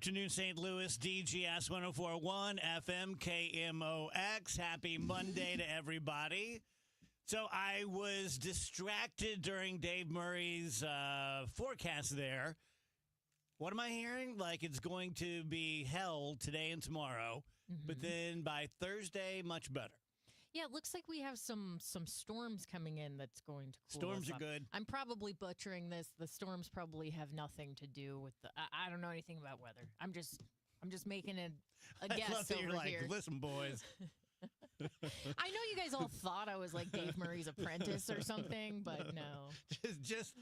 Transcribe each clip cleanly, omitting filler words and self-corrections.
afternoon, St. Louis. DGS 1041 FM KMOX. Happy Monday to everybody. So I was distracted during Dave Murray's forecast there. What am I hearing? Like it's going to be hell today and tomorrow, but then by Thursday, much better. Yeah, it looks like we have some storms coming in that's going to cool Storms us are off. good. I'm probably butchering this. The storms probably have nothing to do with the. I don't know anything about weather. I'm just making a I guess love that over you're here. like, listen, boys. I know you guys all thought I was like Dave Murray's apprentice or something, but no. just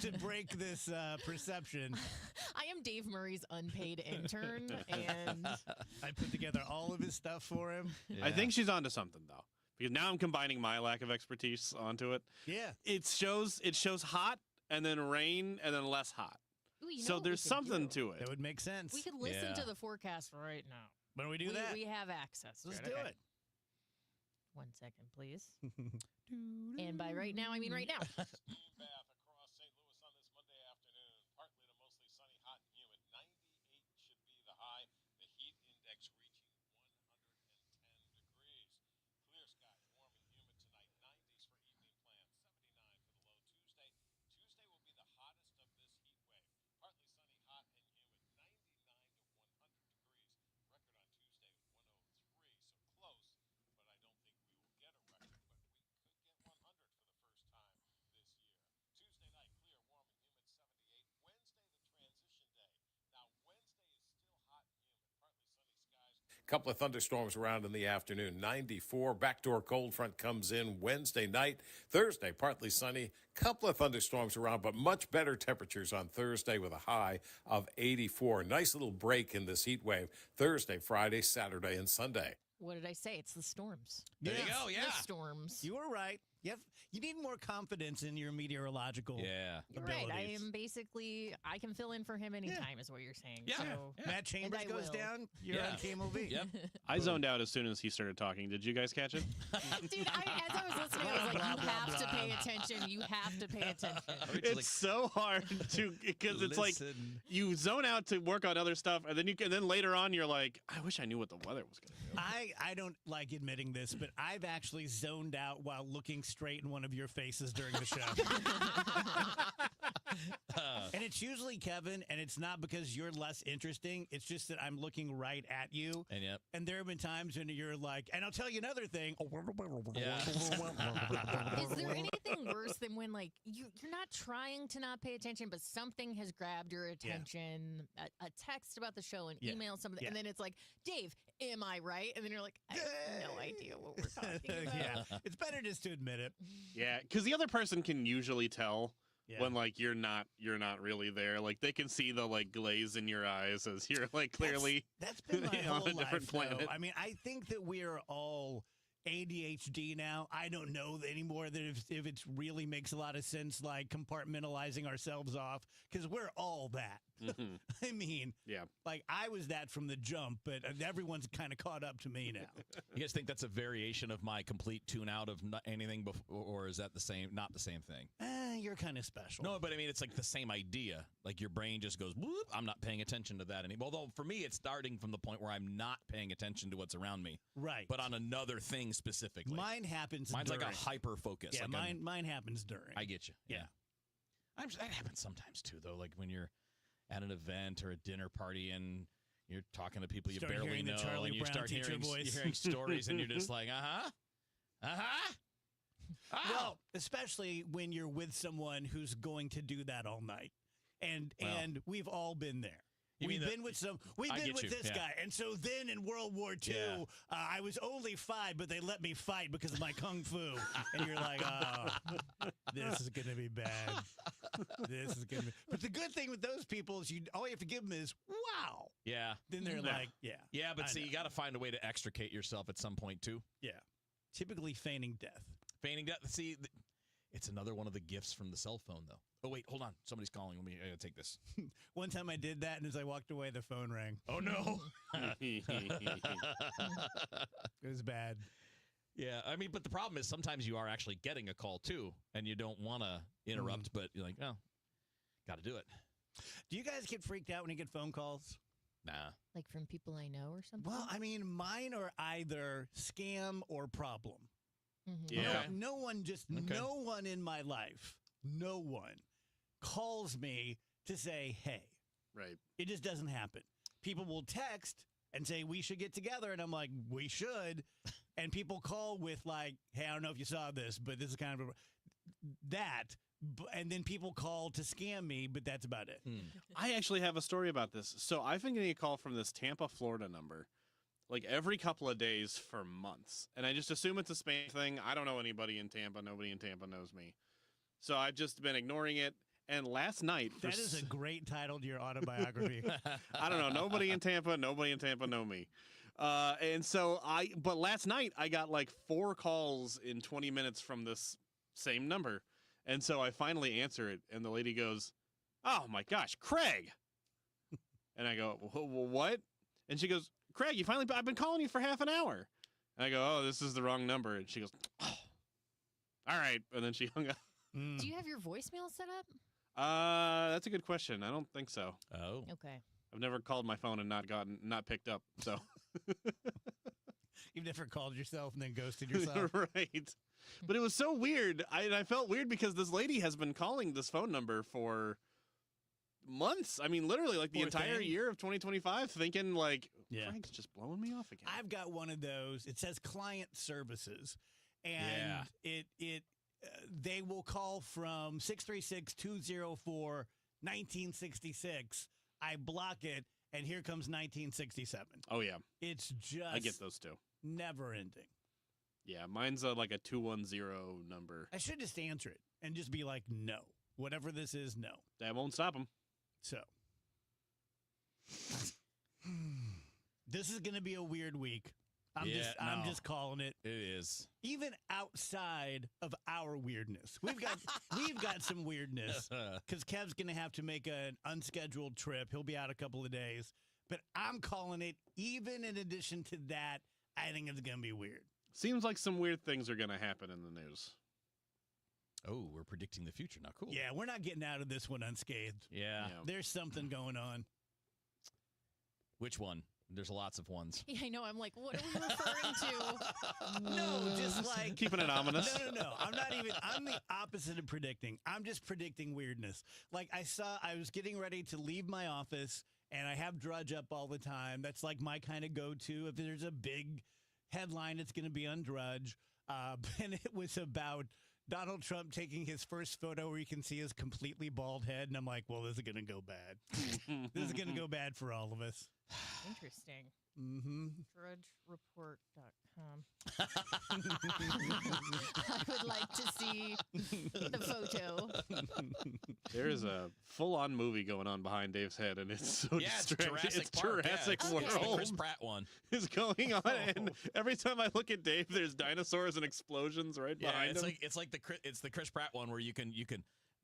to break this perception, I am Dave Murray's unpaid intern, and I put together all of his stuff for him. Yeah. I think she's onto something though, because now I'm combining my lack of expertise onto it. Yeah, it shows hot and then rain and then less hot. Ooh, you know so what there's we could something do? to it. that would make sense. We could listen to the forecast right now. When we do that, We have access. let's right? do Okay. it. 1 second, please. And by right now, I mean right now. Steam bath across St. Louis on this Monday afternoon. Partly to mostly sunny, hot and humid. 98 should be the high. The heat index reaching 110 degrees. Clear skies, warm and humid tonight. 90s for evening plans. 79 for the low Tuesday. Tuesday will be the hottest of this heat wave. Partly sunny, hot and humid. 99 to 100 degrees. Record on Tuesday was 103, so close. But I don't think we will get a record, but we could get 100 for the first time this year. Tuesday night, clear, warm, and humid, 78. Wednesday, the transition day. Now, Wednesday is still hot and humid, partly sunny skies. Couple of thunderstorms around in the afternoon. 94. Backdoor cold front comes in Wednesday night. Thursday, partly sunny. Couple of thunderstorms around, but much better temperatures on Thursday with a high of 84. Nice little break in this heat wave. Thursday, Friday, Saturday, and Sunday. What did I say? It's the storms. There you go. Yeah. The storms. You were right. You need more confidence in your meteorological You're abilities. right. I am basically, I can fill in for him anytime, is what you're saying. Yeah. So, Matt Chambers And I goes will. down. You're on KMOV. Yep. I zoned out as soon as he started talking. Did you guys catch it? Dude, as I was listening, I was like, you have to pay attention. You have to pay attention. It's so hard to because it's like Listen. you zone out to work on other stuff, and then later on you're like, I wish I knew what the weather was going to do. I don't like admitting this, but I've actually zoned out while looking straight in one of your faces during the show. And it's usually Kevin, and it's not because you're less interesting. It's just that I'm looking right at you. And yep. And there have been times when you're like, and I'll tell you another thing. Yeah. Is there anything worse than when, like, you're not trying to not pay attention, but something has grabbed your attention, a text about the show, an email, something, and then it's like, Dave, am I right? And then you're like, I have no idea what we're talking about. Yeah, it's better just to admit it. Yeah, because the other person can usually tell Yeah. when like you're not really there. Like they can see the like glaze in your eyes as you're like clearly That's been my on whole a different life, planet. though. I mean, I think that we're all ADHD now. I don't know anymore that if it really makes a lot of sense, like compartmentalizing ourselves off, because we're all that. I mean, Yeah. like I was that from the jump, but everyone's kind of caught up to me now. You guys think that's a variation of my complete tune out of anything before, or is that the same? Not the same thing. You're kind of special. No, but I mean, it's like the same idea. Like your brain just goes, whoop, I'm not paying attention to that anymore. Although for me, it's starting from the point where I'm not paying attention to what's around me. Right. But on another thing specifically. Mine happens Mine's during. like a hyper focus. Yeah, like mine happens during. I get you. Yeah. That happens sometimes too, though. Like when you're at an event or a dinner party and you're talking to people you Start barely hearing the know, Charlie and you Brown start teacher hearing, voice. you're hearing stories, and you're just like, Well, especially when you're with someone who's going to do that all night. And we've all been there. You We've mean been with I get you, this yeah. guy. And so then in World War II, Yeah. I was only 5, but they let me fight because of my kung fu. And you're like, oh, this is going to be bad. This is going to be. But the good thing with those people is all you have to give them is, wow. Yeah. Then they're like, yeah. Yeah, but I see, know. you got to find a way to extricate yourself at some point, too. Yeah. Typically feigning death. Feigning death. See, it's another one of the gifts from the cell phone, though. Oh, wait, hold on. Somebody's calling. I got to take this. One time I did that, and as I walked away, the phone rang. Oh, no. It was bad. Yeah, I mean, but the problem is sometimes you are actually getting a call, too, and you don't want to interrupt, but you're like, oh, got to do it. Do you guys get freaked out when you get phone calls? Nah. Like from people I know or something? Well, I mean, mine are either scam or problem. Mhm. Yeah. No one, just Okay. no one in my life, no one calls me to say, hey. Right. It just doesn't happen. People will text and say, we should get together. And I'm like, we should. And people call with like, hey, I don't know if you saw this, but this is kind of that. And then people call to scam me, but that's about it. I actually have a story about this. So I've been getting a call from this Tampa, Florida number, like every couple of days for months. And I just assume it's a spam thing. I don't know anybody in Tampa. Nobody in Tampa knows me. So I've just been ignoring it. And last night... That is a great title to your autobiography. I don't know. Nobody in Tampa know me. But last night I got like 4 calls in 20 minutes from this same number. And so I finally answer it, and the lady goes, oh my gosh, Craig. And I go, what? And she goes, Craig, I've been calling you for half an hour. And I go, oh, this is the wrong number. And she goes, oh, all right. And then she hung up. Do you have your voicemail set up? That's a good question. I don't think so. Oh. Okay. I've never called my phone and not picked up. So You've never called yourself and then ghosted yourself. right. But it was so weird. I felt weird because this lady has been calling this phone number for months. I mean, literally like the Poor entire thing. year of 2025, thinking like, Yeah. Frank's just blowing me off again. I've got one of those. It says client services, and they will call from 636-204-1966. I block it, and here comes 1967. Oh yeah, It's just I get those too. never ending. Yeah, mine's like a 210 number. I should just answer it and just be like, no, whatever this is, no. That won't stop them. So this is going to be a weird week. I'm just calling it. It is. Even outside of our weirdness, we've got some weirdness because Kev's going to have to make an unscheduled trip. He'll be out a couple of days, but I'm calling it. Even in addition to that, I think it's going to be weird. Seems like some weird things are going to happen in the news. Oh, we're predicting the future now. Cool. Yeah, we're not getting out of this one unscathed. Yeah. There's something going on. Which one? There's lots of ones. Yeah, I know. I'm like, what are we referring to? No, just like Keeping it ominous. No. I'm the opposite of predicting. I'm just predicting weirdness. Like I was getting ready to leave my office and I have Drudge up all the time. That's like my kind of go-to. If there's a big headline, it's going to be on Drudge. And it was about Donald Trump taking his first photo where you can see his completely bald head. And I'm like, well, this is going to go bad. This is going to go bad for all of us. Interesting. Mm-hmm. DrudgeReport.com. I would like to see the photo. There is a full-on movie going on behind Dave's head, and it's so Yeah, it's distracting. Jurassic It's Park. Jurassic yeah, it's the World Chris Pratt one. is going on, and every time I look at Dave, there's dinosaurs and explosions right Yeah, behind him. it's like the Chris Pratt one where you can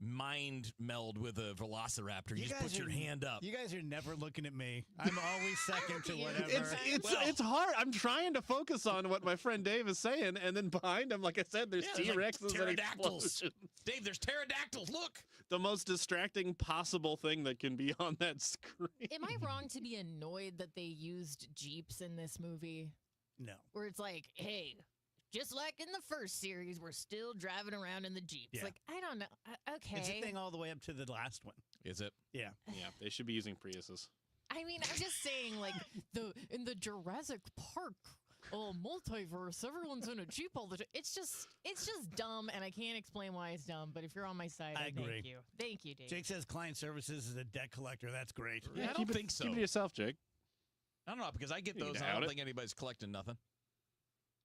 mind meld with a velociraptor. You just put your hand up. You guys are never looking at me. I'm always second to You. whatever. It's hard. I'm trying to focus on what my friend Dave is saying, and then behind him, like I said, there's Yeah, there's like T-Rexes and pterodactyls. explosions. Dave, there's pterodactyls. Look. The most distracting possible thing that can be on that screen. Am I wrong to be annoyed that they used Jeeps in this movie? No. Where it's like, hey, just like in the first series, we're still driving around in the Jeeps. Yeah. Like, I don't know. Okay. It's a thing all the way up to the last one. Is it? Yeah. Yeah, they should be using Priuses. I mean, I'm just saying, like, in the Jurassic Park multiverse, everyone's in a Jeep all the time. It's just dumb, and I can't explain why it's dumb. But if you're on my side, I agree. thank you. Thank you, Dave. Jake says client services is a debt collector. That's great. Yeah, I don't think so. Keep it to yourself, Jake. I don't know, because I get You can those. I doubt don't it. think anybody's collecting nothing.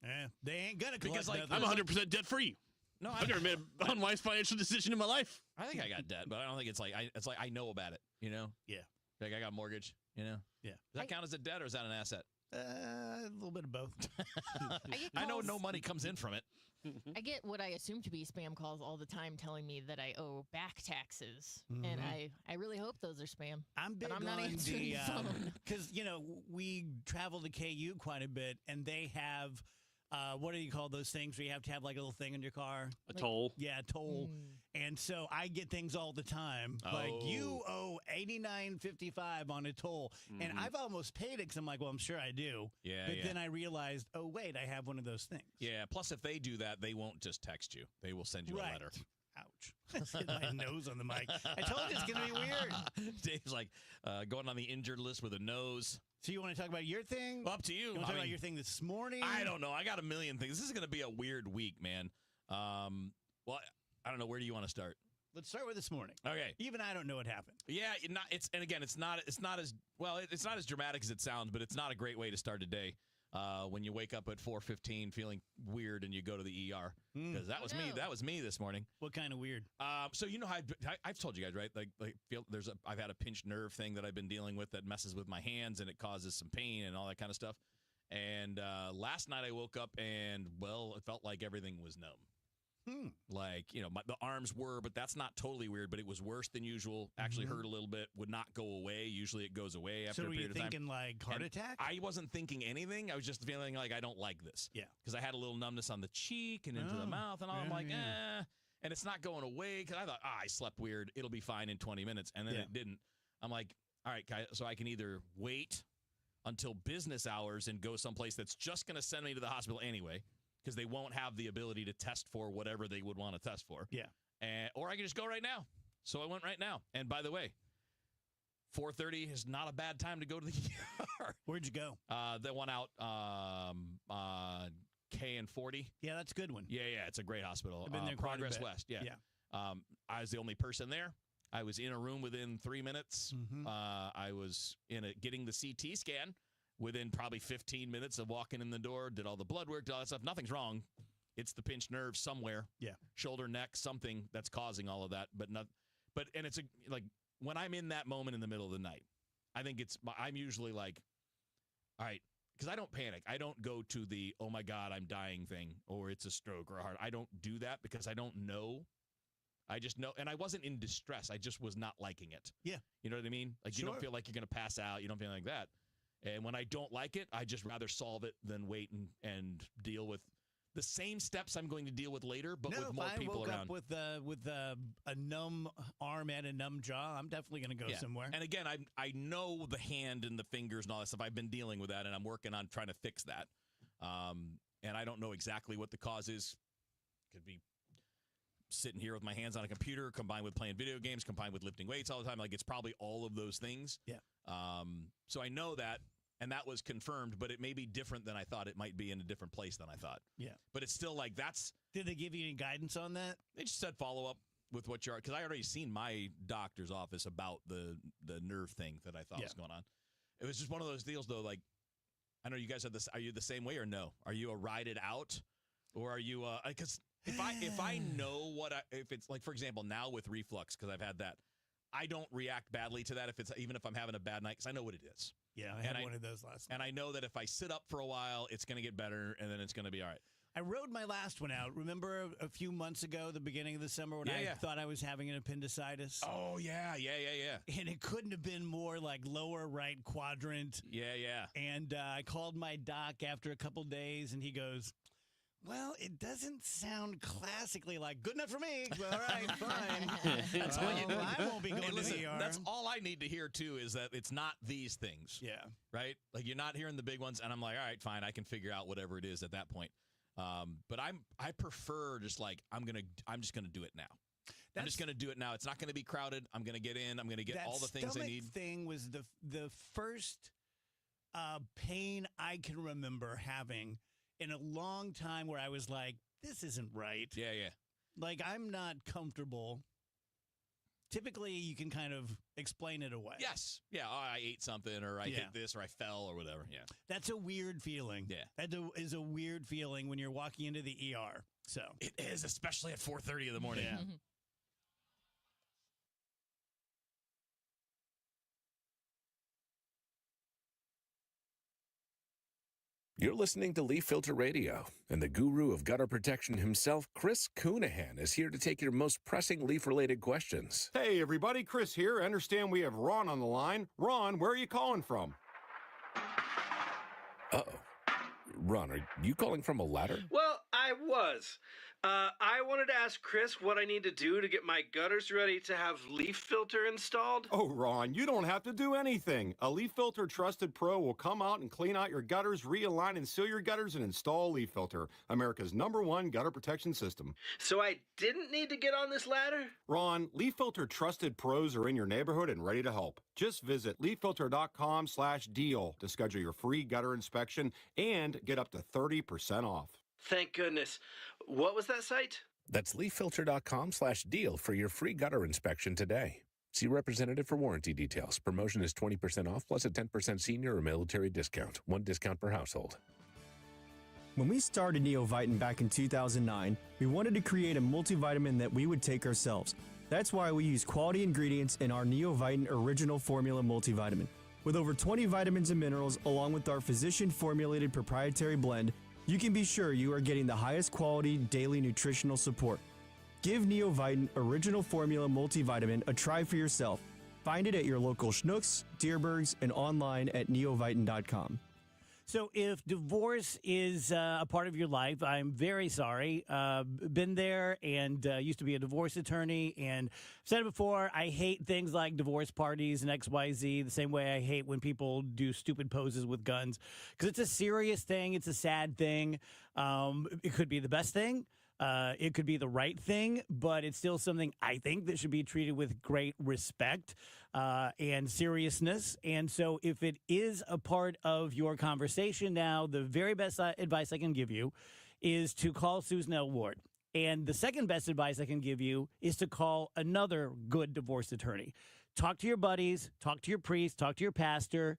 Yeah, they ain't gonna collect Because, like, nothing. I'm 100% debt free. No, I've never made an unwise financial decision in my life. I think I got debt, but I don't think it's like I know about it. You know? Yeah. Like I got a mortgage. You know? Yeah. Does that count as a debt or is that an asset? A little bit of both. I know calls- no money comes in from it. I get what I assume to be spam calls all the time telling me that I owe back taxes. And I really hope those are spam. I'm big But I'm not on answering the the phone. because we travel to KU quite a bit, and they have what do you call those things where you have to have like a little thing in your car? A toll. Yeah, toll. And so I get things all the time. Like, you owe $89.55 on a toll. And I've almost paid it because I'm like, well, I'm sure I do. Yeah, But then I realized, oh, wait, I have one of those things. Yeah. Plus, if they do that, they won't just text you. They will send you a letter. Ouch. I hit my nose on the mic. I told you it's going to be weird. Dave's like going on the injured list with a nose. So you want to talk about your thing? Up to you. You want to talk about your thing this morning? I don't know. I got a million things. This is going to be a weird week, man. Well, I don't know. Where do you want to start? Let's start with this morning. Okay. Even I don't know what happened. Yeah, it's not as well. It's not as dramatic as it sounds, but it's not a great way to start a day. When you wake up at 4:15 feeling weird and you go to the ER, because that was me. That was me this morning. What kind of weird? So you know how I've told you guys, right? Like I've had a pinched nerve thing that I've been dealing with that messes with my hands and it causes some pain and all that kind of stuff. And last night I woke up and it felt like everything was numb. Like, the arms were, but that's not totally weird, but it was worse than usual. Actually hurt a little bit, would not go away. Usually it goes away after a period of time. So were you thinking like heart attack? I wasn't thinking anything. I was just feeling like I don't like this. Yeah. Because I had a little numbness on the cheek and into the mouth and all. I'm like, and it's not going away because I thought, I slept weird. It'll be fine in 20 minutes. And then it didn't. I'm like, all right, so I can either wait until business hours and go someplace that's just going to send me to the hospital anyway, because they won't have the ability to test for whatever they would want to test for. Yeah. Or I can just go right now. So I went right now. And by the way, 4:30 is not a bad time to go to the ER. Where'd you go? They went out K and 40. Yeah, that's a good one. Yeah, it's a great hospital. I've been there quite a Progress bit. West, yeah. I was the only person there. I was in a room within 3 minutes. I was getting the CT scan within probably 15 minutes of walking in the door, did all the blood work, did all that stuff. Nothing's wrong. It's the pinched nerve somewhere. Yeah. Shoulder, neck, something that's causing all of that. And it's like when I'm in that moment in the middle of the night, I'm usually like, all right, because I don't panic. I don't go to the, oh my God, I'm dying thing, or it's a stroke or a heart. I don't do that because I don't know. I just know. And I wasn't in distress. I just was not liking it. Yeah. You know what I mean? Like you don't feel like you're going to pass out. You don't feel like that. And when I don't like it, I just rather solve it than wait and deal with the same steps I'm going to deal with later, but with more people around. Up with a numb arm and a numb jaw, I'm definitely going to go somewhere. And again, I know the hand and the fingers and all that stuff. I've been dealing with that, and I'm working on trying to fix that. And I don't know exactly what the cause is. Could be sitting here with my hands on a computer, combined with playing video games, combined with lifting weights all the time. Like it's probably all of those things. Yeah. So I know that. And that was confirmed, but it may be different than I thought. It might be in a different place than I thought. Yeah. But it's still like that's... Did they give you any guidance on that? They just said follow up with what you're... Because I already seen my doctor's office about the nerve thing that I thought was going on. It was just one of those deals, though, like... I know you guys have this... Are you the same way or no? Are you a ride it out? Or are you... Because if I know what... if it's like, for example, now with reflux, because I've had that, I don't react badly to that even if I'm having a bad night, because I know what it is. Yeah, I had one of those last night. And I know that if I sit up for a while, it's going to get better, and then it's going to be all right. I rode my last one out. Remember a few months ago, the beginning of the summer, when I thought I was having an appendicitis? Oh, yeah. And it couldn't have been more like lower right quadrant. Yeah. And I called my doc after a couple days, and he goes... Well, it doesn't sound classically like good enough for me. All right, fine. That's all I won't be going to the ER. That's all I need to hear, too, is that it's not these things. Yeah. Right? Like, you're not hearing the big ones, and I'm like, all right, fine, I can figure out whatever it is at that point. But I prefer just like, I'm just going to do it now. I'm just going to do it now. It's not going to be crowded. I'm going to get in. I'm going to get all the things I need. That thing was the first pain I can remember having in a long time where I was like, this isn't right. Yeah. Like, I'm not comfortable. Typically, you can kind of explain it away. Yes. Yeah, I ate something, or I hit this, or I fell, or whatever. Yeah. That's a weird feeling. Yeah. That is a weird feeling when you're walking into the ER. So it is, especially at 4:30 in the morning. Yeah. You're listening to Leaf Filter Radio, and the guru of gutter protection himself, Chris Coonahan, is here to take your most pressing leaf-related questions. Hey, everybody, Chris here. I understand we have Ron on the line. Ron, where are you calling from? Uh-oh. Ron, are you calling from a ladder? Well, I was. I wanted to ask Chris what I need to do to get my gutters ready to have leaf filter installed. Oh, Ron, you don't have to do anything. A Leaf Filter Trusted Pro will come out and clean out your gutters, realign and seal your gutters, and install Leaf Filter, America's #1 gutter protection system. So I didn't need to get on this ladder? Ron, Leaf Filter Trusted Pros are in your neighborhood and ready to help. Just visit leaffilter.com/deal to schedule your free gutter inspection and get up to 30% off. Thank goodness. What was that site? That's leaffilter.com/deal for your free gutter inspection today. See representative for warranty details. Promotion is 20% off plus a 10% senior or military discount. One discount per household. When we started Neovitin back in 2009, we wanted to create a multivitamin that we would take ourselves. That's why we use quality ingredients in our Neovitin Original Formula multivitamin. With over 20 vitamins and minerals, along with our physician-formulated proprietary blend, you can be sure you are getting the highest quality daily nutritional support. Give Neovitin Original Formula Multivitamin a try for yourself. Find it at your local Schnucks, Dierbergs, and online at neovitin.com. So if divorce is a part of your life, I'm very sorry. Been there and used to be a divorce attorney. And said it before, I hate things like divorce parties and XYZ the same way I hate when people do stupid poses with guns. Because it's a serious thing. It's a sad thing. It could be the best thing. It could be the right thing, but it's still something I think that should be treated with great respect and seriousness. And so if it is a part of your conversation now, the very best advice I can give you is to call Susan L. Ward. And the second best advice I can give you is to call another good divorce attorney. Talk to your buddies, talk to your priest, talk to your pastor,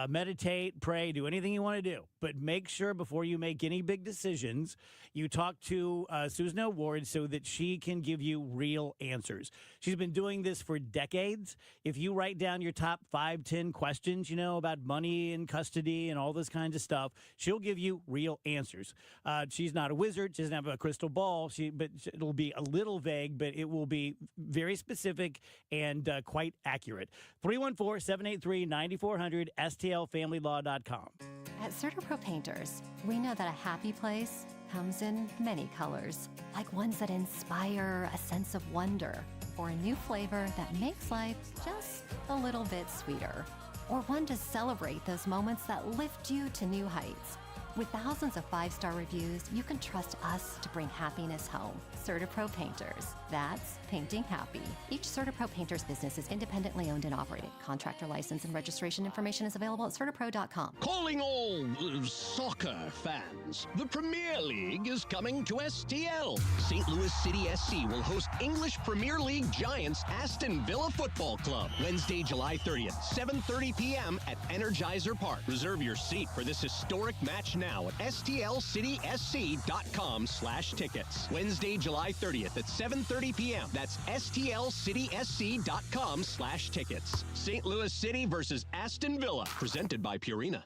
meditate, pray, do anything you want to do. But make sure before you make any big decisions, you talk to Susan L. Ward so that she can give you real answers. She's been doing this for decades. If you write down your top 5, 10 questions, about money and custody and all this kinds of stuff, she'll give you real answers. She's not a wizard. She doesn't have a crystal ball. But it'll be a little vague, but it will be very specific and quite accurate. 314-783-9400, stlfamilylaw.com. At CertaPro Painters, we know that a happy place comes in many colors, like ones that inspire a sense of wonder, or a new flavor that makes life just a little bit sweeter, or one to celebrate those moments that lift you to new heights. With thousands of 5-star reviews, you can trust us to bring happiness home. CertaPro Painters. That's painting happy. Each CertaPro Painters business is independently owned and operated. Contractor license and registration information is available at CertaPro.com. Calling all soccer fans. The Premier League is coming to STL. St. Louis City SC will host English Premier League giants Aston Villa Football Club. Wednesday, July 30th, 7:30 p.m. at Energizer Park. Reserve your seat for this historic match now at stlcitysc.com/tickets. Wednesday, July 30th at 7:30 p.m. That's stlcitysc.com/tickets. St. Louis City versus Aston Villa. Presented by Purina.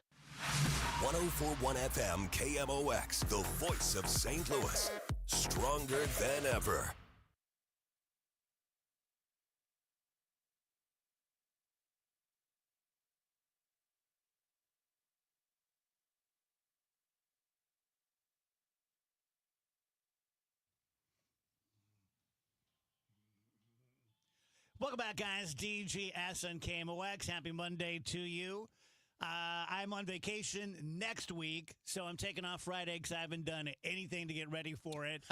104.1 FM KMOX, the voice of St. Louis. Stronger than ever. Welcome back, guys. DGS and KMOX. Happy Monday to you. I'm on vacation next week, so I'm taking off Friday because I haven't done anything to get ready for it.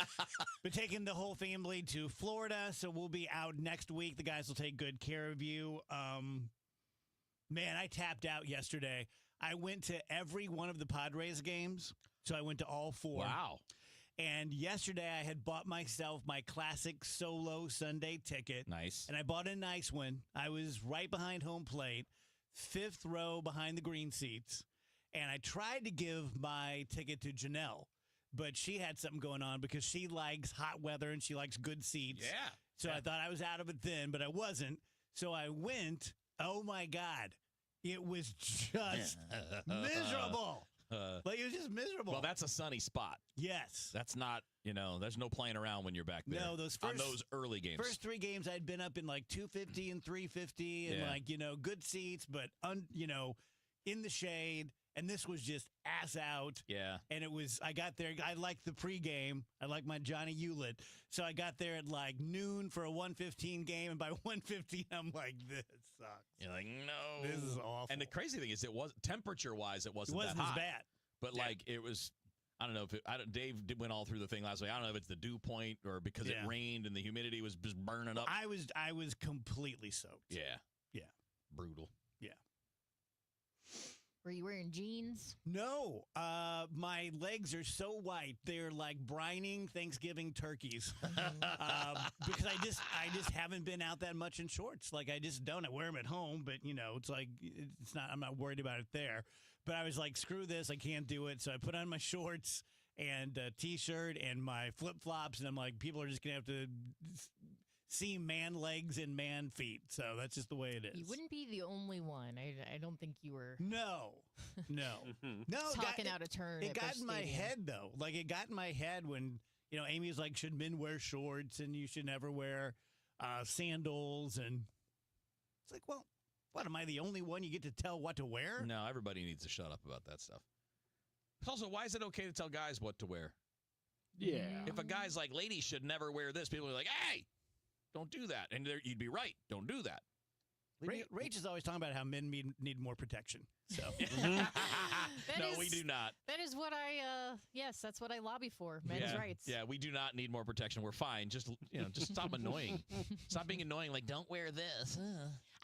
Been taking the whole family to Florida, so we'll be out next week. The guys will take good care of you. Man, I tapped out yesterday. I went to every one of the Padres games, so I went to all 4. Wow. And yesterday I had bought myself my classic solo Sunday ticket. Nice. And I bought a nice one. I was right behind home plate, 5th row behind the green seats. And I tried to give my ticket to Janelle, but she had something going on because she likes hot weather and she likes good seats. Yeah. So I thought I was out of it then, but I wasn't. So I went. Oh, my God. It was just miserable. Like, it was just miserable. Well, that's a sunny spot. Yes. That's not, there's no playing around when you're back there. No, on those early games. First 3 games, I'd been up in like 250 and 350 and good seats, but, in the shade. And this was just ass out. Yeah. And I got there, I liked the pregame. I like my Johnny Hewlett. So I got there at like noon for a 1:15 game. And by 1:15, I'm like, this sucks. You're like, no. This is awful. And the crazy thing is, temperature-wise, it wasn't as that hot. bad. But like it was, I don't know if Dave went all through the thing last week. I don't know if it's the dew point or because it rained and the humidity was just burning up. I was completely soaked. Yeah. Yeah. Brutal. Yeah. Were you wearing jeans? No. My legs are so white. They're like brining Thanksgiving turkeys. Because I just haven't been out that much in shorts. Like I just don't. I wear them at home, but it's like I'm not worried about it there. But I was like, screw this. I can't do it. So I put on my shorts and a T-shirt and my flip-flops. And I'm like, people are just going to have to see man legs and man feet. So that's just the way it is. You wouldn't be the only one. I don't think you were. No. Talking out of turn. It got in my head, though. Like, it got in my head when, Amy's like, should men wear shorts and you should never wear sandals? And it's like, well, what, am I the only one you get to tell what to wear? No, everybody needs to shut up about that stuff. Also, why is it okay to tell guys what to wear? Yeah. If a guy's like, ladies should never wear this, people are like, hey, don't do that. And you'd be right. Don't do that. Rach is always talking about how men need more protection. So we do not. That is what that's what I lobby for. Men's rights. Yeah, we do not need more protection. We're fine. Just stop annoying. Stop being annoying. Like, don't wear this.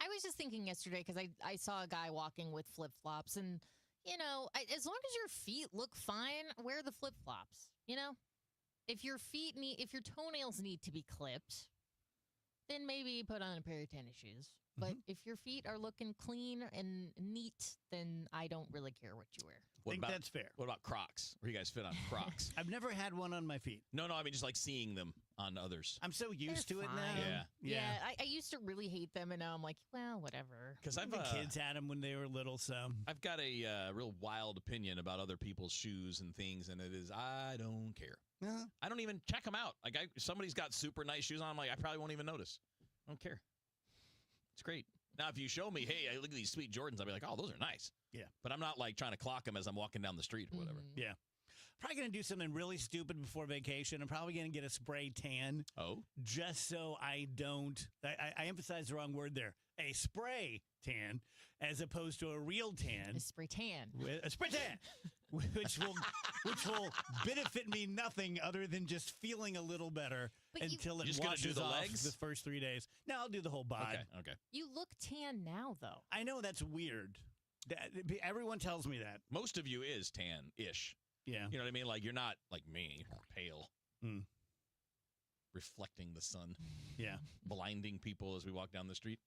I was just thinking yesterday because I saw a guy walking with flip-flops and, as long as your feet look fine, wear the flip-flops, If your toenails need to be clipped, then maybe put on a pair of tennis shoes. But if your feet are looking clean and neat, then I don't really care what you wear. I think that's fair. What about Crocs? Where you guys fit on Crocs? I've never had one on my feet. No, I mean just like seeing them on others. I'm so used to it fine. now. Yeah. I used to really hate them, and now I'm like, well, whatever. Because the kids had them when they were little, so. I've got a real wild opinion about other people's shoes and things, and it is I don't care. I don't even check them out. Like somebody's got super nice shoes on, I'm like, I probably won't even notice. I don't care. It's great. Now, if you show me, hey, I look at these sweet Jordans, I'll be like, oh, those are nice. Yeah. But I'm not like trying to clock them as I'm walking down the street or whatever. Yeah. Probably going to do something really stupid before vacation. I'm probably going to get a spray tan. Oh. Just so I don't, I emphasize the wrong word there. A spray tan as opposed to a real tan. A spray tan. A spray tan. Which will benefit me nothing other than just feeling a little better until it just gonna washes do the off legs? the first 3 days. No, I'll do the whole bod. Okay. You look tan now, though. I know that's weird. Everyone tells me that. Most of you is tan-ish. Yeah. You know what I mean? Like, you're not like me, pale. Reflecting the sun. Yeah. Blinding people as we walk down the street.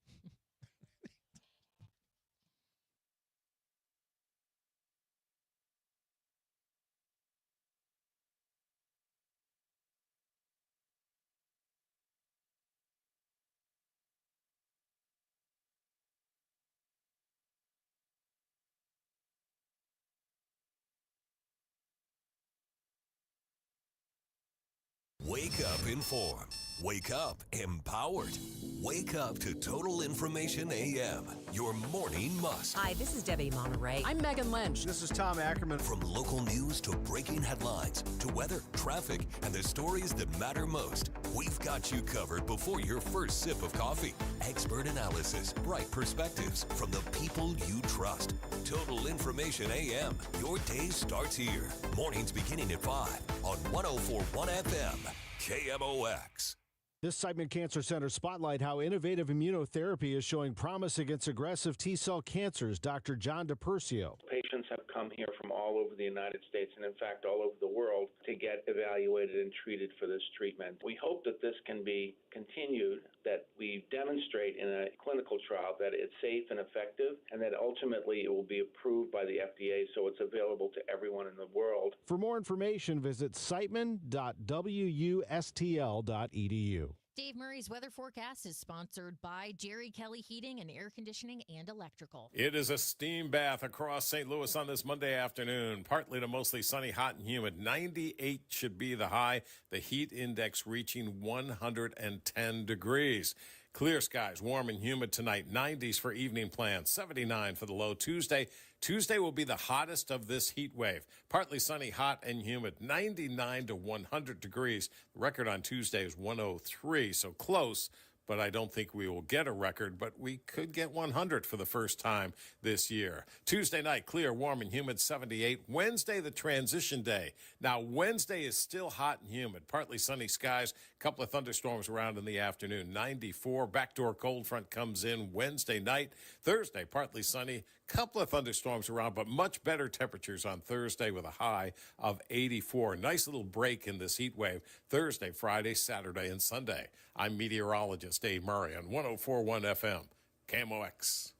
Wake up informed. Wake up empowered. Wake up to Total Information AM, your morning must. Hi, this is Debbie Monterey. I'm Megan Lynch. This is Tom Ackerman. From local news to breaking headlines to weather, traffic, and the stories that matter most, we've got you covered before your first sip of coffee. Expert analysis, bright perspectives from the people you trust. Total Information AM, your day starts here. Mornings beginning at 5 on 104.1 FM, KMOX. This Siteman Cancer Center spotlight how innovative immunotherapy is showing promise against aggressive T-cell cancers. Dr. John DePercio. Patients have come here from all over the United States and, in fact, all over the world to get evaluated and treated for this treatment. We hope that this can be continued, that we demonstrate in a clinical trial that it's safe and effective, and that ultimately it will be approved by the FDA so it's available to everyone in the world. For more information, visit siteman.wustl.edu. Dave Murray's weather forecast is sponsored by Jerry Kelly Heating and Air Conditioning and Electrical. It is a steam bath across St. Louis on this Monday afternoon. Partly to mostly sunny, hot and humid. 98 should be the high. The heat index reaching 110 degrees. Clear skies, warm and humid tonight. 90s for evening plans. 79 for the low. Tuesday, Tuesday will be the hottest of this heat wave. Partly sunny, hot and humid, 99 to 100 degrees. The record on Tuesday is 103, so close. But I don't think we will get a record, but we could get 100 for the first time this year. Tuesday night, clear, warm, and humid, 78. Wednesday, the transition day. Now, Wednesday is still hot and humid. Partly sunny skies, a couple of thunderstorms around in the afternoon, 94. Backdoor cold front comes in Wednesday night. Thursday, partly sunny, couple of thunderstorms around, but much better temperatures on Thursday with a high of 84. Nice little break in this heat wave Thursday, Friday, Saturday, and Sunday. I'm meteorologist Dave Murray on 104.1 FM, KMOX.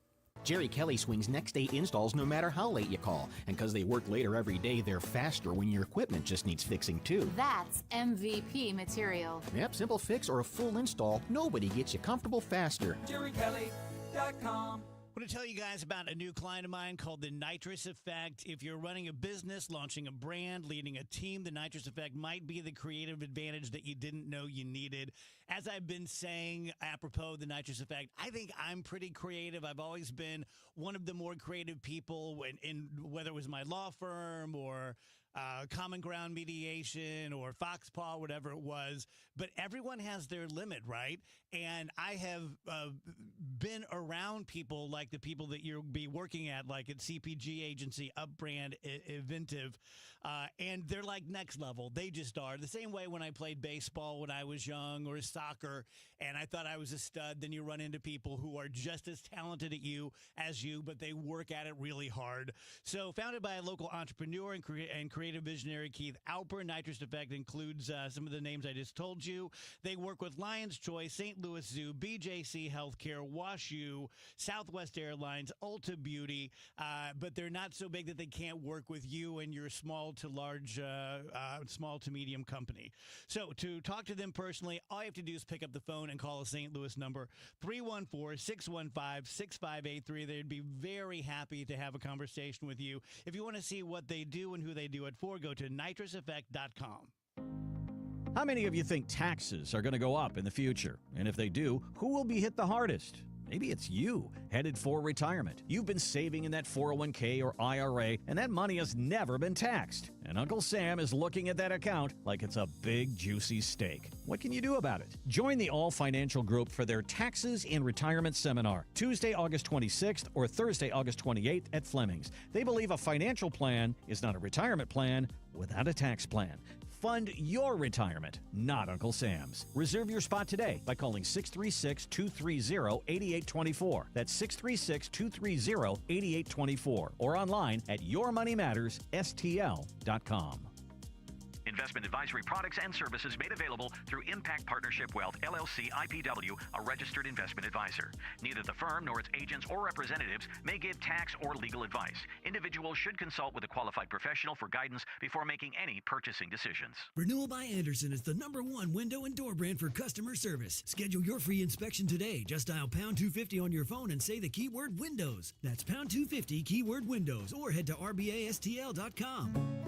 Jerry Kelly swings next day installs no matter how late you call. And because they work later every day, they're faster when your equipment just needs fixing too. That's MVP material. Yep, simple fix or a full install, nobody gets you comfortable faster. JerryKelly.com. I want to tell you guys about a new client of mine called the Nitrous Effect. If you're running a business, launching a brand, leading a team, the Nitrous Effect might be the creative advantage that you didn't know you needed. As I've been saying, apropos the Nitrous Effect, I think I'm pretty creative. I've always been one of the more creative people in whether it was my law firm or Common Ground Mediation or Foxpaw, whatever it was. But everyone has their limit, right? And I have been around people like the people that you'll be working at, like at CPG agency, Upbrand, Inventive, and they're like next level. They just are. The same way when I played baseball when I was young or soccer and I thought I was a stud, then you run into people who are just as talented as you, but they work at it really hard. So founded by a local entrepreneur and creative visionary Keith Alper, Nitrous Effect includes some of the names I just told you. They work with Lion's Choice, St. Louis Zoo, BJC Healthcare, WashU, Southwest Airlines, Ulta Beauty, but they're not so big that they can't work with you and your small to medium company. So to talk to them personally, all you have to do is pick up the phone and call a St. Louis number, 314-615-6583. They'd be very happy to have a conversation with you. If you want to see what they do and who they do it for, go to nitrouseffect.com. How many of you think taxes are going to go up in the future? And if they do, who will be hit the hardest? Maybe it's you, headed for retirement. You've been saving in that 401k or IRA, and that money has never been taxed. And Uncle Sam is looking at that account like it's a big, juicy steak. What can you do about it? Join the All Financial Group for their Taxes in Retirement Seminar, Tuesday, August 26th or Thursday, August 28th at Fleming's. They believe a financial plan is not a retirement plan without a tax plan. Fund your retirement, not Uncle Sam's. Reserve your spot today by calling 636-230-8824. That's 636-230-8824 or online at yourmoneymattersstl.com. Investment advisory products and services made available through Impact Partnership Wealth, LLC, IPW, a registered investment advisor. Neither the firm nor its agents or representatives may give tax or legal advice. Individuals should consult with a qualified professional for guidance before making any purchasing decisions. Renewal by Andersen is the #1 window and door brand for customer service. Schedule your free inspection today. Just dial pound 250 on your phone and say the keyword Windows. That's pound 250 keyword Windows, or head to rbastl.com.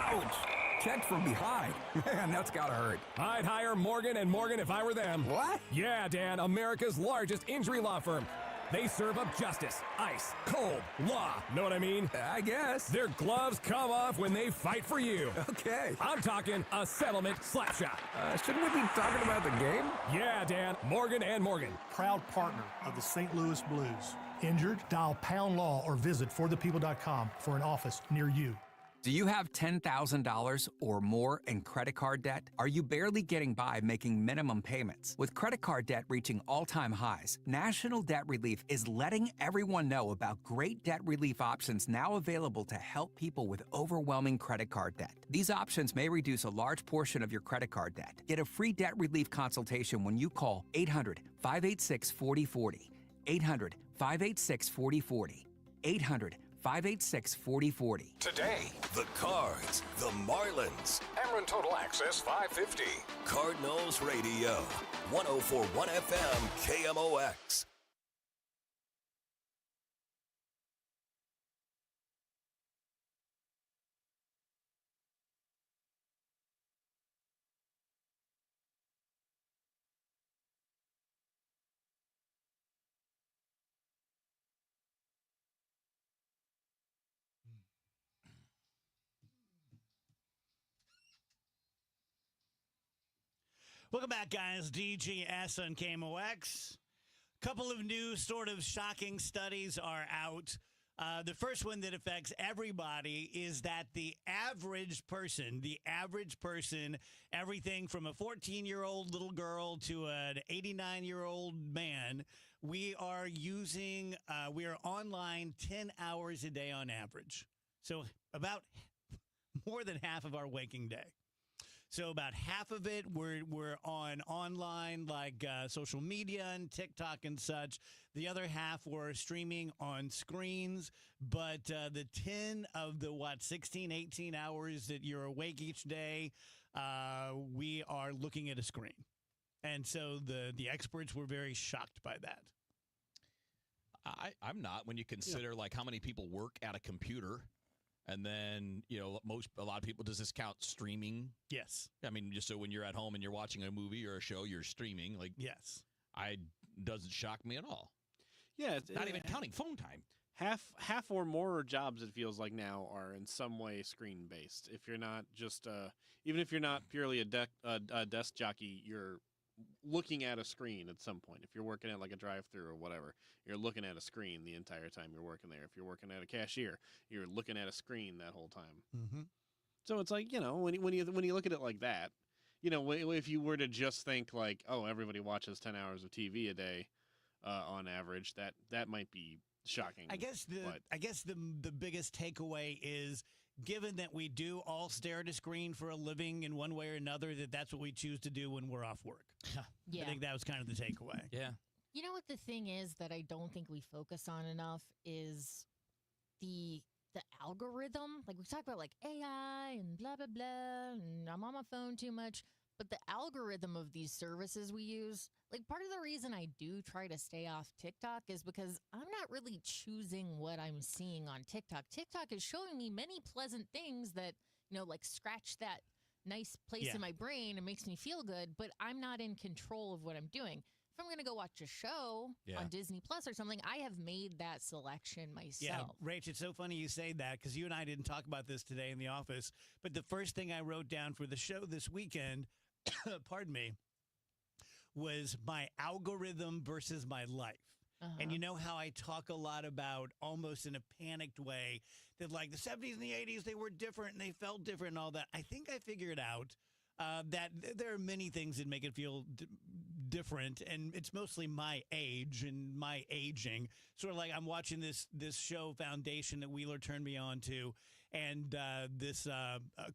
Ouch! Checked from behind. Man, that's gotta hurt. I'd hire Morgan & Morgan if I were them. What? Yeah, Dan, America's largest injury law firm. They serve up justice, ice, cold, law. Know what I mean? I guess. Their gloves come off when they fight for you. Okay. I'm talking a settlement slap shot. Shouldn't we be talking about the game? Yeah, Dan, Morgan & Morgan. Proud partner of the St. Louis Blues. Injured? Dial Pound Law or visit forthepeople.com for an office near you. Do you have $10,000 or more in credit card debt? Are you barely getting by making minimum payments? With credit card debt reaching all-time highs, National Debt Relief is letting everyone know about great debt relief options now available to help people with overwhelming credit card debt. These options may reduce a large portion of your credit card debt. Get a free debt relief consultation when you call 800-586-4040. 800-586-4040. 800-586-4040. Today, the Cards, the Marlins. Ameren Total Access 550. Cardinals Radio. 104.1 FM KMOX. Welcome back, guys. DGS on KMOX. Couple of new sort of shocking studies are out. The first one that affects everybody is that the average person, everything from a 14-year-old little girl to an 89-year-old man, we are online 10 hours a day on average. So about more than half of our waking day. So about half of it, we're online, like social media and TikTok and such. The other half we're streaming on screens. But the 10 of the, 16, 18 hours that you're awake each day, we are looking at a screen. And so the experts were very shocked by that. I'm not, when you consider like how many people work at a computer. And then, a lot of people, does this count streaming? Yes. I mean, just so when you're at home and you're watching a movie or a show, you're streaming. Like, yes. Doesn't shock me at all. Yeah. Not even counting phone time. Half or more jobs, it feels like now, are in some way screen-based. If you're not just, even if you're not purely a desk jockey, you're looking at a screen at some point. If you're working at like a drive-through or whatever, you're looking at a screen the entire time you're working there. If you're working at a cashier, you're looking at a screen that whole time. Mm-hmm. So it's like, when you look at it like that, if you were to just think like, oh, everybody watches 10 hours of TV a day on average, that might be shocking. I guess the biggest takeaway is, given that we do all stare at a screen for a living in one way or another, that's what we choose to do when we're off work. Yeah. I think that was kind of the takeaway. Yeah. You know what the thing is that I don't think we focus on enough is the algorithm. Like, we talk about like AI and blah, blah, blah, and I'm on my phone too much. But the algorithm of these services we use, like, part of the reason I do try to stay off TikTok is because I'm not really choosing what I'm seeing on TikTok. TikTok is showing me many pleasant things that, like scratch that nice place in my brain and makes me feel good, but I'm not in control of what I'm doing. If I'm going to go watch a show on Disney Plus or something, I have made that selection myself. Yeah, Rach, it's so funny you say that, because you and I didn't talk about this today in the office, but the first thing I wrote down for the show this weekend, pardon me, was my algorithm versus my life. And you know how I talk a lot about, almost in a panicked way, that like the 70s and the 80s, they were different and they felt different and all that. I think I figured out that there are many things that make it feel different, and it's mostly my age and my aging. Sort of like I'm watching this show Foundation that Wheeler turned me on to, and this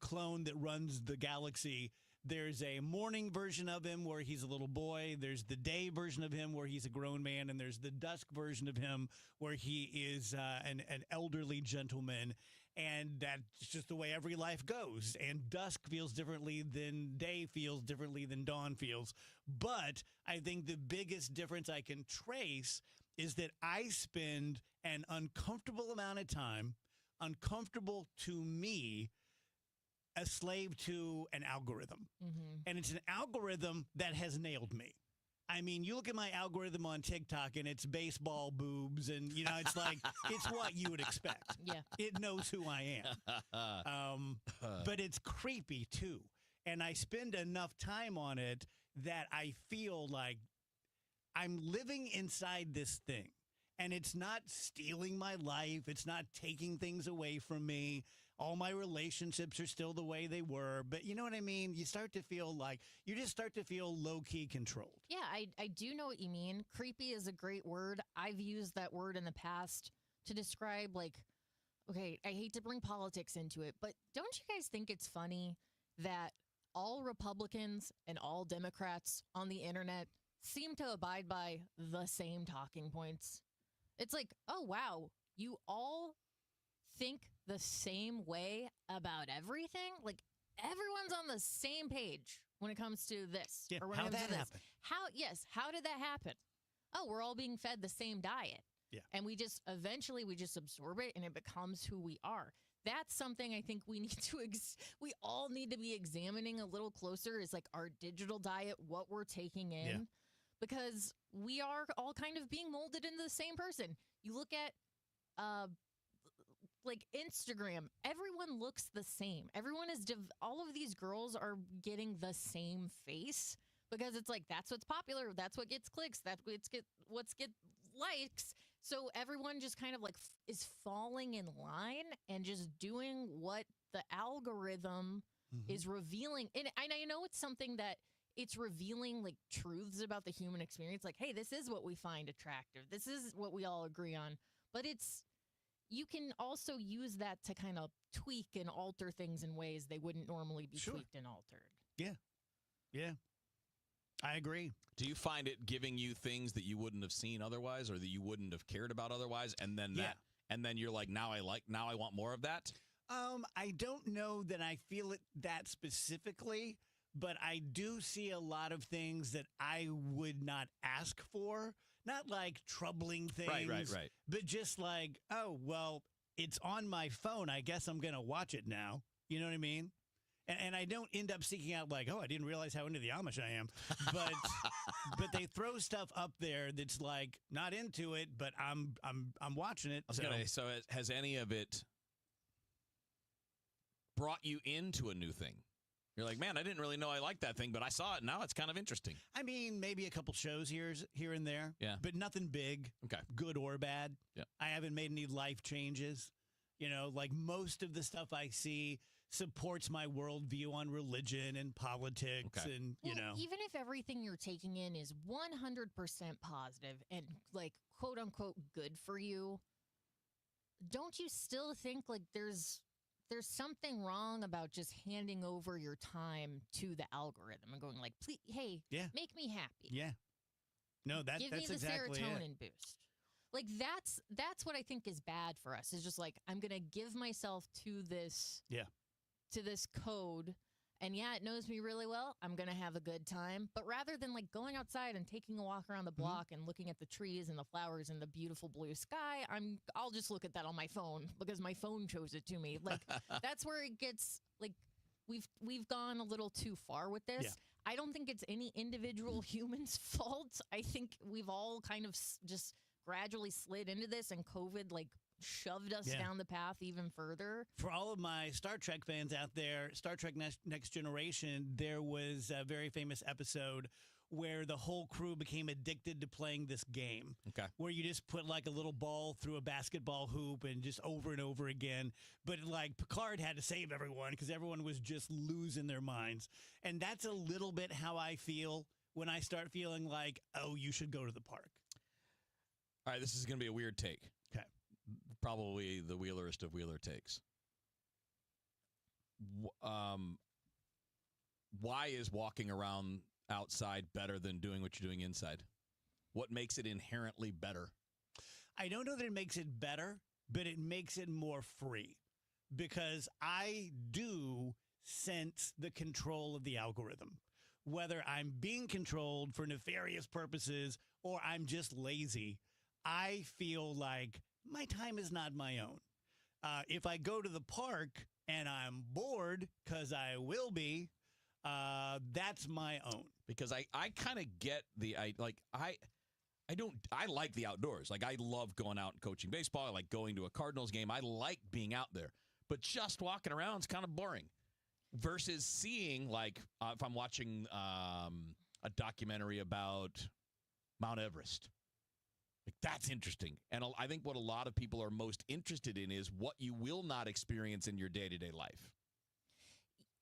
clone that runs the galaxy. There's a morning version of him where he's a little boy. There's the day version of him where he's a grown man. And there's the dusk version of him where he is an elderly gentleman. And that's just the way every life goes. And dusk feels differently than day feels differently than dawn feels. But I think the biggest difference I can trace is that I spend an uncomfortable amount of time, uncomfortable to me, a slave to an algorithm. Mm-hmm. And it's an algorithm that has nailed me. I mean, you look at my algorithm on TikTok and it's baseball boobs and, it's like, it's what you would expect. Yeah. It knows who I am. But it's creepy too. And I spend enough time on it that I feel like I'm living inside this thing. And it's not stealing my life. It's not taking things away from me. All my relationships are still the way they were. But you know what I mean? You start to feel like, you just start to feel low-key controlled. Yeah, I do know what you mean. Creepy is a great word. I've used that word in the past to describe, like, okay, I hate to bring politics into it, but don't you guys think it's funny that all Republicans and all Democrats on the internet seem to abide by the same talking points? It's like, oh, wow, you all think the same way about everything? Like, everyone's on the same page when it comes to this. Yeah, or when how it did comes that to this. happen? How did that happen? Oh, we're all being fed the same diet. Yeah. And eventually we just absorb it and it becomes who we are. That's something I think we need to, we all need to be examining a little closer, is like our digital diet, what we're taking in. Yeah. Because we are all kind of being molded into the same person. You look at, like Instagram, everyone looks the same. Everyone is, all of these girls are getting the same face because it's like that's what's popular, that's what gets clicks, that's what's get likes. So everyone just kind of like is falling in line and just doing what the algorithm is revealing. And I know it's something that it's revealing like truths about the human experience. Like, hey, this is what we find attractive. This is what we all agree on. But you can also use that to kind of tweak and alter things in ways they wouldn't normally be tweaked and altered. Yeah. Yeah. I agree. Do you find it giving you things that you wouldn't have seen otherwise or that you wouldn't have cared about otherwise? And then then you're like, now I want more of that? I don't know that I feel it that specifically, but I do see a lot of things that I would not ask for. Not like troubling things. Right. But just like, oh, well, it's on my phone. I guess I'm going to watch it now. You know what I mean? And I don't end up seeking out like, oh, I didn't realize how into the Amish I am. But but they throw stuff up there that's like not into it, but I'm watching it. So has any of it brought you into a new thing? You're like, man, I didn't really know I liked that thing, but I saw it. Now it's kind of interesting. I mean, maybe a couple shows here and there. Yeah. But nothing big. Okay. Good or bad. Yeah. I haven't made any life changes. You know, like most of the stuff I see supports my worldview on religion and politics and, you know. Even if everything you're taking in is 100% positive and like quote unquote good for you, don't you still think like there's something wrong about just handing over your time to the algorithm and going like, please, hey, make me happy. Yeah. No, Give that's me the exactly serotonin boost. Like that's what I think is bad for us. Is just like I'm gonna give myself to this code, and it knows me really well. I'm gonna have a good time. But rather than like going outside and taking a walk around the block and looking at the trees and the flowers and the beautiful blue sky, I'll just look at that on my phone because my phone chose it to me. Like that's where it gets like we've gone a little too far with this. Yeah. I don't think it's any individual human's fault. I think we've all kind of just gradually slid into this, and COVID like shoved us down the path even further. For all of my Star Trek fans out there, Star Trek Next Generation, there was a very famous episode where the whole crew became addicted to playing this game. Okay. Where you just put like a little ball through a basketball hoop and just over and over again. But like Picard had to save everyone because everyone was just losing their minds. And that's a little bit how I feel when I start feeling like, oh, you should go to the park. All right, this is going to be a weird take. Okay. Probably the wheelerest of wheeler takes. Why is walking around outside better than doing what you're doing inside? What makes it inherently better? I don't know that it makes it better, but it makes it more free because I do sense the control of the algorithm. Whether I'm being controlled for nefarious purposes or I'm just lazy, I feel like my time is not my own. If I go to the park and I'm bored, because I will be, that's my own. Because I kind of get I like the outdoors. Like I love going out and coaching baseball. I like going to a Cardinals game. I like being out there. But just walking around is kind of boring. Versus seeing like if I'm watching a documentary about Mount Everest. Like that's interesting. And I think what a lot of people are most interested in is what you will not experience in your day-to-day life.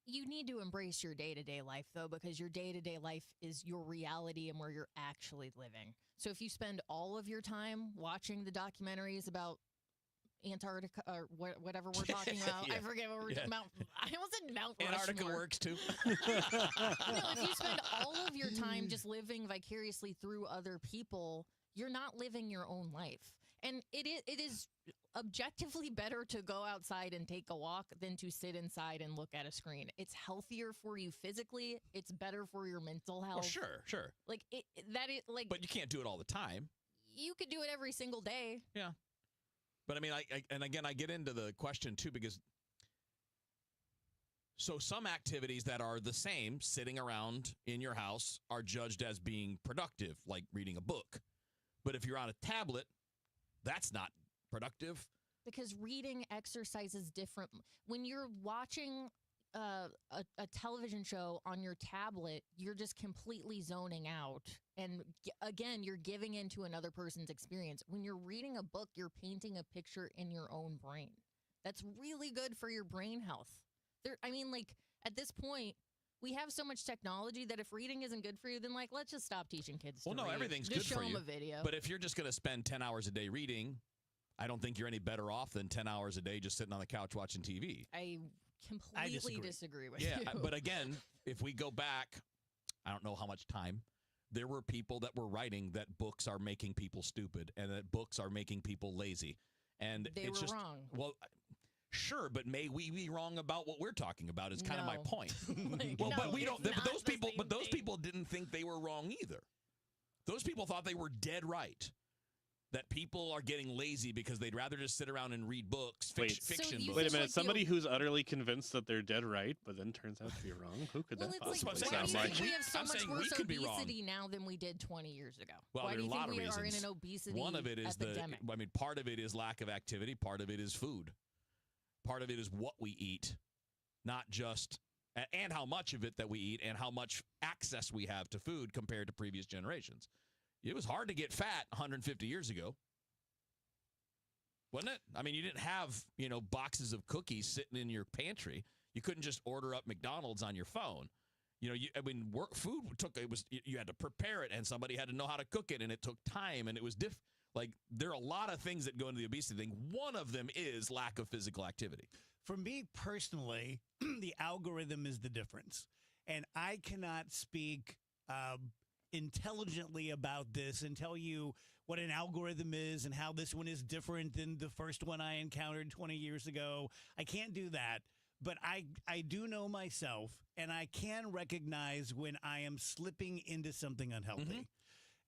You need to embrace your day-to-day life, though, because your day-to-day life is your reality and where you're actually living. So if you spend all of your time watching the documentaries about Antarctica or whatever we're talking about, I forget what we're talking about. I almost said Mount Rushmore. Antarctica works, too. No, if you spend all of your time just living vicariously through other people, you're not living your own life. And it is objectively better to go outside and take a walk than to sit inside and look at a screen. It's healthier for you physically. It's better for your mental health. Well, sure. Like but you can't do it all the time. You could do it every single day. Yeah. But I mean, I get into the question too, because so some activities that are the same, sitting around in your house, are judged as being productive, like reading a book. But if you're on a tablet, that's not productive. Because reading exercises different. When you're watching a television show on your tablet, you're just completely zoning out. And again, you're giving into another person's experience. When you're reading a book, you're painting a picture in your own brain. That's really good for your brain health. At this point, we have so much technology that if reading isn't good for you, then let's just stop teaching kids to read. Everything's just good for you. Show them a video. But if you're just going to spend 10 hours a day reading, I don't think you're any better off than 10 hours a day just sitting on the couch watching TV. I completely disagree with you. Yeah, but again, if we go back, I don't know how much time, there were people that were writing that books are making people stupid and that books are making people lazy. And they it's were just, wrong. Well, sure, but may we be wrong about what we're talking about is kind of my point. But we don't. But those people didn't think they were wrong either. Those people thought they were dead right. That people are getting lazy because they'd rather just sit around and read books, fiction books. Wait a minute. Somebody who's utterly convinced that they're dead right, but then turns out to be wrong. Who could that possibly sound like? We have so much worse obesity now than we did 20 years ago. Well, Why do you there are a lot think of we reasons. are in an obesity One of it is epidemic? part of it is lack of activity. Part of it is food. Part of it is what we eat, not just and how much of it that we eat and how much access we have to food compared to previous generations. It was hard to get fat 150 years ago. Wasn't it? I mean, you didn't have, boxes of cookies sitting in your pantry. You couldn't just order up McDonald's on your phone. Food you had to prepare it and somebody had to know how to cook it and it took time and it was there are a lot of things that go into the obesity thing. One of them is lack of physical activity. For me personally, the algorithm is the difference. And I cannot speak intelligently about this and tell you what an algorithm is and how this one is different than the first one I encountered 20 years ago. I can't do that, but I do know myself, and I can recognize when I am slipping into something unhealthy.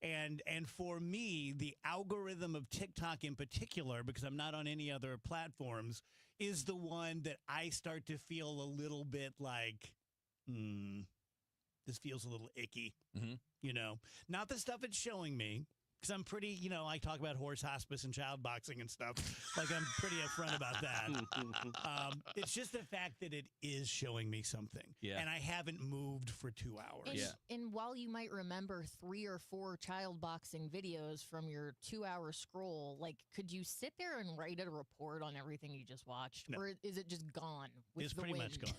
Mm-hmm. And for me, the algorithm of TikTok in particular, because I'm not on any other platforms, is the one that I start to feel a little bit like, this feels a little icky. Mm-hmm. Not the stuff it's showing me, because I'm pretty, I talk about horse hospice and child boxing and stuff. I'm pretty upfront about that. It's just the fact that it is showing me something. Yeah. And I haven't moved for 2 hours. And while you might remember 3 or 4 child boxing videos from your 2-hour scroll, could you sit there and write a report on everything you just watched? No. Or is it just gone with It's the pretty wind? much gone.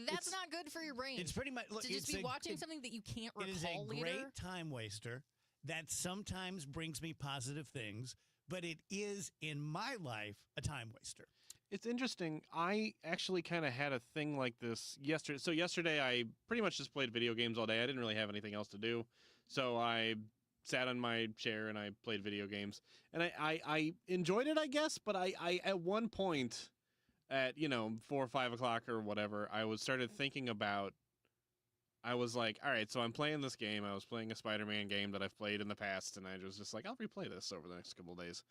That's not good for your brain. It's pretty much to just be watching something that you can't recall later. It is a great later. time waster that sometimes brings me positive things, but it is, in my life, a time waster. It's interesting. I actually kind of had a thing like this yesterday. So yesterday I pretty much just played video games all day. I didn't really have anything else to do. So I sat on my chair and I played video games. And I enjoyed it, I guess, but I at one point at, 4 or 5 o'clock or whatever, I started thinking about, I was like, all right, so I'm playing this game. I was playing a Spider-Man game that I've played in the past, and I was just like, I'll replay this over the next couple of days.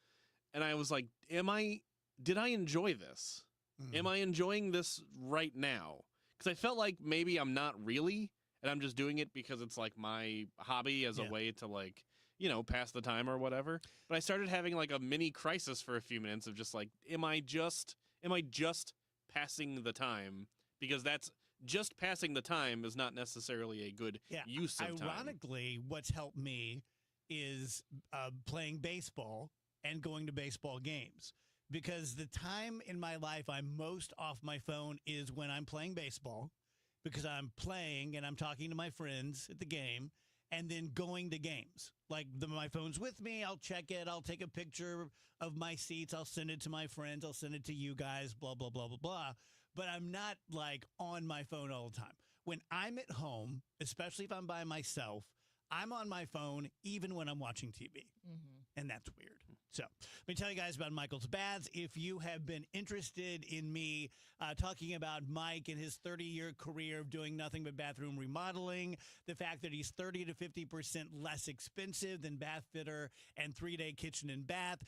And I was like, did I enjoy this? Am I enjoying this right now? Because I felt like maybe I'm not really, and I'm just doing it because it's like my hobby as a way to pass the time or whatever. But I started having a mini crisis for a few minutes of just am I just passing the time? Because that's just passing the time is not necessarily a good use of time. Ironically, what's helped me is playing baseball and going to baseball games. Because the time in my life I'm most off my phone is when I'm playing baseball, because I'm playing and I'm talking to my friends at the game, and then going to games. My phone's with me, I'll check it, I'll take a picture of my seats, I'll send it to my friends, I'll send it to you guys, blah, blah, blah, blah, blah. But I'm not on my phone all the time. When I'm at home, especially if I'm by myself, I'm on my phone even when I'm watching TV. Mm-hmm. And that's weird. So let me tell you guys about Michael's Baths. If you have been interested in me talking about Mike and his 30-year career of doing nothing but bathroom remodeling, the fact that he's 30 to 50% less expensive than Bath Fitter and 3-Day Kitchen and Bath,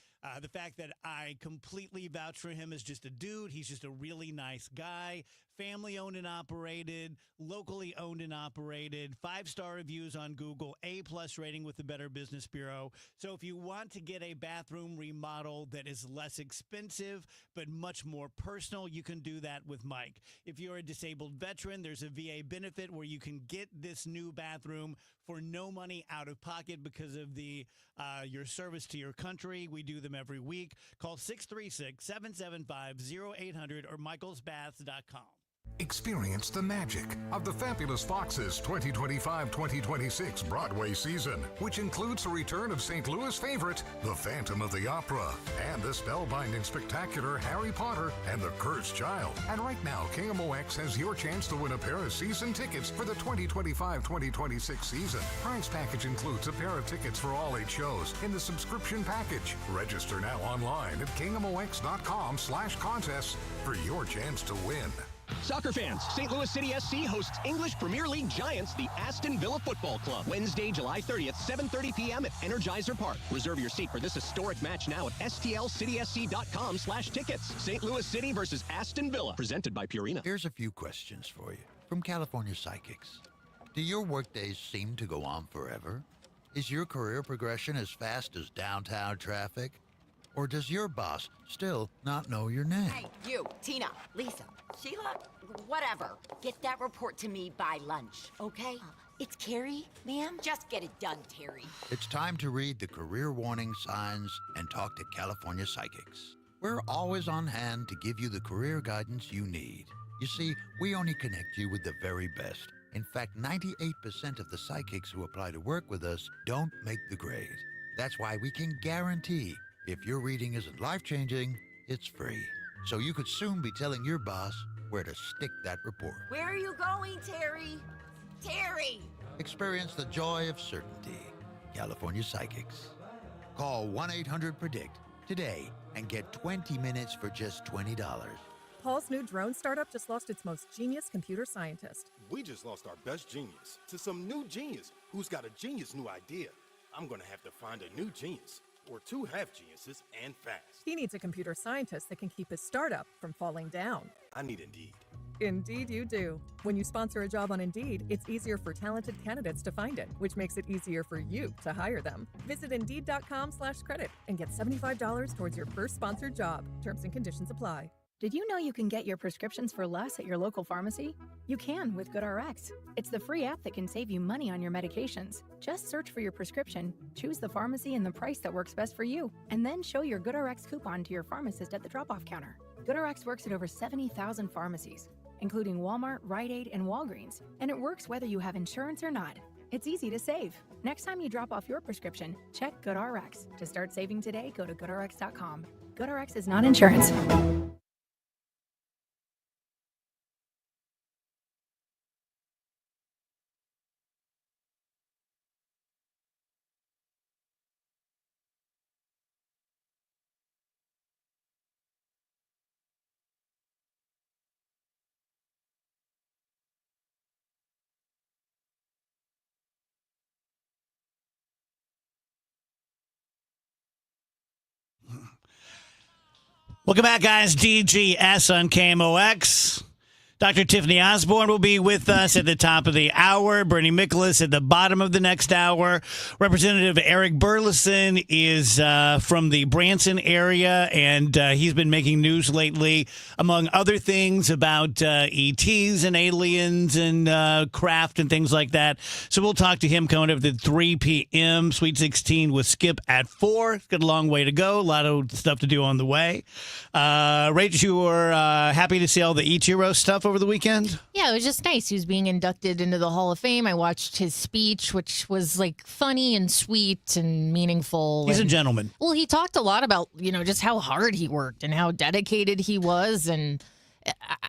the fact that I completely vouch for him as just a dude. He's just a really nice guy. Family owned and operated, locally owned and operated, 5-star reviews on Google, A+ rating with the Better Business Bureau. So if you want to get a bathroom bathroom remodel that is less expensive but much more personal, you can do that with Mike. If you're a disabled veteran, there's a VA benefit where you can get this new bathroom for no money out of pocket because of your service to your country. We do them every week. Call 636-775-0800 or michaelsbaths.com. Experience the magic of the Fabulous Foxes 2025-2026 Broadway season, which includes the return of St. Louis favorite, The Phantom of the Opera, and the spellbinding spectacular Harry Potter and the Cursed Child. And right now, KMOX has your chance to win a pair of season tickets for the 2025-2026 season. Prize package includes a pair of tickets for all 8 shows in the subscription package. Register now online at KMOX.com/contests for your chance to win. Soccer fans, St. Louis City SC hosts English Premier League giants, the Aston Villa Football Club. Wednesday, July 30th, 7:30 p.m. at Energizer Park. Reserve your seat for this historic match now at stlcitysc.com/tickets. St. Louis City versus Aston Villa, presented by Purina. Here's a few questions for you from California Psychics. Do your workdays seem to go on forever? Is your career progression as fast as downtown traffic? Or does your boss still not know your name? Hey, you, Tina, Lisa, Sheila, whatever. Get that report to me by lunch, okay? It's Carrie, ma'am. Just get it done, Terry. It's time to read the career warning signs and talk to California Psychics. We're always on hand to give you the career guidance you need. You see, we only connect you with the very best. In fact, 98% of the psychics who apply to work with us don't make the grade. That's why we can guarantee if your reading isn't life-changing, it's free. So you could soon be telling your boss where to stick that report. Where are you going, Terry? Terry! Experience the joy of certainty. California Psychics. Call 1-800-PREDICT today and get 20 minutes for just $20. Paul's new drone startup just lost its most genius computer scientist. We just lost our best genius to some new genius who's got a genius new idea. I'm going to have to find a new genius. Or 2 have geniuses and fast. He needs a computer scientist that can keep his startup from falling down. I need Indeed. Indeed you do. When you sponsor a job on Indeed, it's easier for talented candidates to find it, which makes it easier for you to hire them. Visit Indeed.com/credit and get $75 towards your first sponsored job. Terms and conditions apply. Did you know you can get your prescriptions for less at your local pharmacy? You can with GoodRx. It's the free app that can save you money on your medications. Just search for your prescription, choose the pharmacy and the price that works best for you, and then show your GoodRx coupon to your pharmacist at the drop-off counter. GoodRx works at over 70,000 pharmacies, including Walmart, Rite Aid, and Walgreens, and it works whether you have insurance or not. It's easy to save. Next time you drop off your prescription, check GoodRx. To start saving today, go to GoodRx.com. GoodRx is not insurance. Welcome back, guys. DGS on KMOX. Dr. Tiffany Osborne will be with us at the top of the hour. Bernie Miklasz at the bottom of the next hour. Representative Eric Burleson is from the Branson area, and he's been making news lately, among other things, about ETs and aliens and craft and things like that. So we'll talk to him coming up at 3 p.m. Sweet 16 with Skip at 4. It's got a long way to go. A lot of stuff to do on the way. Rach, you were happy to see all the Ichiro stuff over the weekend? Yeah, it was just nice. He was being inducted into the Hall of Fame. I watched his speech, which was like funny and sweet and meaningful. He's a gentleman. Well, he talked a lot about, just how hard he worked and how dedicated he was. And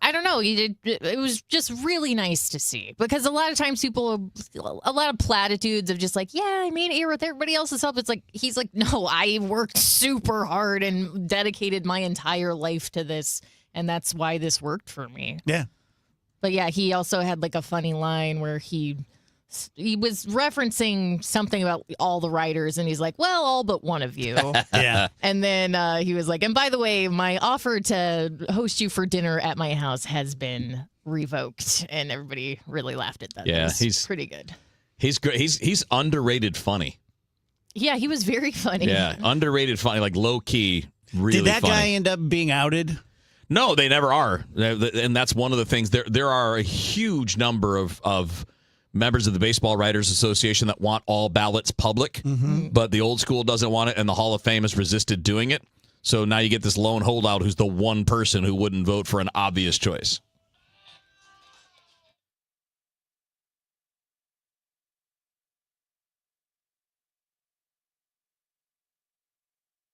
I don't know, it was just really nice to see, because a lot of times a lot of platitudes of just like, yeah, I made it here with everybody else's help. It's like, he's like, no, I worked super hard and dedicated my entire life to this. And that's why this worked for me. Yeah. But yeah, he also had like a funny line where he was referencing something about all the writers, and he's like, well, all but one of you. Yeah. And then he was like, and by the way, my offer to host you for dinner at my house has been revoked. And everybody really laughed at that. Yeah, he's pretty good. He's great. He's underrated funny. Yeah, he was very funny. Yeah, underrated funny, like low-key, really Did that funny. guy end up being outed? No, they never are. And that's one of the things. There are a huge number of members of the Baseball Writers Association that want all ballots public, but the old school doesn't want it, and the Hall of Fame has resisted doing it. So now you get this lone holdout who's the one person who wouldn't vote for an obvious choice.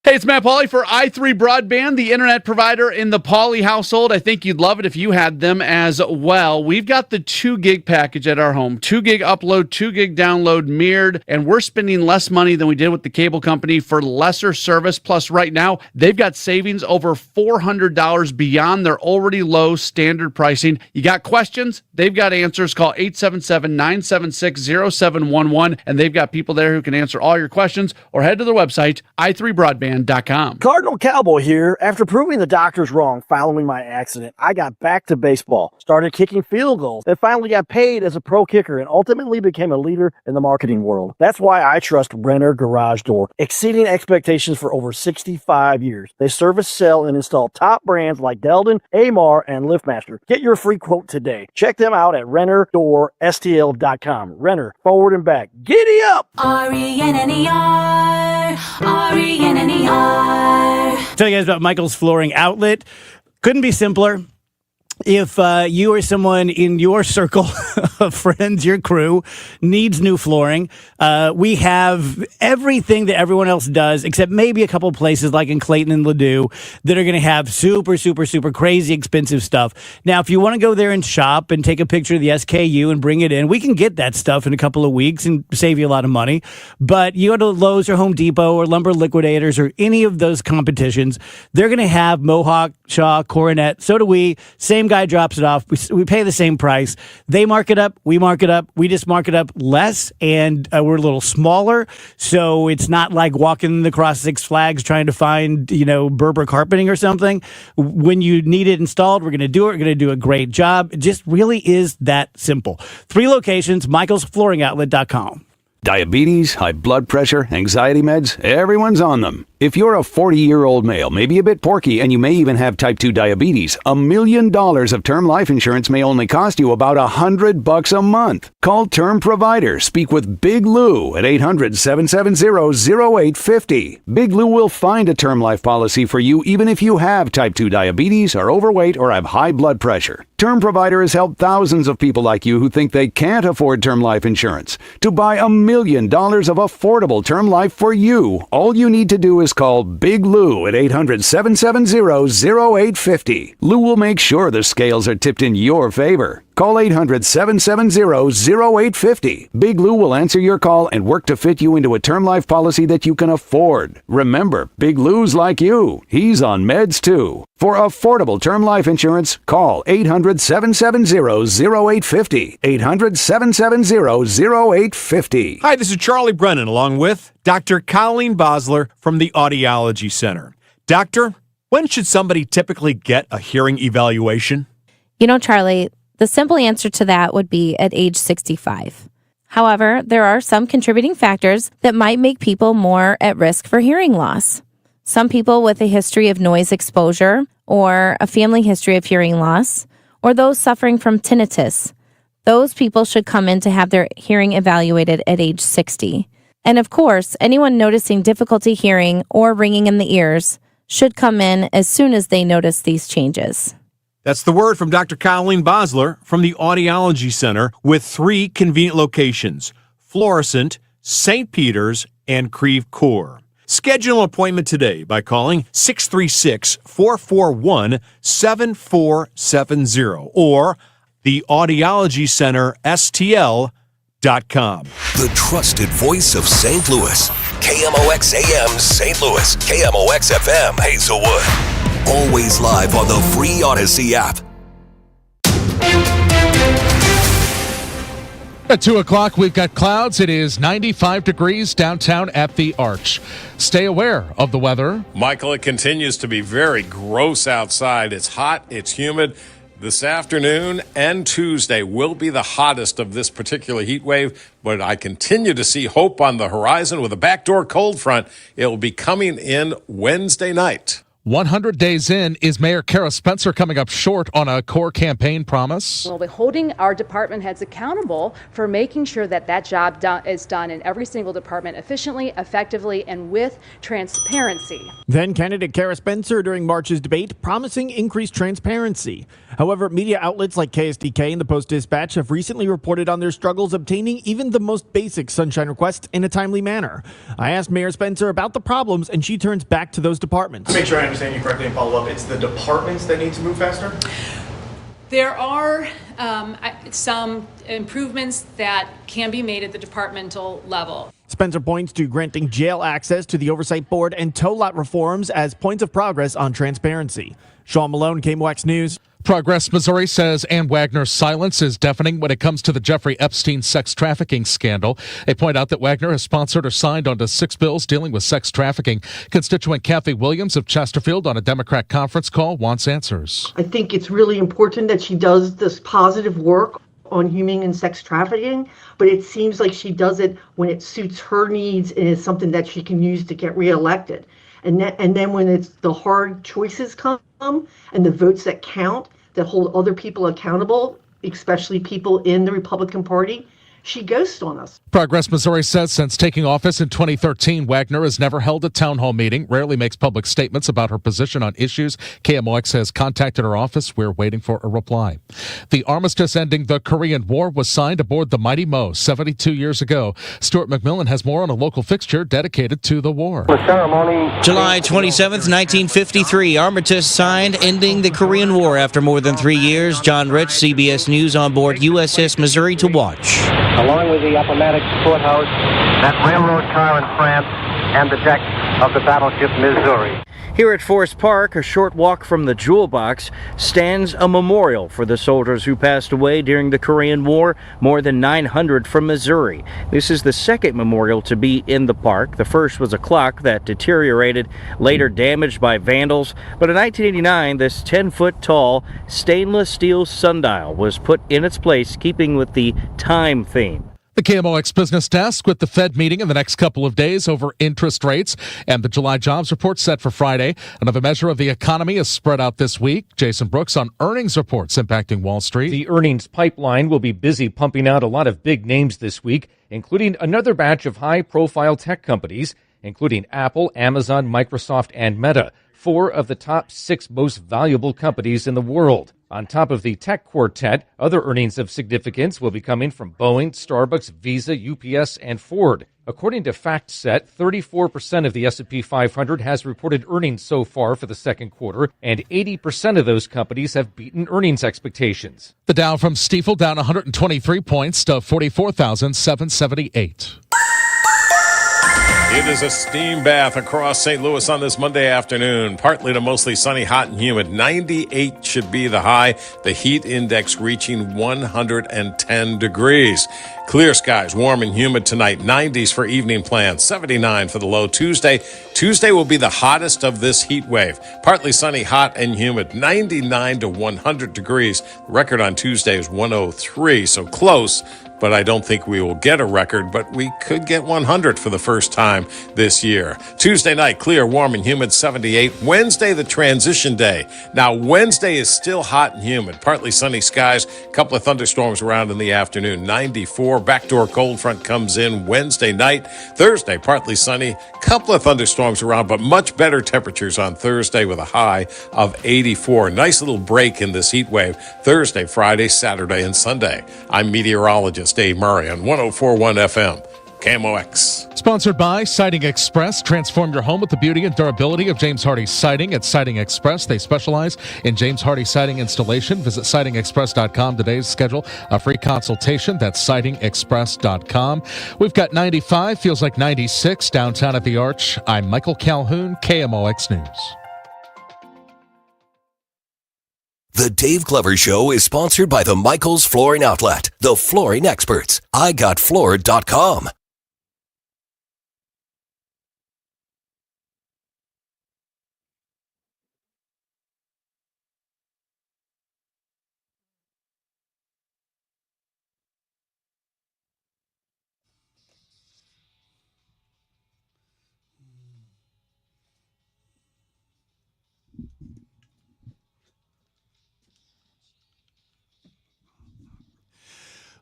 Hey, it's Matt Pauley for i3 Broadband, the internet provider in the Pauley household. I think you'd love it if you had them as well. We've got the 2 gig package at our home. 2 gig upload, 2 gig download mirrored, and we're spending less money than we did with the cable company for lesser service. Plus, right now, they've got savings over $400 beyond their already low standard pricing. You got questions? They've got answers. Call 877-976-0711, and they've got people there who can answer all your questions, or head to their website, i3broadband.com. Cardinal Cowboy here. After proving the doctors wrong following my accident, I got back to baseball, started kicking field goals, then finally got paid as a pro kicker, and ultimately became a leader in the marketing world. That's why I trust Renner Garage Door, exceeding expectations for over 65 years. They service, sell, and install top brands like Delden, Amar, and LiftMaster. Get your free quote today. Check them out at RennerDoorSTL.com. Renner, forward and back. Giddy up! RENNER, RENNER. Tell you guys about Michael's Flooring Outlet. Couldn't be simpler. If you or someone in your circle of friends, your crew, needs new flooring, we have everything that everyone else does, except maybe a couple places like in Clayton and Ladue that are going to have super, super, super crazy expensive stuff. Now, if you want to go there and shop and take a picture of the SKU and bring it in, we can get that stuff in a couple of weeks and save you a lot of money. But you go to Lowe's or Home Depot or Lumber Liquidators or any of those competitions, they're going to have Mohawk, Shaw, Coronet. So do we. Same guy drops it off. We pay the same price. They mark it up. We mark it up. We just mark it up less, and we're a little smaller. So it's not like walking across Six Flags trying to find, Berber carpeting or something. When you need it installed, we're going to do it. We're going to do a great job. It just really is that simple. 3 locations, michaelsflooringoutlet.com. Diabetes, high blood pressure, anxiety meds, everyone's on them. If you're a 40-year-old male, maybe a bit porky, and you may even have type 2 diabetes, $1 million of term life insurance may only cost you about $100 a month. Call Term Provider. Speak with Big Lou at 800-770-0850. Big Lou will find a term life policy for you even if you have type 2 diabetes, are overweight, or have high blood pressure. Term Provider has helped thousands of people like you who think they can't afford term life insurance to buy $1 million of affordable term life for you. All you need to do is call Big Lou at 800-770-0850. Lou will make sure the scales are tipped in your favor. Call 800-770-0850. Big Lou will answer your call and work to fit you into a term life policy that you can afford. Remember, Big Lou's like you. He's on meds too. For affordable term life insurance, call 800-770-0850. 800-770-0850. Hi, this is Charlie Brennan along with Dr. Colleen Bosler from the Audiology Center. Doctor, when should somebody typically get a hearing evaluation? Charlie, the simple answer to that would be at age 65. However, there are some contributing factors that might make people more at risk for hearing loss. Some people with a history of noise exposure or a family history of hearing loss, or those suffering from tinnitus, those people should come in to have their hearing evaluated at age 60. And of course, anyone noticing difficulty hearing or ringing in the ears should come in as soon as they notice these changes. That's the word from Dr. Colleen Bosler from the Audiology Center with 3 convenient locations: Florissant, St. Peter's, and Creve Coeur. Schedule an appointment today by calling 636-441-7470 or the Audiology Center STL.com. The trusted voice of St. Louis. KMOX AM St. Louis. KMOX FM Hazelwood. Always live on the free Odyssey app. At 2 o'clock, we've got clouds. It is 95 degrees downtown at the Arch. Stay aware of the weather. Michael, it continues to be very gross outside. It's hot, it's humid. This afternoon and Tuesday will be the hottest of this particular heat wave, but I continue to see hope on the horizon with a backdoor cold front. It will be coming in Wednesday night. 100 days in, is Mayor Kara Spencer coming up short on a core campaign promise? We'll be holding our department heads accountable for making sure that job is done in every single department efficiently, effectively, and with transparency. Then candidate Kara Spencer during March's debate promising increased transparency. However, media outlets like KSDK and the Post-Dispatch have recently reported on their struggles obtaining even the most basic sunshine requests in a timely manner. I asked Mayor Spencer about the problems, and she turns back to those departments. Make sure I understand you correctly and follow up. It's the departments that need to move faster? There are some improvements that can be made at the departmental level. Spencer points to granting jail access to the Oversight Board and tow lot reforms as points of progress on transparency. Sean Malone, KMOX News. Progress Missouri says Ann Wagner's silence is deafening when it comes to the Jeffrey Epstein sex trafficking scandal. They point out that Wagner has sponsored or signed onto 6 bills dealing with sex trafficking. Constituent Kathy Williams of Chesterfield on a Democrat conference call wants answers. I think it's really important that she does this positive work on human and sex trafficking, but it seems like she does it when it suits her needs and is something that she can use to get reelected. And then when it's the hard choices come and the votes that count, that hold other people accountable, especially people in the Republican Party, she ghosts on us. Progress Missouri says since taking office in 2013, Wagner has never held a town hall meeting, rarely makes public statements about her position on issues. KMOX has contacted her office. We're waiting for a reply. The armistice ending the Korean War was signed aboard the Mighty Mo 72 years ago. Stuart McMillan has more on a local fixture dedicated to the war. July 27th, 1953, armistice signed ending the Korean War after more than 3 years. John Rich, CBS News, on board USS Missouri to watch. Along with the Appomattox Courthouse, that railroad car in France, and the deck of the battleship Missouri. Here at Forest Park, a short walk from the Jewel Box, stands a memorial for the soldiers who passed away during the Korean War, more than 900 from Missouri. This is the second memorial to be in the park. The first was a clock that deteriorated, later damaged by vandals. But in 1989, this 10-foot tall stainless steel sundial was put in its place, keeping with the time theme. The KMOX Business Desk with the Fed meeting in the next couple of days over interest rates and the July jobs report set for Friday. Another measure of the economy is spread out this week. Jason Brooks on earnings reports impacting Wall Street. The earnings pipeline will be busy pumping out a lot of big names this week, including another batch of high-profile tech companies, including Apple, Amazon, Microsoft, and Meta, 4 of the top 6 most valuable companies in the world. On top of the tech quartet, other earnings of significance will be coming from Boeing, Starbucks, Visa, UPS, and Ford. According to FactSet, 34% of the S&P 500 has reported earnings so far for the second quarter, and 80% of those companies have beaten earnings expectations. The Dow from Stifel down 123 points to 44,778. It is a steam bath across St. Louis on this Monday afternoon. Partly to mostly sunny, hot and humid. 98 should be the high. The heat index reaching 110 degrees. Clear skies, warm and humid tonight. 90s for evening plans. 79 for the low Tuesday. Tuesday will be the hottest of this heat wave. Partly sunny, hot and humid. 99 to 100 degrees. The record on Tuesday is 103, so close. But I don't think we will get a record, but we could get 100 for the first time this year. Tuesday night, clear, warm, and humid, 78. Wednesday, the transition day. Now, Wednesday is still hot and humid. Partly sunny skies, a couple of thunderstorms around in the afternoon, 94. Backdoor cold front comes in Wednesday night. Thursday, partly sunny, couple of thunderstorms around, but much better temperatures on Thursday with a high of 84. Nice little break in this heat wave Thursday, Friday, Saturday, and Sunday. I'm meteorologist Dave Murray on 104.1 FM. KMOX. Sponsored by Siding Express. Transform your home with the beauty and durability of James Hardie Siding at Siding Express. They specialize in James Hardie Siding installation. Visit sidingexpress.com today to schedule a free consultation. That's sidingexpress.com. We've got 95, feels like 96 downtown at the Arch. I'm Michael Calhoun, KMOX News. The Dave Glover Show is sponsored by the Michaels Flooring Outlet, the flooring experts. IGotFloored.com.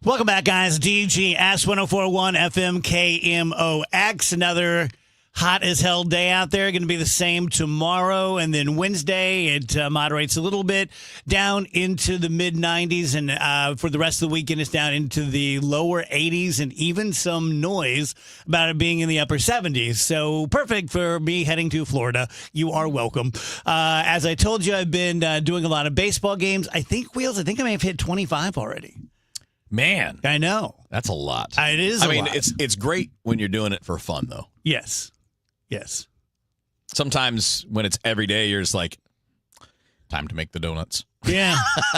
Welcome back, guys. DGS 1041 FM KMOX. Another hot as hell day out there. Going to be the same tomorrow. And then Wednesday, it moderates a little bit down into the mid 90s. And for the rest of the weekend, it's down into the lower 80s and even some noise about it being in the upper 70s. So perfect for me heading to Florida. You are welcome. As I told you, I've been doing a lot of baseball games. I think I may have hit 25 already. Man, I know. That's a lot. It is I a mean, lot. it's great when you're doing it for fun, though. Yes. Yes. Sometimes when it's every day, you're just like, time to make the donuts. Yeah.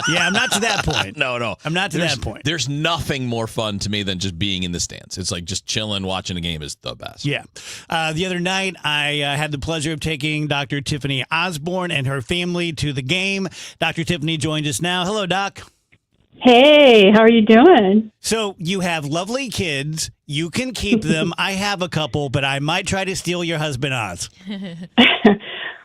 Yeah, I'm not to that point. No. I'm not to that point. There's nothing more fun to me than just being in the stands. It's like just chilling, watching a game is the best. Yeah. The other night, I had the pleasure of taking Dr. Tiffany Osborne and her family to the game. Dr. Tiffany joined us now. Hello, Doc. Hey, how are you doing? So you have lovely kids. You can keep them. I have a couple, but I might try to steal your husband, Oz.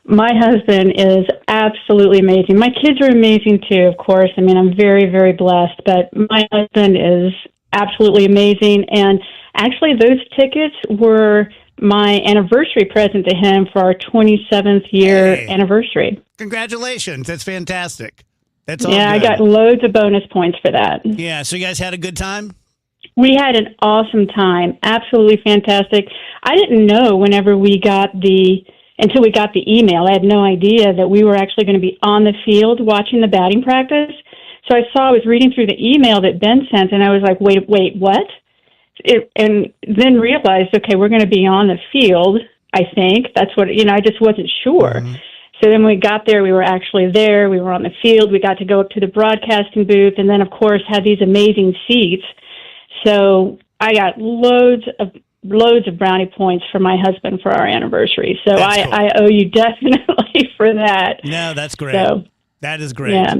My husband is absolutely amazing. My kids are amazing too, of course. I mean, I'm very, very blessed, but my husband is absolutely amazing. And actually, those tickets were my anniversary present to him for our 27th year anniversary. Congratulations. That's fantastic. That's all Yeah, good. I got loads of bonus points for that. Yeah, so you guys had a good time? We had an awesome time. Absolutely fantastic. I didn't know until we got the email. I had no idea that we were actually going to be on the field watching the batting practice. So I was reading through the email that Ben sent, and I was like, wait, what? And then realized, okay, we're going to be on the field, I think. That's what, I just wasn't sure. Mm-hmm. So then when we got there, we were actually there. We were on the field. We got to go up to the broadcasting booth and then, of course, had these amazing seats. So I got loads of brownie points for my husband for our anniversary. So cool. I owe you definitely for that. No, that's great. So, that is great. Yeah.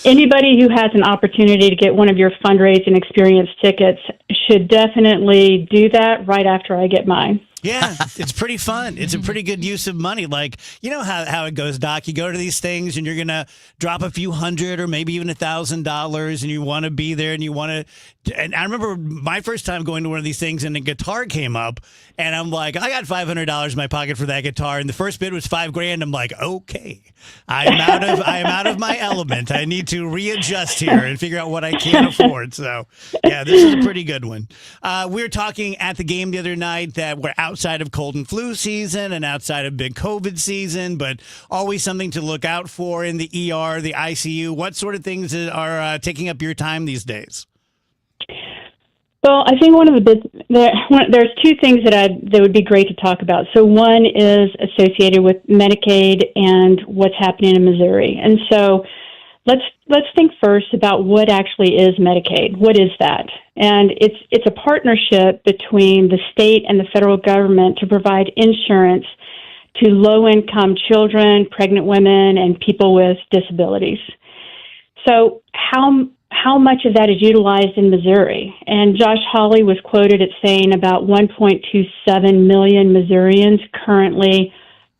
Anybody who has an opportunity to get one of your fundraising experience tickets should definitely do that right after I get mine. Yeah, it's pretty fun. It's a pretty good use of money. Like, you know how it goes, Doc. You go to these things and you're going to drop a few $100 or maybe even $1,000 and you want to be there and you want to. And I remember my first time going to one of these things and a guitar came up and I'm like, I got $500 in my pocket for that guitar. And the first bid was $5,000. I'm like, okay, I am out of my element. I need to readjust here and figure out what I can afford. So, yeah, this is a pretty good one. We were talking at the game the other night that we're outside of cold and flu season and outside of big COVID season, but always something to look out for in the ER, the ICU. What sort of things are taking up your time these days? Well, I think there's two things that would be great to talk about. So one is associated with Medicaid and what's happening in Missouri. And so let's think first about what actually is Medicaid. What is that? And it's a partnership between the state and the federal government to provide insurance to low-income children, pregnant women, and people with disabilities. So how much of that is utilized in Missouri? And Josh Hawley was quoted as saying about 1.27 million Missourians currently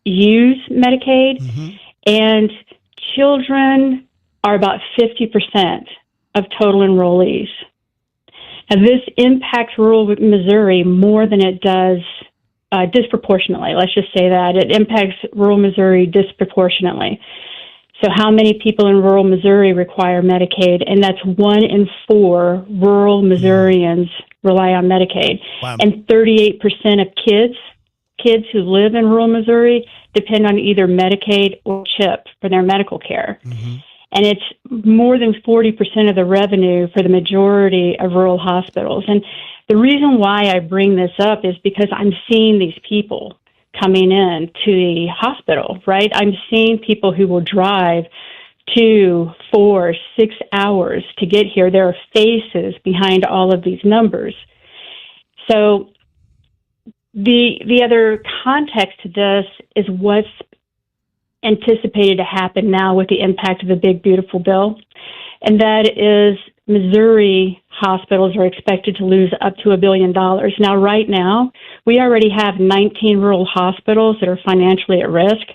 use Medicaid, and children are about 50% of total enrollees. And this impacts rural Missouri more than it does disproportionately. Let's just say that. It impacts rural Missouri disproportionately. So how many people in rural Missouri require Medicaid? And that's 1 in 4 rural Missourians rely on Medicaid. Wow. And 38% of kids who live in rural Missouri depend on either Medicaid or CHIP for their medical care. And it's more than 40% of the revenue for the majority of rural hospitals. And the reason why I bring this up is because I'm seeing these people coming in to the hospital, right? I'm seeing people who will drive 2, 4, 6 hours to get here. There are faces behind all of these numbers. So the other context to this is what's anticipated to happen now with the impact of the Big Beautiful Bill. And that is Missouri hospitals are expected to lose up to $1 billion. Now, right now, we already have 19 rural hospitals that are financially at risk,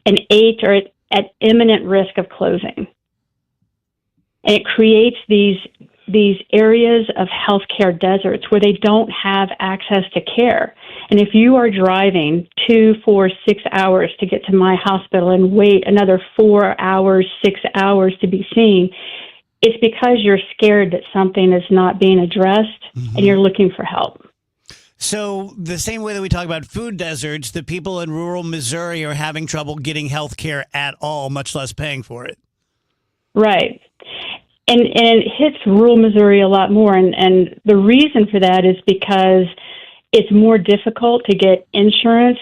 and 8 are at imminent risk of closing. And it creates these these areas of healthcare deserts where they don't have access to care. And if you are driving 2, 4, 6 hours to get to my hospital and wait another 4 hours, 6 hours to be seen, it's because you're scared that something is not being addressed and you're looking for help. So the same way that we talk about food deserts, the people in rural Missouri are having trouble getting health care at all, much less paying for it. Right. And it hits rural Missouri a lot more. And the reason for that is because it's more difficult to get insurance,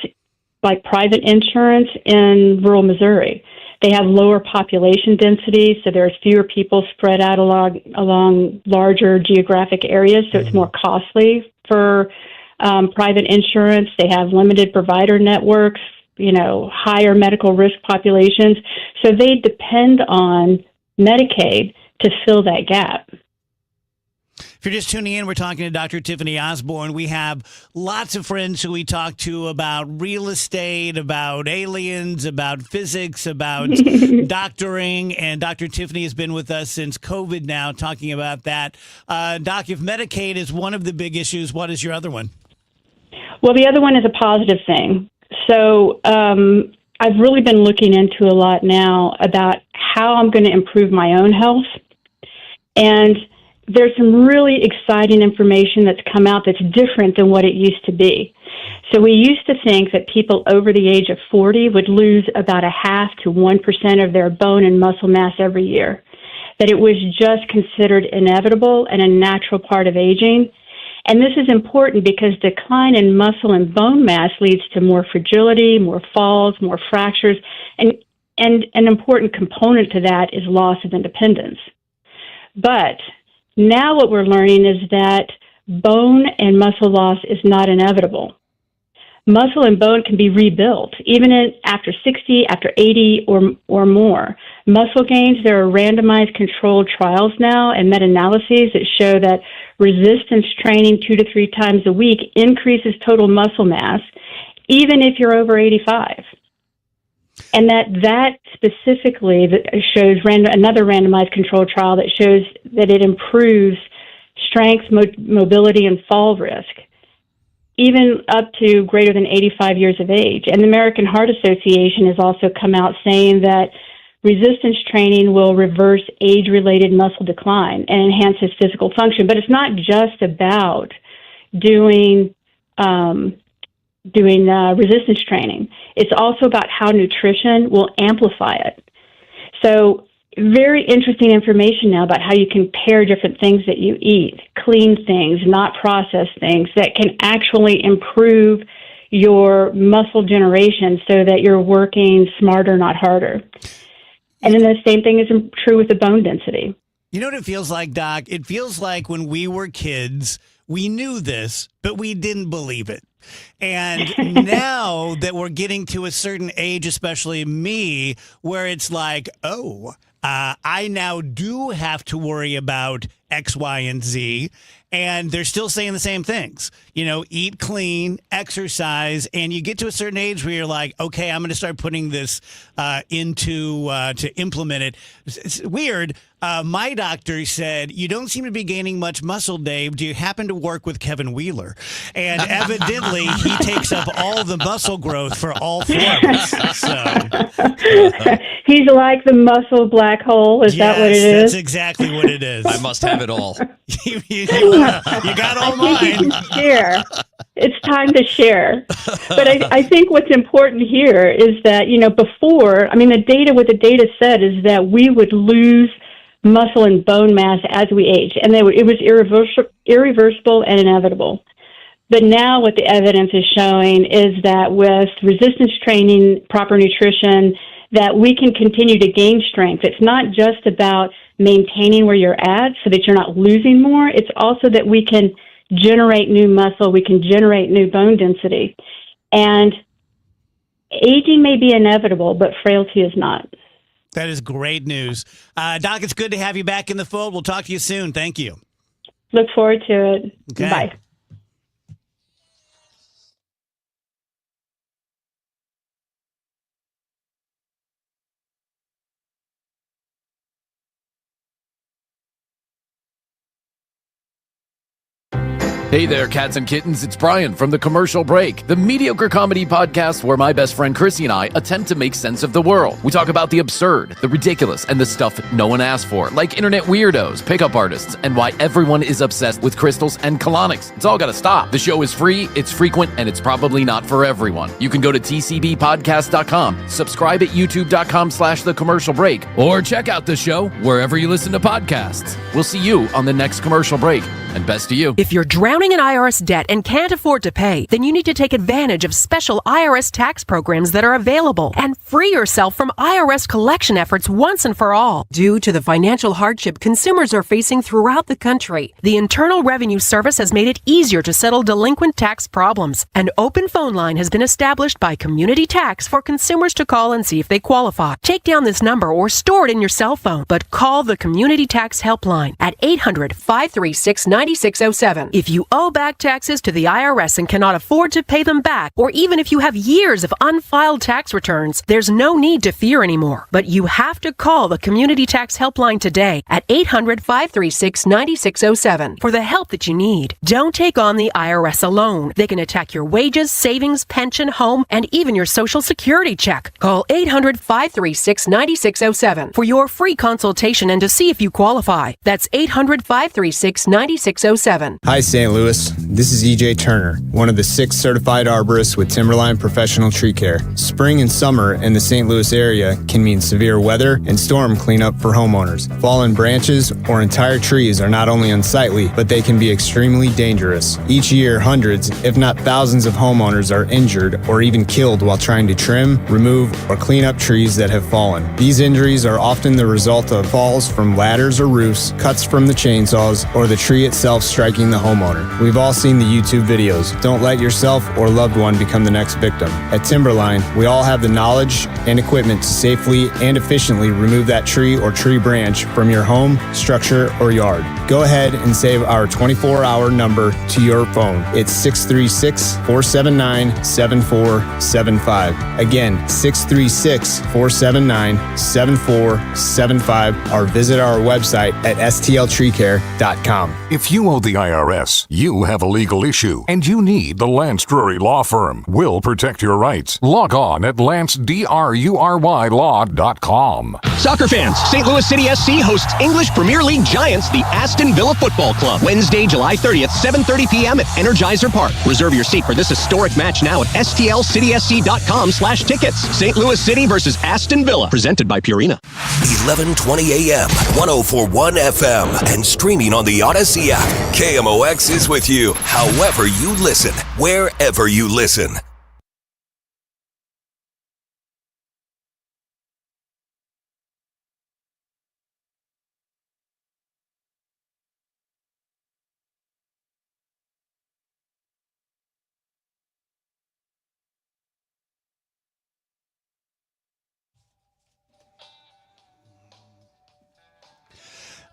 like private insurance, in rural Missouri. They have lower population density, so there's fewer people spread out along larger geographic areas, so it's more costly for private insurance. They have limited provider networks, higher medical risk populations, so they depend on Medicaid to fill that gap. If you're just tuning in, we're talking to Dr. Tiffany Osborne. We have lots of friends who we talk to about real estate, about aliens, about physics, about doctoring, and Dr. Tiffany has been with us since COVID now, talking about that. Doc, if Medicaid is one of the big issues, what is your other one? Well, the other one is a positive thing. So I've really been looking into a lot now about how I'm going to improve my own health. And there's some really exciting information that's come out that's different than what it used to be. So we used to think that people over the age of 40 would lose about 0.5 to 1% of their bone and muscle mass every year, that it was just considered inevitable and a natural part of aging. And this is important because decline in muscle and bone mass leads to more fragility, more falls, more fractures, and an important component to that is loss of independence. But now what we're learning is that bone and muscle loss is not inevitable. Muscle and bone can be rebuilt, even after 60, after 80, or more. Muscle gains, there are randomized controlled trials now and meta-analyses that show that resistance training 2 to 3 times a week increases total muscle mass, even if you're over 85. And that specifically shows another randomized controlled trial that shows that it improves strength, mobility, and fall risk, even up to greater than 85 years of age. And the American Heart Association has also come out saying that resistance training will reverse age-related muscle decline and enhances physical function. But it's not just about doing resistance training. It's also about how nutrition will amplify it. So very interesting information now about how you can pair different things that you eat, clean things, not processed things, that can actually improve your muscle generation so that you're working smarter, not harder. And then the same thing is true with the bone density. You know what it feels like, Doc? It feels like when we were kids, we knew this, but we didn't believe it. And now that we're getting to a certain age, especially me, where it's like, I now do have to worry about X, Y, and Z. And they're still saying the same things, eat clean, exercise, and you get to a certain age where you're like, okay, I'm going to start putting this to implement it. It's weird. My doctor said, you don't seem to be gaining much muscle, Dave. Do you happen to work with Kevin Wheeler? And evidently, he takes up all the muscle growth for all 4 of us. So. He's like the muscle black hole. Is that what it is? That's exactly what it is. I must have it all. You got all mine. I think you can share. It's time to share. But I think what's important here is that, before, what the data said is that we would lose muscle and bone mass as we age, and it was irreversible and inevitable. But now what the evidence is showing is that with resistance training, proper nutrition, that we can continue to gain strength. It's not just about maintaining where you're at so that you're not losing more. It's also that we can generate new muscle, we can generate new bone density. And aging may be inevitable, but frailty is not. That is great news. Doc, it's good to have you back in the fold. We'll talk to you soon. Thank you. Look forward to it. Okay. Bye. Hey there, cats and kittens. It's Brian from The Commercial Break, the mediocre comedy podcast where my best friend Chrissy and I attempt to make sense of the world. We talk about the absurd, the ridiculous, and the stuff no one asked for, like internet weirdos, pickup artists, and why everyone is obsessed with crystals and colonics. It's all got to stop. The show is free, it's frequent, and it's probably not for everyone. You can go to tcbpodcast.com, subscribe at youtube.com/The Commercial Break, or check out the show wherever you listen to podcasts. We'll see you on the next Commercial Break, and best to you. If you're drowning in IRS debt and can't afford to pay, then you need to take advantage of special IRS tax programs that are available and free yourself from IRS collection efforts once and for all. Due to the financial hardship consumers are facing throughout the country, the Internal Revenue Service has made it easier to settle delinquent tax problems. An open phone line has been established by Community Tax for consumers to call and see if they qualify. Take down this number or store it in your cell phone, but call the Community Tax Helpline at 800-536-9607. If you owe back taxes to the IRS and cannot afford to pay them back, or even if you have years of unfiled tax returns, there's no need to fear anymore. But you have to call the Community Tax Helpline today at 800-536-9607 for the help that you need. Don't take on the IRS alone. They can attack your wages, savings, pension, home, and even your Social Security check. Call 800-536-9607 for your free consultation and to see if you qualify. That's 800-536-9607. Hi, St. Louis. This is EJ Turner, one of the 6 certified arborists with Timberline Professional Tree Care. Spring and summer in the St. Louis area can mean severe weather and storm cleanup for homeowners. Fallen branches or entire trees are not only unsightly, but they can be extremely dangerous. Each year, hundreds, if not thousands of homeowners are injured or even killed while trying to trim, remove, or clean up trees that have fallen. These injuries are often the result of falls from ladders or roofs, cuts from the chainsaws, or the tree itself striking the homeowner. We've all seen the YouTube videos. Don't let yourself or loved one become the next victim. At Timberline, we all have the knowledge and equipment to safely and efficiently remove that tree or tree branch from your home, structure, or yard. Go ahead and save our 24-hour number to your phone. It's 636-479-7475. Again, 636-479-7475, or visit our website at stltreecare.com. If you owe the IRS, you have a legal issue, and you need the Lance Drury Law Firm. We'll protect your rights. Log on at lancedrurylaw.com. Soccer fans, St. Louis City SC hosts English Premier League giants, the Aston Villa Football Club, Wednesday, July 30th, 7:30 p.m. at Energizer Park. Reserve your seat for this historic match now at stlcitysc.com/tickets. St. Louis City versus Aston Villa, presented by Purina. 11:20 a.m., 104.1 FM, and streaming on the Odyssey app. KMOX is with you, however you listen, wherever you listen.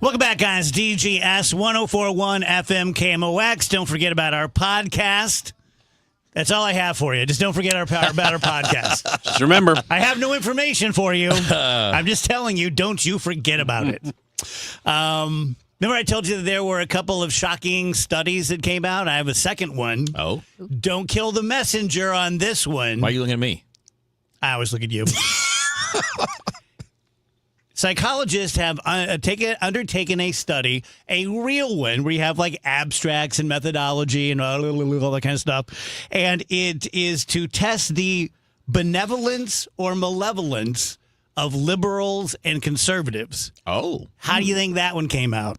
Welcome back, guys. DGS 104.1 FM KMOX. Don't forget about our podcast. That's all I have for you. Just don't forget about our podcast. Just remember. I have no information for you. I'm just telling you, don't you forget about it. Remember I told you that there were a couple of shocking studies that came out? I have a second one. Oh? Don't kill the messenger on this one. Why are you looking at me? I always look at you. Psychologists have undertaken a study, a real one, where you have like abstracts and methodology and all that kind of stuff. And it is to test the benevolence or malevolence of liberals and conservatives. Oh. How do you think that one came out?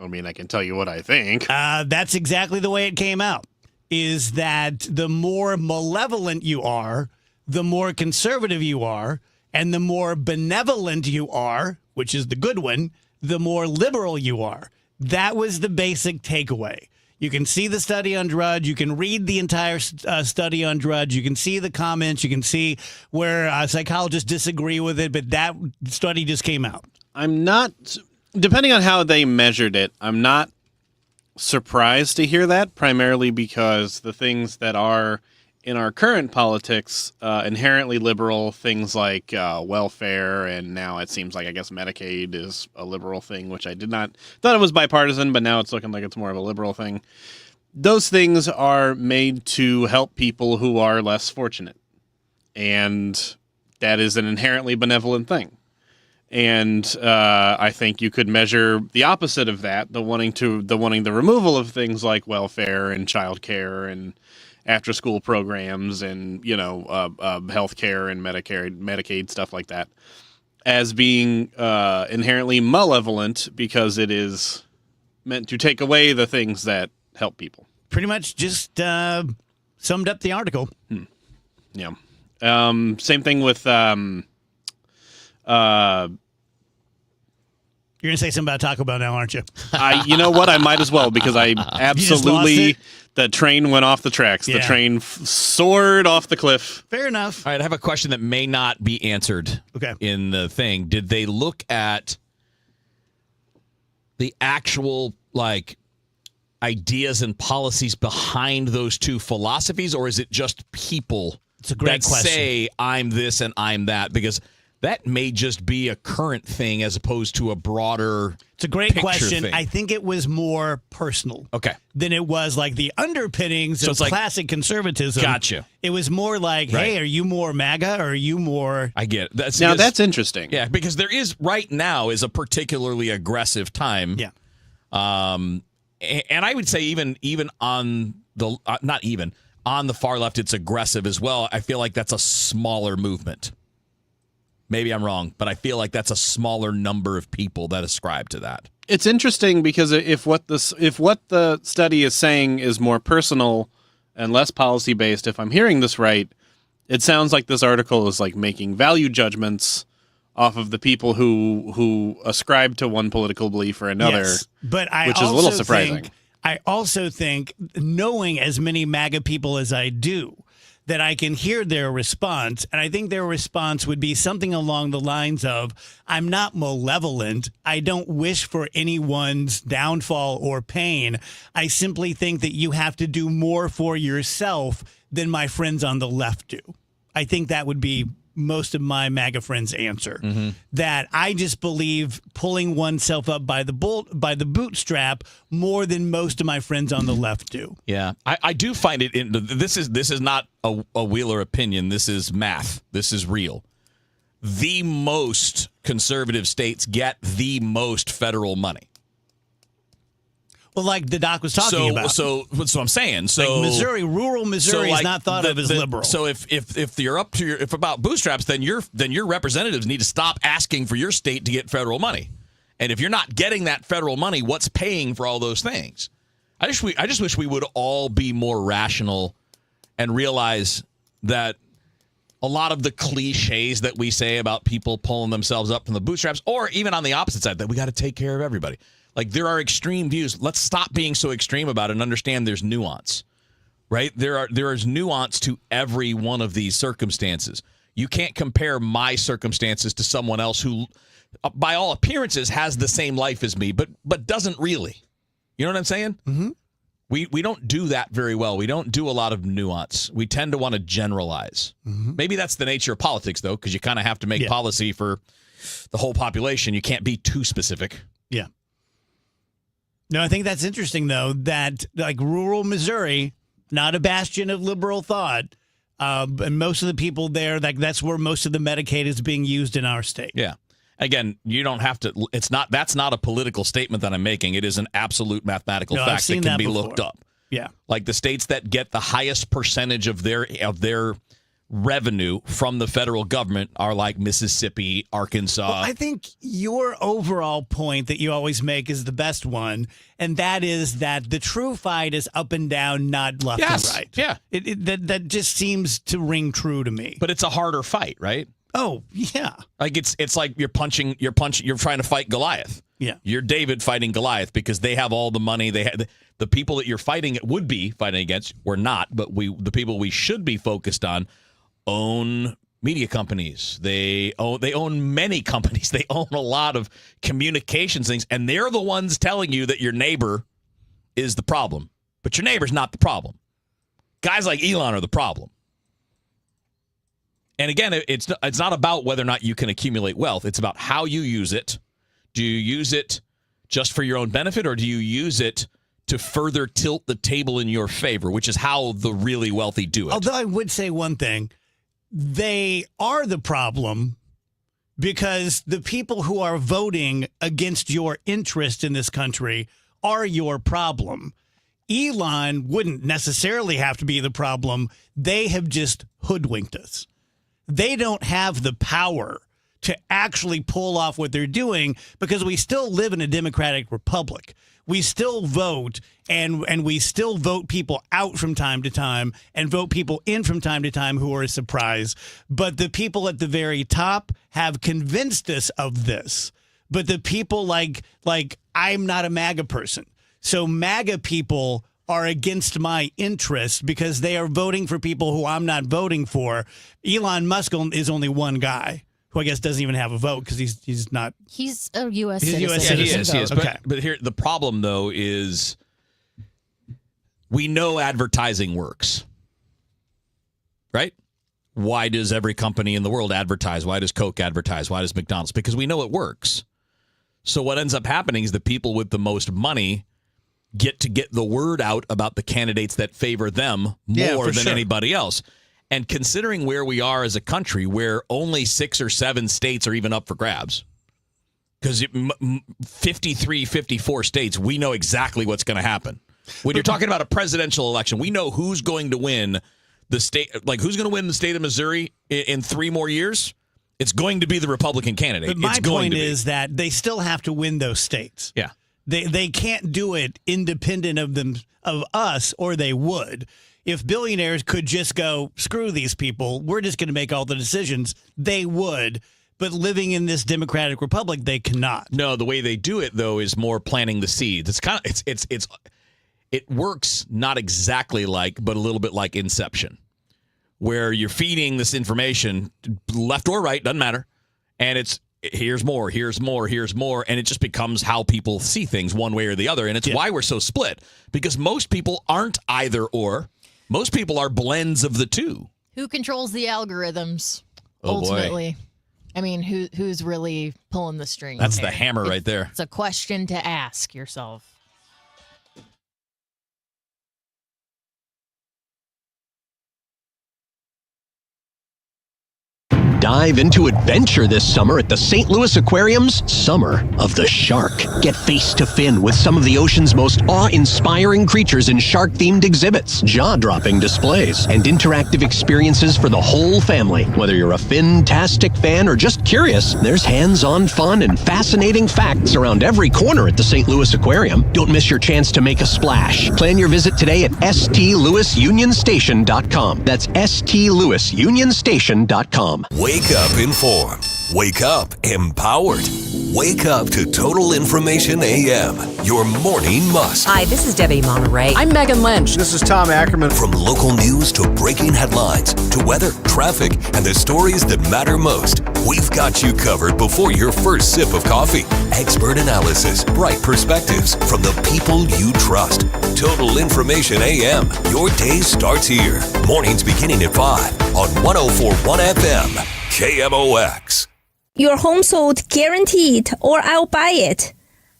I mean, I can tell you what I think. That's exactly the way it came out, is that the more malevolent you are, the more conservative you are, and the more benevolent you are, which is the good one, the more liberal you are. That was the basic takeaway. You can see the study on Drudge. You can read the entire study on Drudge. You can see the comments. You can see where psychologists disagree with it, but that study just came out. I'm not, depending on how they measured it, I'm not surprised to hear that, primarily because the things that are in our current politics, inherently liberal things like welfare, and now it seems like, I guess, Medicaid is a liberal thing, which I thought it was bipartisan, but now it's looking like it's more of a liberal thing. Those things are made to help people who are less fortunate, and that is an inherently benevolent thing. And I think you could measure the opposite of that, the wanting the removal of things like welfare and childcare and after-school programs and health care and Medicaid, stuff like that, as being inherently malevolent because it is meant to take away the things that help people. Pretty much just summed up the article. Yeah. Same thing with You're going to say something about Taco Bell now, aren't you? You know what? I might as well, because I absolutely, the train went off the tracks. Yeah. The train soared off the cliff. Fair enough. All right, I have a question that may not be answered in the thing. Did they look at the actual, ideas and policies behind those two philosophies, or is it just people it's a great that question. say, I'm this and I'm that? Because that may just be a current thing as opposed to a broader It's a great picture question. thing. I think it was more personal. Okay. Than it was like the underpinnings So of it's like- classic conservatism. Gotcha. It was more like, Right. hey, are you more MAGA or are you more... I get it. That's interesting. Yeah, because there is right now is a particularly aggressive time. Yeah. And I would say even on the on the far left, it's aggressive as well. I feel like that's a smaller movement. Maybe I'm wrong, but I feel like that's a smaller number of people that ascribe to that. It's interesting because if what the study is saying is more personal and less policy based, if I'm hearing this right, it sounds like this article is like making value judgments off of the people who ascribe to one political belief or another, Yes, but which is a little surprising. I also think, knowing as many MAGA people as I do, that I can hear their response, and I think their response would be something along the lines of, I'm not malevolent. I don't wish for anyone's downfall or pain. I simply think that you have to do more for yourself than my friends on the left do. I think that would be most of my MAGA friends' answer. That I just believe pulling oneself up by the bootstrap more than most of my friends on the left do. Yeah, I do find it. This is not a Wheeler opinion. This is math. This is real. The most conservative states get the most federal money. Well, like the doc was talking about. So I'm saying. So like Missouri, rural Missouri is not thought of as liberal. So if you're up to if about bootstraps, then your representatives need to stop asking for your state to get federal money. And if you're not getting that federal money, what's paying for all those things? I just wish we would all be more rational and realize that a lot of the cliches that we say about people pulling themselves up from the bootstraps, or even on the opposite side, that we got to take care of everybody. Like, there are extreme views. Let's stop being so extreme about it and understand there's nuance, right? There is nuance to every one of these circumstances. You can't compare my circumstances to someone else who, by all appearances, has the same life as me, but doesn't really. You know what I'm saying? Mm-hmm. We don't do that very well. We don't do a lot of nuance. We tend to want to generalize. Mm-hmm. Maybe that's the nature of politics, though, because you kind of have to make policy for the whole population. You can't be too specific. Yeah. No, I think that's interesting, though, that like rural Missouri, not a bastion of liberal thought, and most of the people there, that's where most of the Medicaid is being used in our state. Yeah. Again, you don't have to. That's not a political statement that I'm making. It is an absolute mathematical I've fact seen that can that be before. looked up. Yeah. Like the states that get the highest percentage of their revenue from the federal government are like Mississippi, Arkansas. Well, I think your overall point that you always make is the best one, and that is that the true fight is up and down, not left and right. Yeah. That just seems to ring true to me. But it's a harder fight, right? Oh, yeah. Like it's like you're trying to fight Goliath. Yeah. You're David fighting Goliath because they have all the money. They have the people that you're would be fighting against. We're not, but the people we should be focused on own media companies. They own many companies. They own a lot of communications things, and they're the ones telling you that your neighbor is the problem. But your neighbor's not the problem. Guys like Elon are the problem. And again, it's not about whether or not you can accumulate wealth. It's about how you use it. Do you use it just for your own benefit, or do you use it to further tilt the table in your favor, which is how the really wealthy do it? Although I would say one thing, they are the problem because the people who are voting against your interest in this country are your problem. Elon wouldn't necessarily have to be the problem. They have just hoodwinked us. They don't have the power to actually pull off what they're doing because we still live in a democratic republic. We still vote, and we still vote people out from time to time and vote people in from time to time who are a surprise. But the people at the very top have convinced us of this. But the people like I'm not a MAGA person. So MAGA people are against my interest because they are voting for people who I'm not voting for. Elon Musk is only one guy who I guess doesn't even have a vote because he's not. He's a U.S. He's a citizen. U.S. citizen. He is. Okay. But here, the problem, though, is we know advertising works. Right? Why does every company in the world advertise? Why does Coke advertise? Why does McDonald's? Because we know it works. So what ends up happening is the people with the most money get the word out about the candidates that favor them more than anybody else. And considering where we are as a country, where only 6 or 7 states are even up for grabs, because 53, 54 states, we know exactly what's going to happen. When you're talking about a presidential election, we know who's going to win the state, like who's going to win the state of Missouri in 3 more years. It's going to be the Republican candidate. But my point is that they still have to win those states. Yeah. They can't do it independent of us, or they would. If billionaires could just go, screw these people, we're just going to make all the decisions, they would. But living in this democratic republic, they cannot. No, the way they do it, though, is more planting the seeds. It's kind of it works not exactly like, but a little bit like Inception, where you're feeding this information left or right, doesn't matter, and it's here's more, here's more, here's more, and it just becomes how people see things one way or the other, and it's why we're so split, because most people aren't either or. Most people are blends of the two. Who controls the algorithms, ultimately? Boy. I mean, who's really pulling the strings? That's the hammer right there. It's a question to ask yourself. Dive into adventure this summer at the St. Louis Aquarium's Summer of the Shark. Get face to fin with some of the ocean's most awe-inspiring creatures in shark-themed exhibits, jaw-dropping displays, and interactive experiences for the whole family. Whether you're a fin-tastic fan or just curious, there's hands-on fun and fascinating facts around every corner at the St. Louis Aquarium. Don't miss your chance to make a splash. Plan your visit today at stlouisunionstation.com. That's stlouisunionstation.com. Wake up informed. Wake up empowered. Wake up to Total Information AM, your morning must. Hi, this is Debbie Monterey. I'm Megan Lynch. This is Tom Ackerman. From local news to breaking headlines to weather, traffic, and the stories that matter most, we've got you covered before your first sip of coffee. Expert analysis, bright perspectives from the people you trust. Total Information AM, your day starts here. Mornings beginning at 5 on 104.1 FM, KMOX. Your home sold guaranteed, or I'll buy it.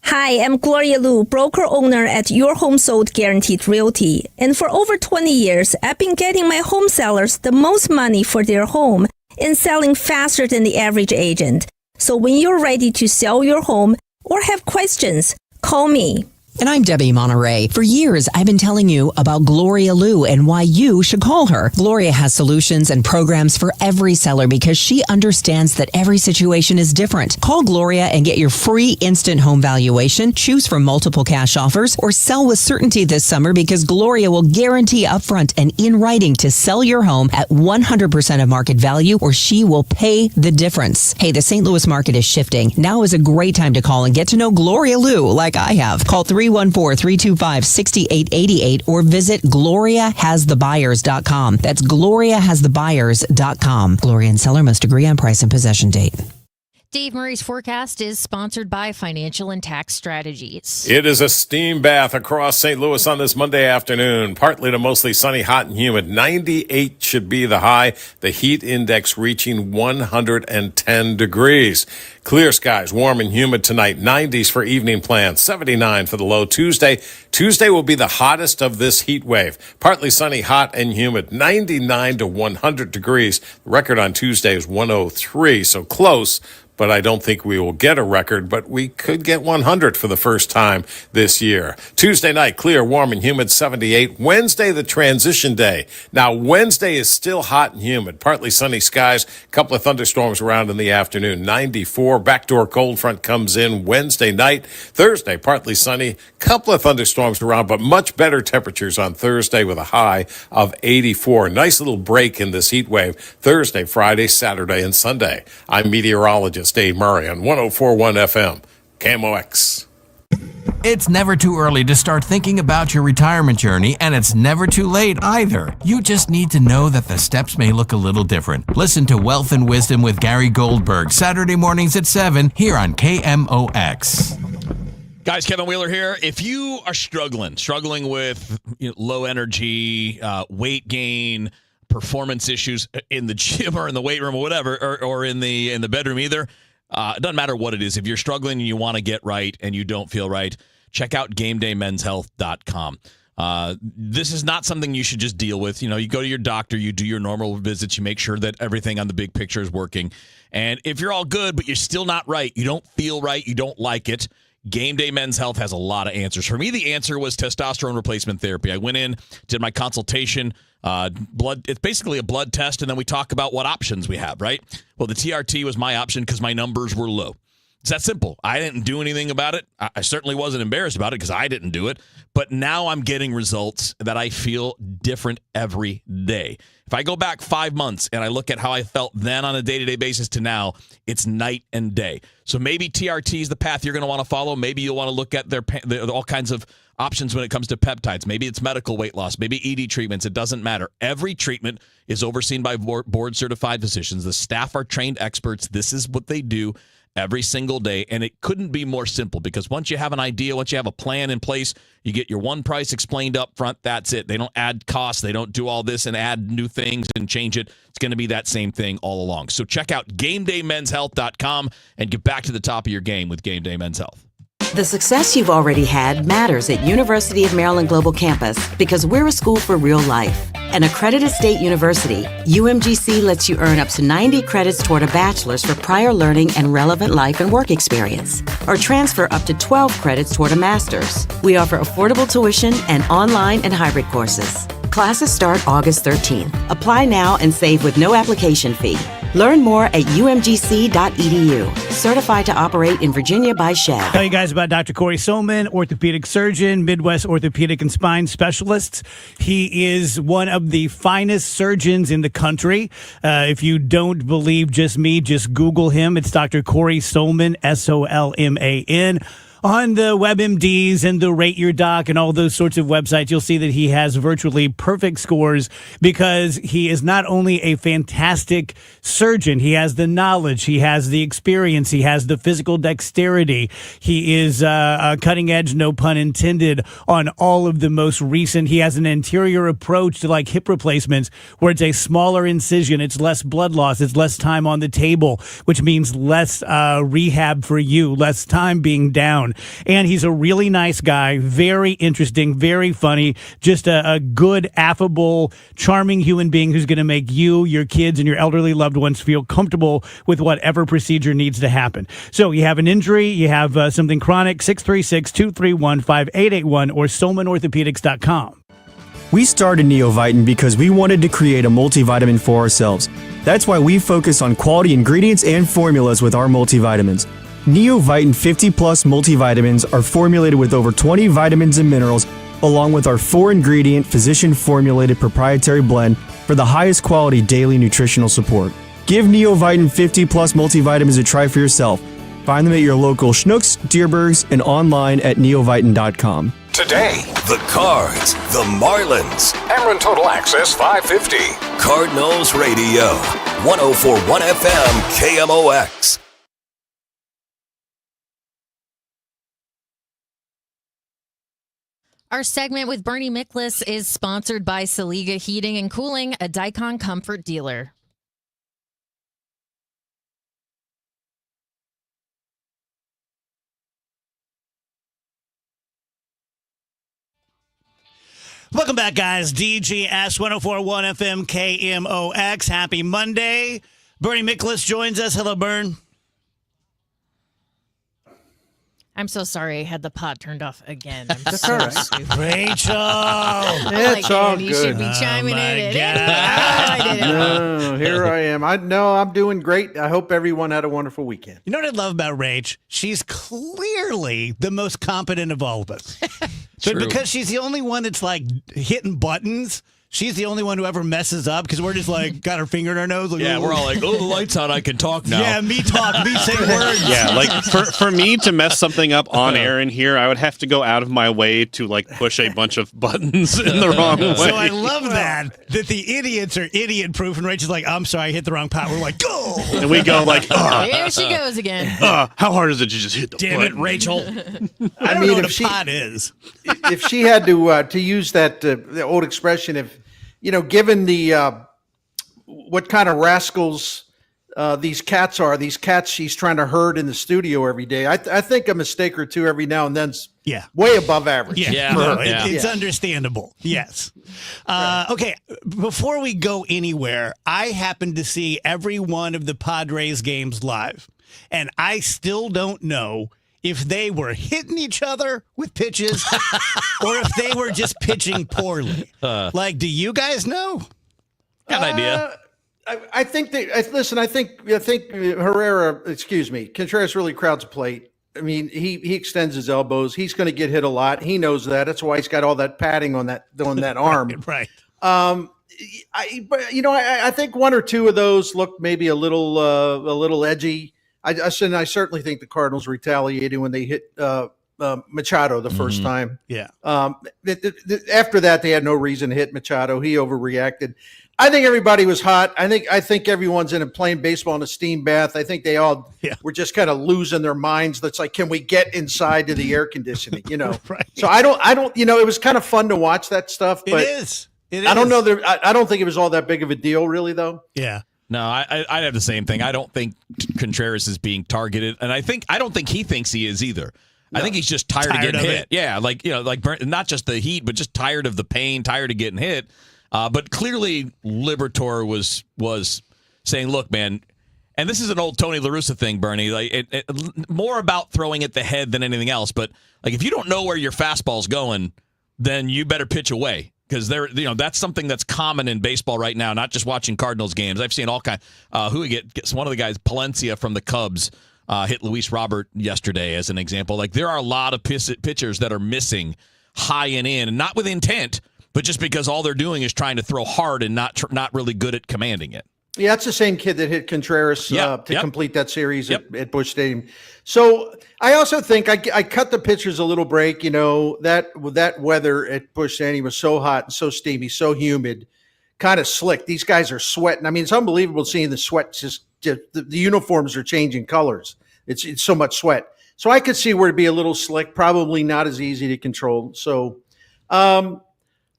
Hi, I'm Gloria Liu, broker owner at Your Home Sold Guaranteed Realty. And for over 20 years, I've been getting my home sellers the most money for their home and selling faster than the average agent. So when you're ready to sell your home or have questions, call me. And I'm Debbie Monterey. For years, I've been telling you about Gloria Liu and why you should call her. Gloria has solutions and programs for every seller because she understands that every situation is different. Call Gloria and get your free instant home valuation, choose from multiple cash offers, or sell with certainty this summer because Gloria will guarantee upfront and in writing to sell your home at 100% of market value, or she will pay the difference. Hey, the St. Louis market is shifting. Now is a great time to call and get to know Gloria Liu like I have. Call 314-325-6888 or visit GloriaHasTheBuyers.com. That's GloriaHasTheBuyers.com. Gloria and seller must agree on price and possession date. Dave Murray's forecast is sponsored by Financial and Tax Strategies. It is a steam bath across St. Louis on this Monday afternoon. Partly to mostly sunny, hot and humid. 98 should be the high. The heat index reaching 110 degrees. Clear skies, warm and humid tonight. 90s for evening plans. 79 for the low Tuesday. Tuesday will be the hottest of this heat wave. Partly sunny, hot and humid. 99 to 100 degrees. The record on Tuesday is 103, so close. But I don't think we will get a record, but we could get 100 for the first time this year. Tuesday night, clear, warm, and humid, 78. Wednesday, the transition day. Now, Wednesday is still hot and humid. Partly sunny skies, a couple of thunderstorms around in the afternoon, 94. Backdoor cold front comes in Wednesday night. Thursday, partly sunny, couple of thunderstorms around, but much better temperatures on Thursday with a high of 84. Nice little break in this heat wave Thursday, Friday, Saturday, and Sunday. I'm meteorologist Dave Murray on 104.1 FM, KMOX. It's never too early to start thinking about your retirement journey, and it's never too late either. You just need to know that the steps may look a little different. Listen to Wealth and Wisdom with Gary Goldberg, Saturday mornings at 7 here on KMOX. Guys, Kevin Wheeler here. If you are struggling with low energy, weight gain, performance issues in the gym or in the weight room or whatever, or in the bedroom either, it doesn't matter what it is. If you're struggling and you want to get right and you don't feel right, check out GameDayMen'sHealth.com. This is not something you should just deal with. You go to your doctor, you do your normal visits, you make sure that everything on the big picture is working. And if you're all good, but you're still not right, you don't feel right, you don't like it, Game Day Men's Health has a lot of answers. For me, the answer was testosterone replacement therapy. I went in, did my consultation, it's basically a blood test, and then we talk about what options we have, right? Well, the TRT was my option because my numbers were low. It's that simple. I didn't do anything about it. I certainly wasn't embarrassed about it because I didn't do it. But now I'm getting results that I feel different every day. If I go back 5 months and I look at how I felt then on a day-to-day basis to now, it's night and day. So maybe TRT is the path you're going to want to follow. Maybe you'll want to look at their all kinds of options when it comes to peptides. Maybe it's medical weight loss. Maybe ED treatments. It doesn't matter. Every treatment is overseen by board-certified physicians. The staff are trained experts. This is what they do every single day, and it couldn't be more simple because once you have an idea, once you have a plan in place, you get your one price explained up front, that's it. They don't add costs, they don't do all this and add new things and change it. It's going to be that same thing all along. So check out GameDayMen'sHealth.com and get back to the top of your game with Game Day Men's Health. The success you've already had matters at University of Maryland Global Campus because we're a school for real life. An accredited state university, UMGC lets you earn up to 90 credits toward a bachelor's for prior learning and relevant life and work experience, or transfer up to 12 credits toward a master's. We offer affordable tuition and online and hybrid courses. Classes start August 13th. Apply now and save with no application fee. Learn more at umgc.edu. Certified to operate in Virginia by SHED. Tell you guys about Dr. Corey Soman, orthopedic surgeon, Midwest orthopedic and spine specialist. He is one of the finest surgeons in the country. If you don't believe just me, just Google him. It's Dr. Corey Soman, Solman. On the WebMDs and the Rate Your Doc and all those sorts of websites, you'll see that he has virtually perfect scores because he is not only a fantastic surgeon, he has the knowledge, he has the experience, he has the physical dexterity. He is a cutting edge, no pun intended, on all of the most recent. He has an anterior approach to like hip replacements where it's a smaller incision, it's less blood loss, it's less time on the table, which means less rehab for you, less time being down. And he's a really nice guy, very interesting, very funny, just a good, affable, charming human being who's going to make you, your kids, and your elderly loved ones feel comfortable with whatever procedure needs to happen. So you have an injury, you have something chronic, 636-231-5881 or SolmanOrthopedics.com. We started Neovitin because we wanted to create a multivitamin for ourselves. That's why we focus on quality ingredients and formulas with our multivitamins. Neovitin 50 Plus multivitamins are formulated with over 20 vitamins and minerals, along with our 4-ingredient physician-formulated proprietary blend for the highest quality daily nutritional support. Give Neovitin 50 Plus multivitamins a try for yourself. Find them at your local Schnucks, Deerbergs, and online at neovitin.com. Today, the Cards, the Marlins. Ameren Total Access 550. Cardinals Radio, 104.1 FM, KMOX. Our segment with Bernie Miklas is sponsored by Saliga Heating and Cooling, a Dicon Comfort dealer. Welcome back, guys. DGS 1041 FM KMOX. Happy Monday. Bernie Miklas joins us. Hello, Bern. I'm so sorry I had the pot turned off again. That's all right. Rachel. It's all You good. should be chiming in. No, here I am. I'm doing great. I hope everyone had a wonderful weekend. You know what I love about Rach? She's clearly the most competent of all of us. But because she's the only one that's like hitting buttons, she's the only one who ever messes up because we're just like got our finger in our nose. Like, Yeah, we're all like, oh, the light's out. I can talk now. Yeah, me say words. Yeah, like for me to mess something up on air in here, I would have to go out of my way to like push a bunch of buttons in the wrong way. So I love that the idiots are idiot proof, and Rachel's like, I'm sorry, I hit the wrong pot. We're like, go! And we go like, Here she goes again. how hard is it to just hit the Damn button? it, Rachel. I don't mean, know what if a pot is. If she had to use that the old expression, if given the what kind of rascals these cats are, these cats she's trying to herd in the studio every day, I think a mistake or two every now and then's way above average. It's understandable. Yes. Okay, before we go anywhere, I happened to see every one of the Padres games live, and I still don't know if they were hitting each other with pitches or if they were just pitching poorly. Like, do you guys know? Got an idea. I think listen. I think Herrera. Contreras really crowds a plate. I mean, he extends his elbows. He's going to get hit a lot. He knows that. That's why he's got all that padding on that arm. Right. I think one or two of those look maybe a little edgy. I certainly think the Cardinals retaliated when they hit Machado the first time. Yeah. After that, they had no reason to hit Machado. He overreacted. I think everybody was hot. I think everyone's playing baseball in a steam bath. I think they all were just kind of losing their minds. That's like, can we get inside to the air conditioning? Right. So I don't. It was kind of fun to watch that stuff. But It is. I don't know. I don't think it was all that big of a deal, really, though. Yeah. No, I have the same thing. I don't think Contreras is being targeted, and I don't think he thinks he is either. No. I think he's just tired of getting hit. Yeah, like not just the heat, but just tired of the pain, tired of getting hit. But clearly, Liberatore was saying, "Look, man," and this is an old Tony La Russa thing, Bernie. Like more about throwing at the head than anything else. But like, if you don't know where your fastball's going, then you better pitch away. Because that's something that's common in baseball right now. Not just watching Cardinals games. I've seen all kinds. One of the guys, Palencia from the Cubs, hit Luis Robert yesterday as an example. Like there are a lot of pitchers that are missing high and in, and not with intent, but just because all they're doing is trying to throw hard and not really good at commanding it. Yeah, it's the same kid that hit Contreras to complete that series at Busch Stadium. So I also think I cut the pitchers a little break. That weather at Busch Stadium was so hot and so steamy, so humid, kind of slick. These guys are sweating. I mean, it's unbelievable seeing the sweat. Just the uniforms are changing colors. It's so much sweat. So I could see where it'd be a little slick, probably not as easy to control. So,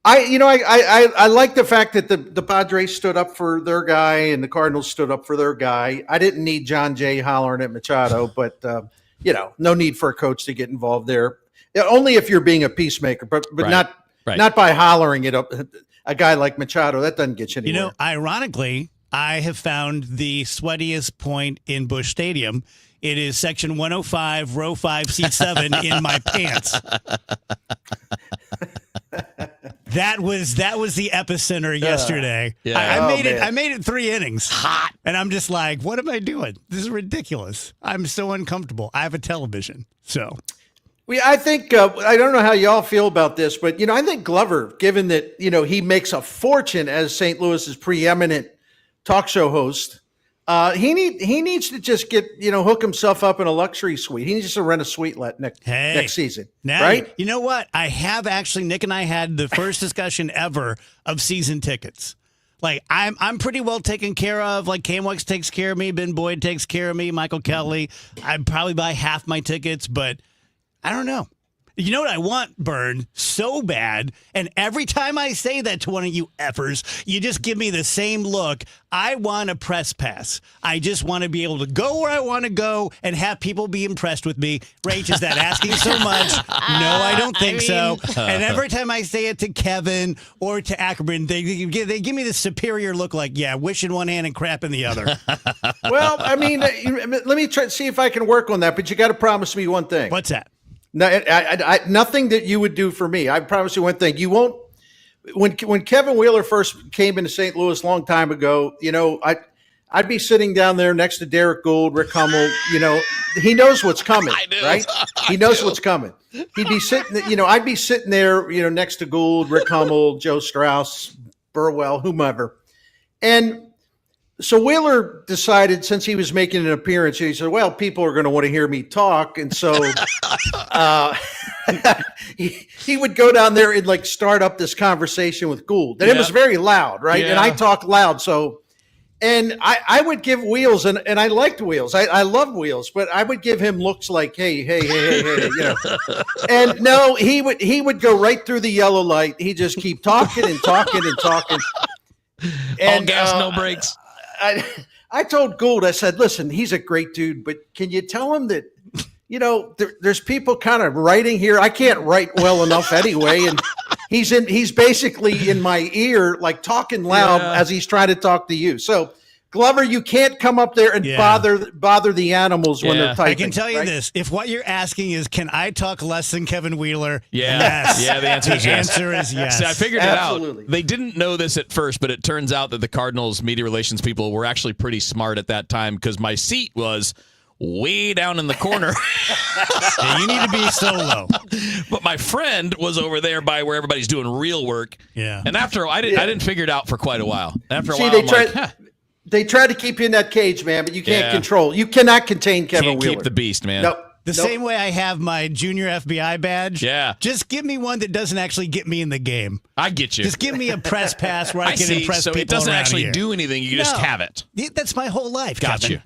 I like the fact that the Padres stood up for their guy and the Cardinals stood up for their guy. I didn't need John Jay hollering at Machado, but no need for a coach to get involved there. Only if you're being a peacemaker, but not by hollering at a guy like Machado. That doesn't get you anywhere. Ironically, I have found the sweatiest point in Busch Stadium. It is section 105, row 5, seat 7 in my pants. That was the epicenter yesterday. I made it 3 innings. Hot. And I'm just like, what am I doing? This is ridiculous. I'm so uncomfortable. I have a television. So I think I don't know how y'all feel about this, but I think Glover, given that he makes a fortune as St. Louis's preeminent talk show host, he needs to just get hook himself up in a luxury suite. He needs to rent a suite next season. Now, right? You know what? I have actually. Nick and I had the first discussion ever of season tickets. Like I'm pretty well taken care of. Like KMOX takes care of me. Ben Boyd takes care of me. Michael Kelly. I'd probably buy half my tickets, but I don't know. You know what I want, Bern, so bad. And every time I say that to one of you effers, you just give me the same look. I want a press pass. I just want to be able to go where I want to go and have people be impressed with me. Rach, is that asking so much? No, I don't think so. And every time I say it to Kevin or to Ackerman, they give me this superior look like, yeah, wish in one hand and crap in the other. Well, I mean, let me try to see if I can work on that, but you got to promise me one thing. What's that? No, nothing that you would do for me. I promise you one thing. You won't. When Kevin Wheeler first came into St. Louis a long time ago, I'd be sitting down there next to Derek Gould, Rick Hummel. He knows what's coming, right? He knows what's coming. He'd be sitting. I'd be sitting there, next to Gould, Rick Hummel, Joe Strauss, Burwell, whomever, and. So Wheeler decided, since he was making an appearance, he said, well, people are going to want to hear me talk. And so he would go down there and start up this conversation with Gould. And it was very loud, right? Yeah. And I talk loud. And I would give Wheels, and I liked Wheels. I loved Wheels, but I would give him looks like, hey. And no, he would go right through the yellow light. He'd just keep talking and talking and talking. And, all gas, no brakes. I told Gould, I said, listen, he's a great dude, but can you tell him that, there's people kind of writing here. I can't write well enough anyway. And he's basically in my ear, talking loud as he's trying to talk to you. So Glover, you can't come up there and bother the animals when they're typing. I can tell you this. If what you're asking is, can I talk less than Kevin Wheeler? Yes. Yeah, the answer is yes. The answer is yes. See, I figured it out. They didn't know this at first, but it turns out that the Cardinals media relations people were actually pretty smart at that time because my seat was way down in the corner. Yeah, you need to be solo. But my friend was over there by where everybody's doing real work. Yeah. And after I didn't figure it out for quite a while. After a while, they try to keep you in that cage, man, but you can't control. You cannot contain Kevin Wheeler. Keep the beast, man. Nope. The same way I have my junior FBI badge. Yeah. Just give me one that doesn't actually get me in the game. I get you. Just give me a press pass where I can impress people. So it doesn't actually here. do anything. You just have it. That's my whole life. Gotcha.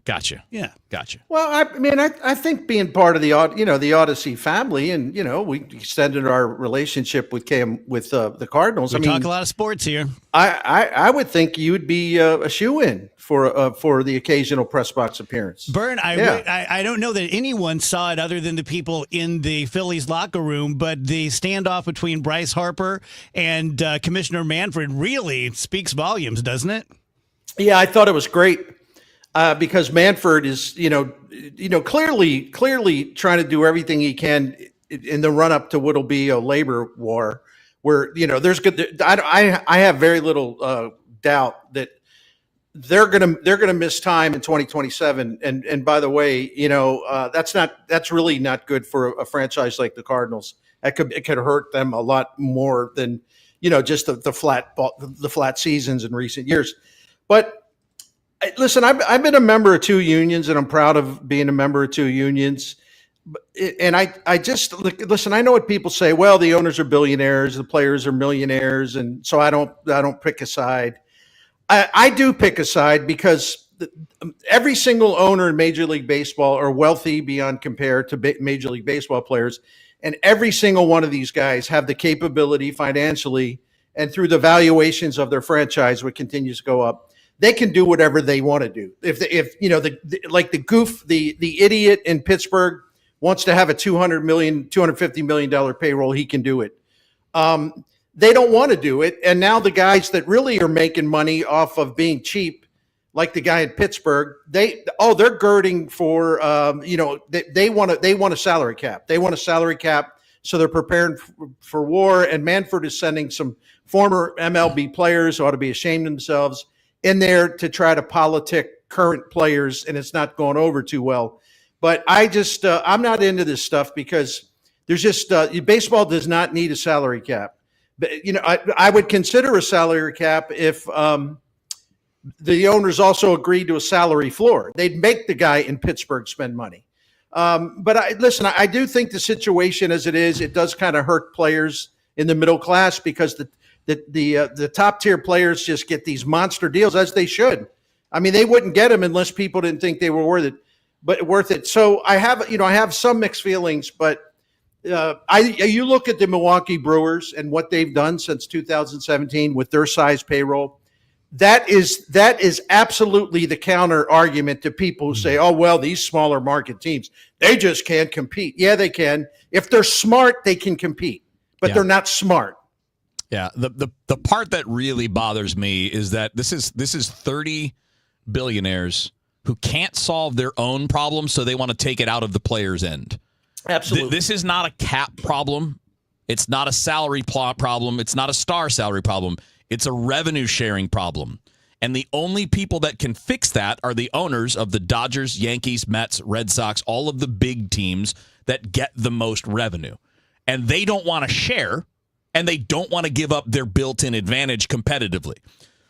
Yeah. Gotcha. Well, I think being part of the Odyssey family, and we extended our relationship with the Cardinals. We talk a lot of sports here. I would think you would be a shoo-in for the occasional press box appearance. Bern, I don't know that anyone saw it other than the people in the Phillies locker room, but the standoff between Bryce Harper and Commissioner Manfred really speaks volumes, doesn't it? Yeah, I thought it was great because Manfred is, clearly trying to do everything he can in the run up to what'll be a labor war, where there's good. I have very little doubt that they're gonna miss time in 2027. And by the way, that's really not good for a franchise like the Cardinals. It could hurt them a lot more than just the flat seasons in recent years. But listen, I've been a member of 2 unions, and I'm proud of being a member of 2 unions. And I just listen. I know what people say. Well, the owners are billionaires, the players are millionaires, and so I don't pick a side. I do pick a side because every single owner in Major League Baseball are wealthy beyond compare to Major League Baseball players. And every single one of these guys have the capability financially and through the valuations of their franchise, which continues to go up, they can do whatever they want to do. If the idiot in Pittsburgh wants to have a $250 million payroll, he can do it. They don't want to do it. And now the guys that really are making money off of being cheap, like the guy in Pittsburgh, they're girding for, they want a salary cap. They want a salary cap. So they're preparing for war. And Manfred is sending some former MLB players who ought to be ashamed of themselves in there to try to politic current players. And it's not going over too well. But I'm not into this stuff because there's just, baseball does not need a salary cap. But, I would consider a salary cap if the owners also agreed to a salary floor. They'd make the guy in Pittsburgh spend money. But I do think the situation as it is, it does kind of hurt players in the middle class because the top tier players just get these monster deals, as they should. I mean, they wouldn't get them unless people didn't think they were worth it. So I have some mixed feelings, but You look at the Milwaukee Brewers and what they've done since 2017 with their size payroll. That is absolutely the counter argument to people who say, "Oh well, these smaller market teams, they just can't compete." Yeah, they can. If they're smart, they can compete, but they're not smart. Yeah, the part that really bothers me is that this is 30 billionaires who can't solve their own problems, so they want to take it out of the players' end. Absolutely. This is not a cap problem. It's not a salary plot problem. It's not a star salary problem. It's a revenue sharing problem. And the only people that can fix that are the owners of the Dodgers, Yankees, Mets, Red Sox, all of the big teams that get the most revenue. And they don't want to share, and they don't want to give up their built-in advantage competitively.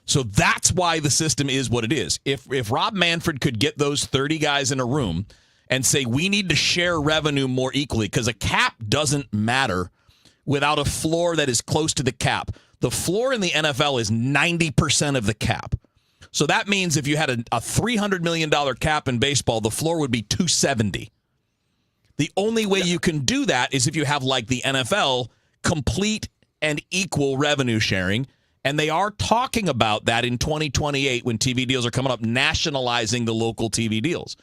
So that's why the system is what it is. If Rob Manfred could get those 30 guys in a room and say, we need to share revenue more equally, because a cap doesn't matter without a floor that is close to the cap. The floor in the NFL is 90% of the cap. So that means if you had a $300 million cap in baseball, the floor would be $270. The only way you can do that is if you have, like the NFL, complete and equal revenue sharing. And they are talking about that in 2028 when TV deals are coming up, nationalizing the local TV deals.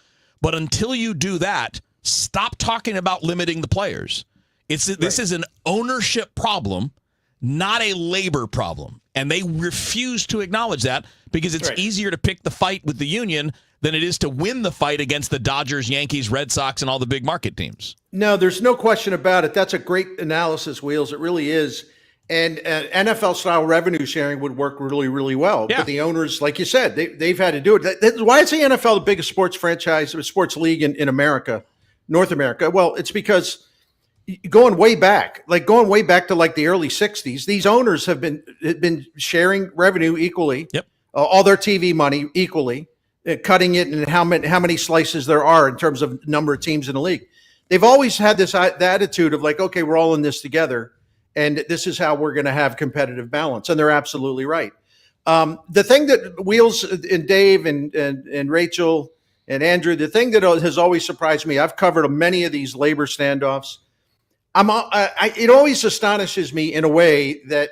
But until you do that, stop talking about limiting the players. This is an ownership problem, not a labor problem. And they refuse to acknowledge that because it's easier to pick the fight with the union than it is to win the fight against the Dodgers, Yankees, Red Sox, and all the big market teams. No, there's no question about it. That's a great analysis, Wheels. It really is. And NFL-style revenue sharing would work really, really well. Yeah. But the owners, like you said, they've had to do it. Why is the NFL the biggest sports franchise or sports league in America, North America? Well, it's because going way back to like the early 60s, these owners have been sharing revenue equally, all their TV money equally, cutting it and how many slices there are in terms of number of teams in the league. They've always had the attitude of like, okay, we're all in this together. And this is how we're going to have competitive balance. And they're absolutely right. The thing that Wheels and Dave and Rachel and Andrew, the thing that has always surprised me, I've covered many of these labor standoffs. It always astonishes me in a way that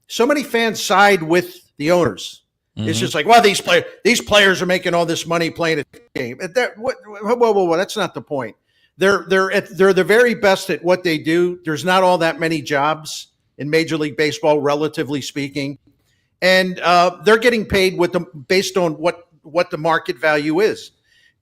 so many fans side with the owners. Mm-hmm. It's just like, well, these players are making all this money playing a game. Whoa, that's not the point. They're the very best at what they do. There's not all that many jobs in Major League Baseball, relatively speaking, and they're getting paid based on what the market value is.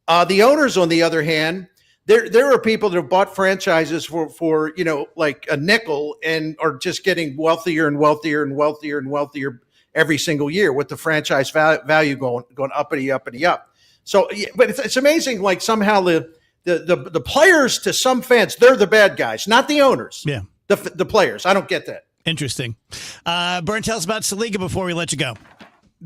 The owners, on the other hand, there are people that have bought franchises for like a nickel and are just getting wealthier and wealthier and wealthier and wealthier every single year with the franchise value going uppity, uppity, up. So, but it's amazing. Like somehow the players, to some fans, they're the bad guys, not the owners. Yeah. The players. I don't get that. Interesting. Bern, tell us about Saliga before we let you go.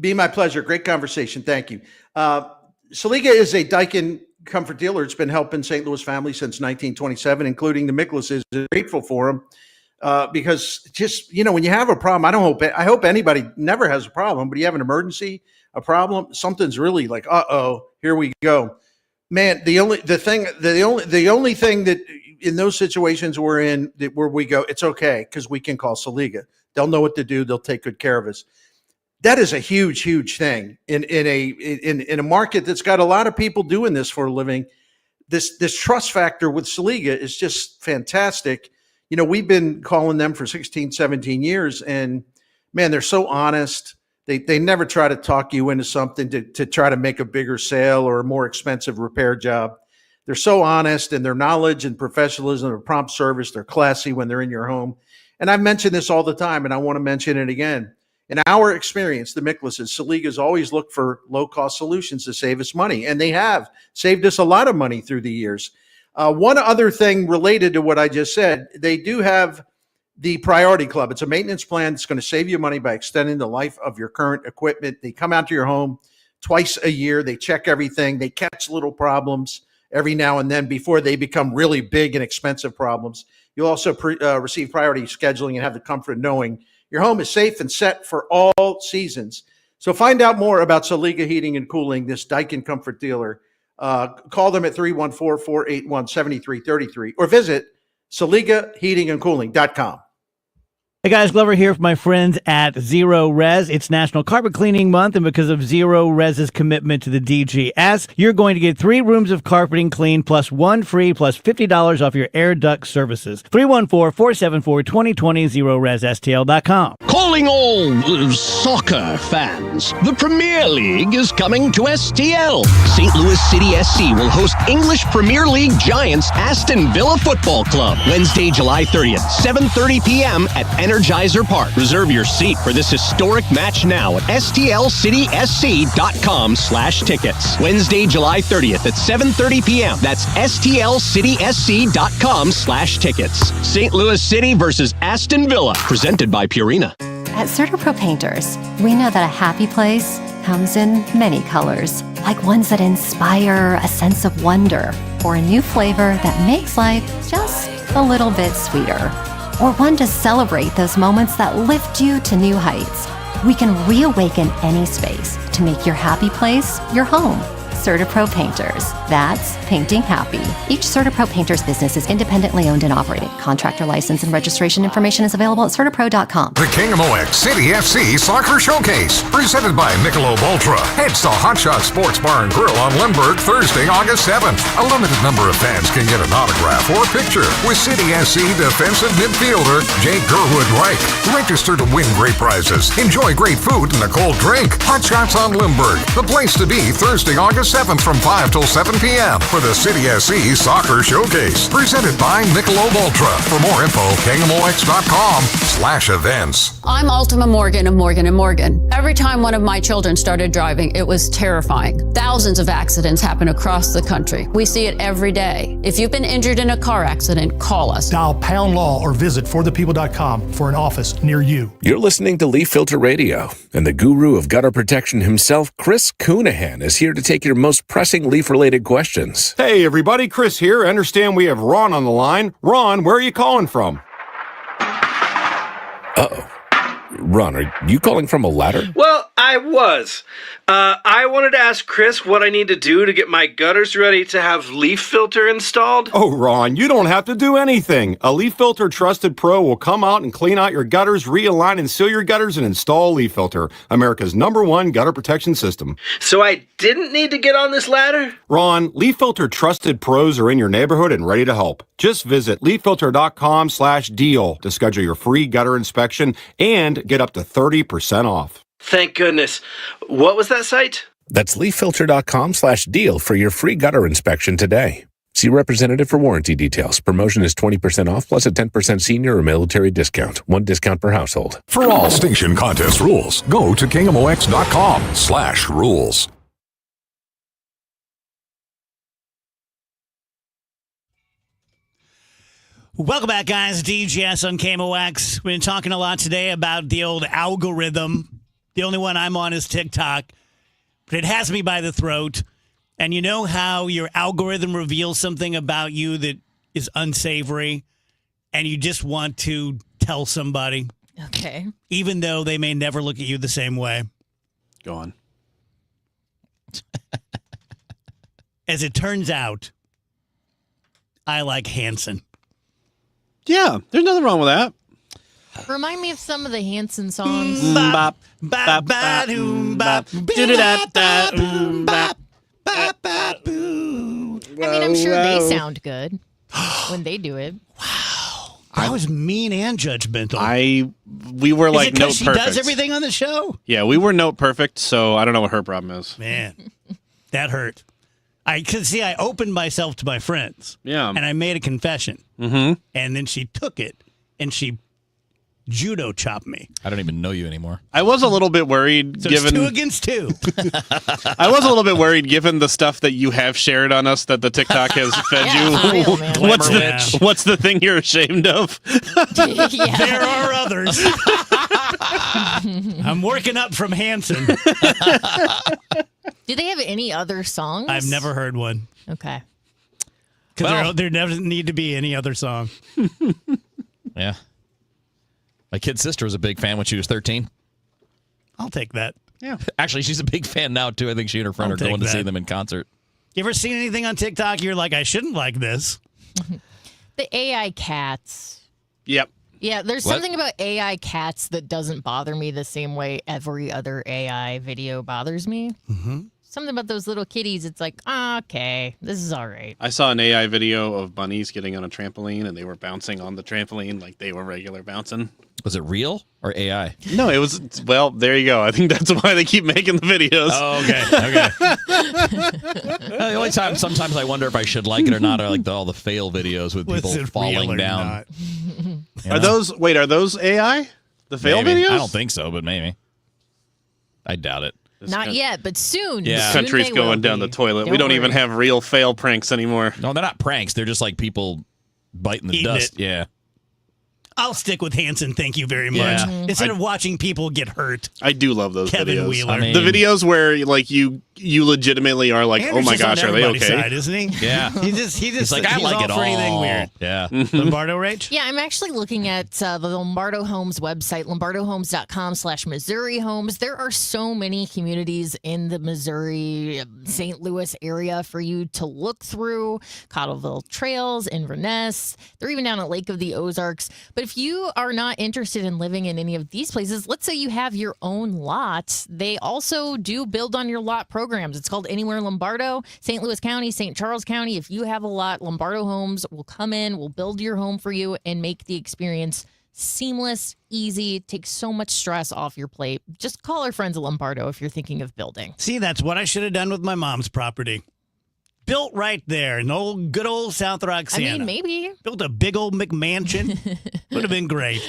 Be my pleasure. Great conversation. Thank you. Saliga is a Daikin comfort dealer. It's been helping St. Louis families since 1927, including the Mickleses. Grateful for them because just, when you have a problem, I hope anybody never has a problem, but you have an emergency, a problem, something's really like, here we go. Man, the only thing that in those situations we're in where we go, it's okay because we can call Saliga. They'll know what to do. They'll take good care of us. That is a huge, huge thing in a market that's got a lot of people doing this for a living. This trust factor with Saliga is just fantastic. We've been calling them for 16, 17 years, and man, they're so honest. They never try to talk you into something to try to make a bigger sale or a more expensive repair job. They're so honest in their knowledge and professionalism, their prompt service. They're classy when they're in your home. And I've mentioned this all the time, and I want to mention it again. In our experience, the Mickleses, Saliga's always looked for low-cost solutions to save us money, and they have saved us a lot of money through the years. One other thing related to what I just said, they do have the Priority Club. It's a maintenance plan that's going to save you money by extending the life of your current equipment. They come out to your home twice a year. They check everything. They catch little problems every now and then before they become really big and expensive problems. You'll also receive priority scheduling and have the comfort of knowing your home is safe and set for all seasons. So find out more about Saliga Heating and Cooling, this Daikin comfort dealer. Call them at 314-481-7333 or visit SaligaHeatingandCooling.com. Hey guys, Glover here for my friends at Zero Res. It's National Carpet Cleaning Month, and because of Zero Res's commitment to the DGS, you're going to get 3 rooms of carpeting clean plus 1 free plus $50 off your air duct services. 314-474-2020, ZeroResSTL.com. Calling all soccer fans, the Premier League is coming to STL. St. Louis City SC will host English Premier League giants Aston Villa Football Club Wednesday, July 30th, 7:30 p.m. at Energizer Park. Reserve your seat for this historic match now at STLCitySC.com/tickets. Wednesday, July 30th at 7:30 p.m. That's STLCitySC.com/tickets. St. Louis City versus Aston Villa, presented by Purina. At CertaPro Painters, we know that a happy place comes in many colors, like ones that inspire a sense of wonder, or a new flavor that makes life just a little bit sweeter, or one to celebrate those moments that lift you to new heights. We can reawaken any space to make your happy place your home. CertaPro Painters. That's painting happy. Each CertaPro Painters business is independently owned and operated. Contractor license and registration information is available at CertaPro.com. The KMOX City FC Soccer Showcase, presented by Michelob Ultra. Heads to Hot Shot Sports Bar and Grill on Lindbergh Thursday, August 7th. A limited number of fans can get an autograph or picture with City SC defensive midfielder Jake Gerwood-Reich. Register to win great prizes. Enjoy great food and a cold drink. Hot Shots on Lindbergh, the place to be Thursday, August 7th from 5 till 7 p.m. for the City SC Soccer Showcase, presented by Michelob Ultra. For more info, KMOX.com/events. I'm Ultima Morgan of Morgan & Morgan. Every time one of my children started driving, it was terrifying. Thousands of accidents happen across the country. We see it every day. If you've been injured in a car accident, call us. Dial Pound Law or visit forthepeople.com for an office near you. You're listening to Leaf Filter Radio, and the guru of gutter protection himself, Chris Coonahan, is here to take your most pressing leaf-related questions. Hey, everybody, Chris here. I understand we have Ron on the line. Ron, where are you calling from? Uh-oh. Ron, are you calling from a ladder? Well, I was. I wanted to ask Chris what I need to do to get my gutters ready to have Leaf Filter installed. Oh, Ron, you don't have to do anything. A Leaf Filter Trusted Pro will come out and clean out your gutters, realign and seal your gutters, and install Leaf Filter, America's #1 gutter protection system. So I didn't need to get on this ladder? Ron, Leaf Filter Trusted Pros are in your neighborhood and ready to help. Just visit leaffilter.com/deal to schedule your free gutter inspection and get up to 30% off. Thank goodness. What was that site? That's leaffilter.com/deal for your free gutter inspection today. See representative for warranty details. Promotion is 20% off plus a 10% senior or military discount. 1 discount per household. For all station contest rules, go to KMOX.com/rules. Welcome back, guys. DGS on KMOX. We've been talking a lot today about the old algorithm. The only one I'm on is TikTok, but it has me by the throat. And you know how your algorithm reveals something about you that is unsavory, and you just want to tell somebody? Okay. Even though they may never look at you the same way. Go on. As it turns out, I like Hanson. Yeah, there's nothing wrong with that. Remind me of some of the Hanson songs. Bop, bop, bop, doom, bop, bop. I mean, I'm sure they sound good when they do it. Wow. I was mean and judgmental. We were like note note she perfect. does everything on the show? Yeah, we were note perfect, so I don't know what her problem is. Man, that hurt. I could see I opened myself to my friends. Yeah. And I made a confession. Mm-hmm. And then she took it and she judo chopped me. I don't even know you anymore. I was a little bit worried So given it's 2 against 2. I was a little bit worried given the stuff that you have shared on us that the TikTok has fed you. real, man. What's the thing you're ashamed of? There are others. I'm working up from Hanson. Do they have any other songs? I've never heard one. Okay. Because there never need to be any other song. Yeah. My kid's sister was a big fan when she was 13. I'll take that. Yeah. Actually, she's a big fan now, too. I think she and her friend I'll are going to take see that. them in concert. You ever seen anything on TikTok you're like, I shouldn't like this? The AI cats. Yep. Yeah, there's something about AI cats that doesn't bother me the same way every other AI video bothers me. Mm-hmm. Something about those little kitties, it's like, okay, this is all right. I saw an AI video of bunnies getting on a trampoline, and they were bouncing on the trampoline like they were regular bouncing. Was it real or AI? No, it was, well, there you go. I think that's why they keep making the videos. Oh, okay. The only time, sometimes I wonder if I should like it or not, are like all the fail videos with people falling down. Are those AI? The fail Maybe. videos? I don't think so, but maybe. I doubt it. Not yet, but soon. Yeah. Soon Country's they going will down be. the toilet. We Don't don't even worry. have real fail pranks anymore. No, they're not pranks. They're just like people biting the Eating dust. it. Yeah. I'll stick with Hanson. Thank you very much. Yeah. Instead of watching people get hurt. I do love those Kevin videos. Wheeler. The videos where like you legitimately are like, oh my Anderson's gosh, on are they everybody's okay? side, isn't he? Yeah. He just He's like, I like all it for anything all. weird. Yeah. Lombardo Rage? Yeah, I'm actually looking at the Lombardo Homes website, lombardohomes.com/Missouri Homes. There are so many communities in the Missouri, St. Louis area for you to look through. Cottleville Trails, Inverness. They're even down at Lake of the Ozarks. But if you are not interested in living in any of these places, let's say you have your own lot. They also do build on your lot programs. It's called Anywhere Lombardo, St. Louis County, St. Charles County. If you have a lot, Lombardo Homes will come in, will build your home for you and make the experience seamless, easy, take so much stress off your plate. Just call our friends at Lombardo if you're thinking of building. See, that's what I should have done with my mom's property. Built right there in good old South Roxana. I mean, maybe. Built a big old McMansion. Would have been great.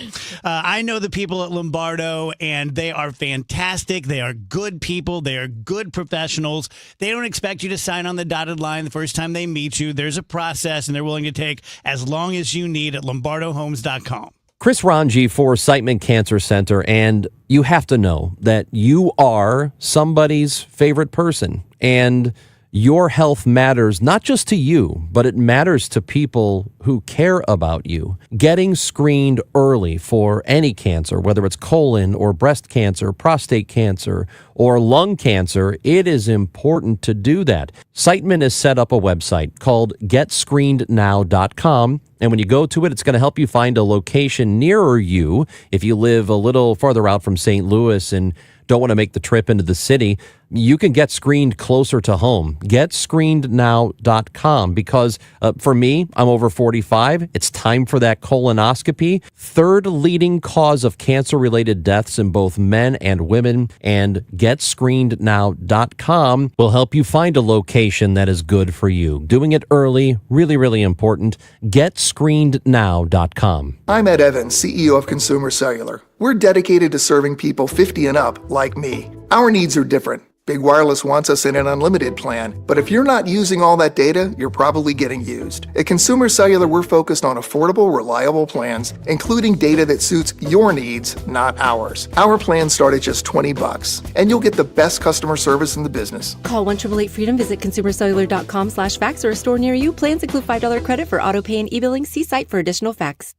I know the people at Lombardo, and they are fantastic. They are good people. They are good professionals. They don't expect you to sign on the dotted line the first time they meet you. There's a process, and they're willing to take as long as you need at lombardohomes.com. Chris Ranji for Siteman Cancer Center, and you have to know that you are somebody's favorite person, and your health matters not just to you, but it matters to people who care about you. Getting screened early for any cancer, whether it's colon or breast cancer, prostate cancer, or lung cancer, it is important to do that. Siteman has set up a website called GetScreenedNow.com. And when you go to it, it's going to help you find a location nearer you. If you live a little farther out from St. Louis and don't want to make the trip into the city, you can get screened closer to home. GetScreenedNow.com, because for me, I'm over 45. It's time for that colonoscopy. Third leading cause of cancer-related deaths in both men and women. And GetScreenedNow.com will help you find a location that is good for you. Doing it early, really, really important. GetScreenedNow.com. I'm Ed Evans, CEO of Consumer Cellular. We're dedicated to serving people 50 and up, like me. Our needs are different. Big Wireless wants us in an unlimited plan, but if you're not using all that data, you're probably getting used. At Consumer Cellular, we're focused on affordable, reliable plans, including data that suits your needs, not ours. Our plans start at just $20, and you'll get the best customer service in the business. Call 1-888-FREEDOM, visit consumercellular.com/fax or a store near you. Plans include $5 credit for auto pay and e-billing. See site for additional facts.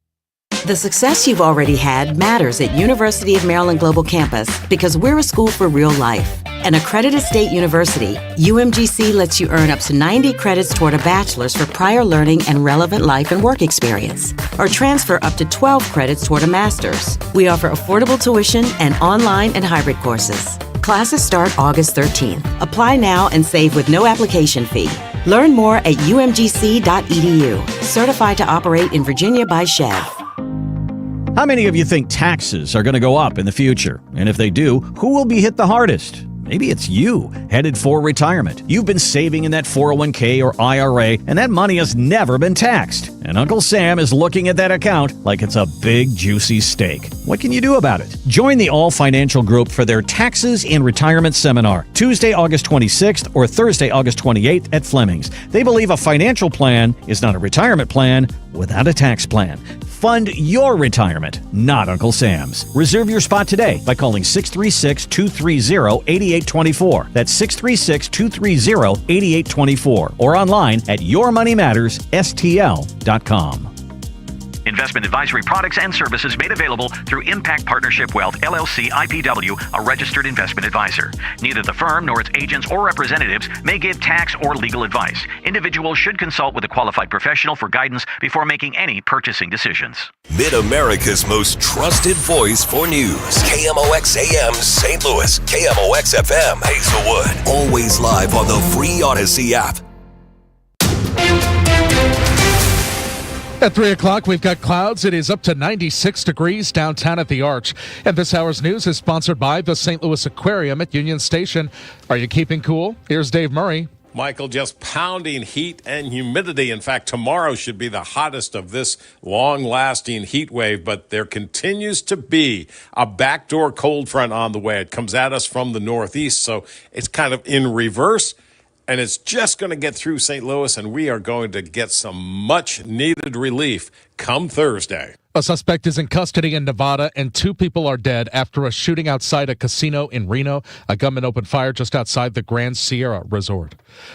The success you've already had matters at University of Maryland Global Campus because we're a school for real life. An accredited state university, UMGC lets you earn up to 90 credits toward a bachelor's for prior learning and relevant life and work experience, or transfer up to 12 credits toward a master's. We offer affordable tuition and online and hybrid courses. Classes start August 13th. Apply now and save with no application fee. Learn more at umgc.edu. Certified to operate in Virginia by Chev. How many of you think taxes are going to go up in the future? And if they do, who will be hit the hardest? Maybe it's you, headed for retirement. You've been saving in that 401k or IRA, and that money has never been taxed. And Uncle Sam is looking at that account like it's a big, juicy steak. What can you do about it? Join the All Financial Group for their Taxes in Retirement Seminar, Tuesday, August 26th or Thursday, August 28th at Fleming's. They believe a financial plan is not a retirement plan without a tax plan. Fund your retirement, not Uncle Sam's. Reserve your spot today by calling 636-230-8824. That's 636-230-8824. Or online at yourmoneymattersstl.com. Investment advisory products and services made available through Impact Partnership Wealth, LLC, IPW, a registered investment advisor. Neither the firm nor its agents or representatives may give tax or legal advice. Individuals should consult with a qualified professional for guidance before making any purchasing decisions. Mid-America's most trusted voice for news. KMOX AM St. Louis, KMOX FM Hazelwood. Always live on the free Odyssey app. At 3 o'clock, we've got clouds. It is up to 96 degrees downtown at the Arch. And this hour's news is sponsored by the St. Louis Aquarium at Union Station. Are you keeping cool? Here's Dave Murray. Michael, just pounding heat and humidity. In fact, tomorrow should be the hottest of this long-lasting heat wave, but there continues to be a backdoor cold front on the way. It comes at us from the northeast, so it's kind of in reverse. And it's just going to get through St. Louis, and we are going to get some much-needed relief come Thursday. A suspect is in custody in Nevada, and 2 people are dead after a shooting outside a casino in Reno. A gunman opened fire just outside the Grand Sierra Resort.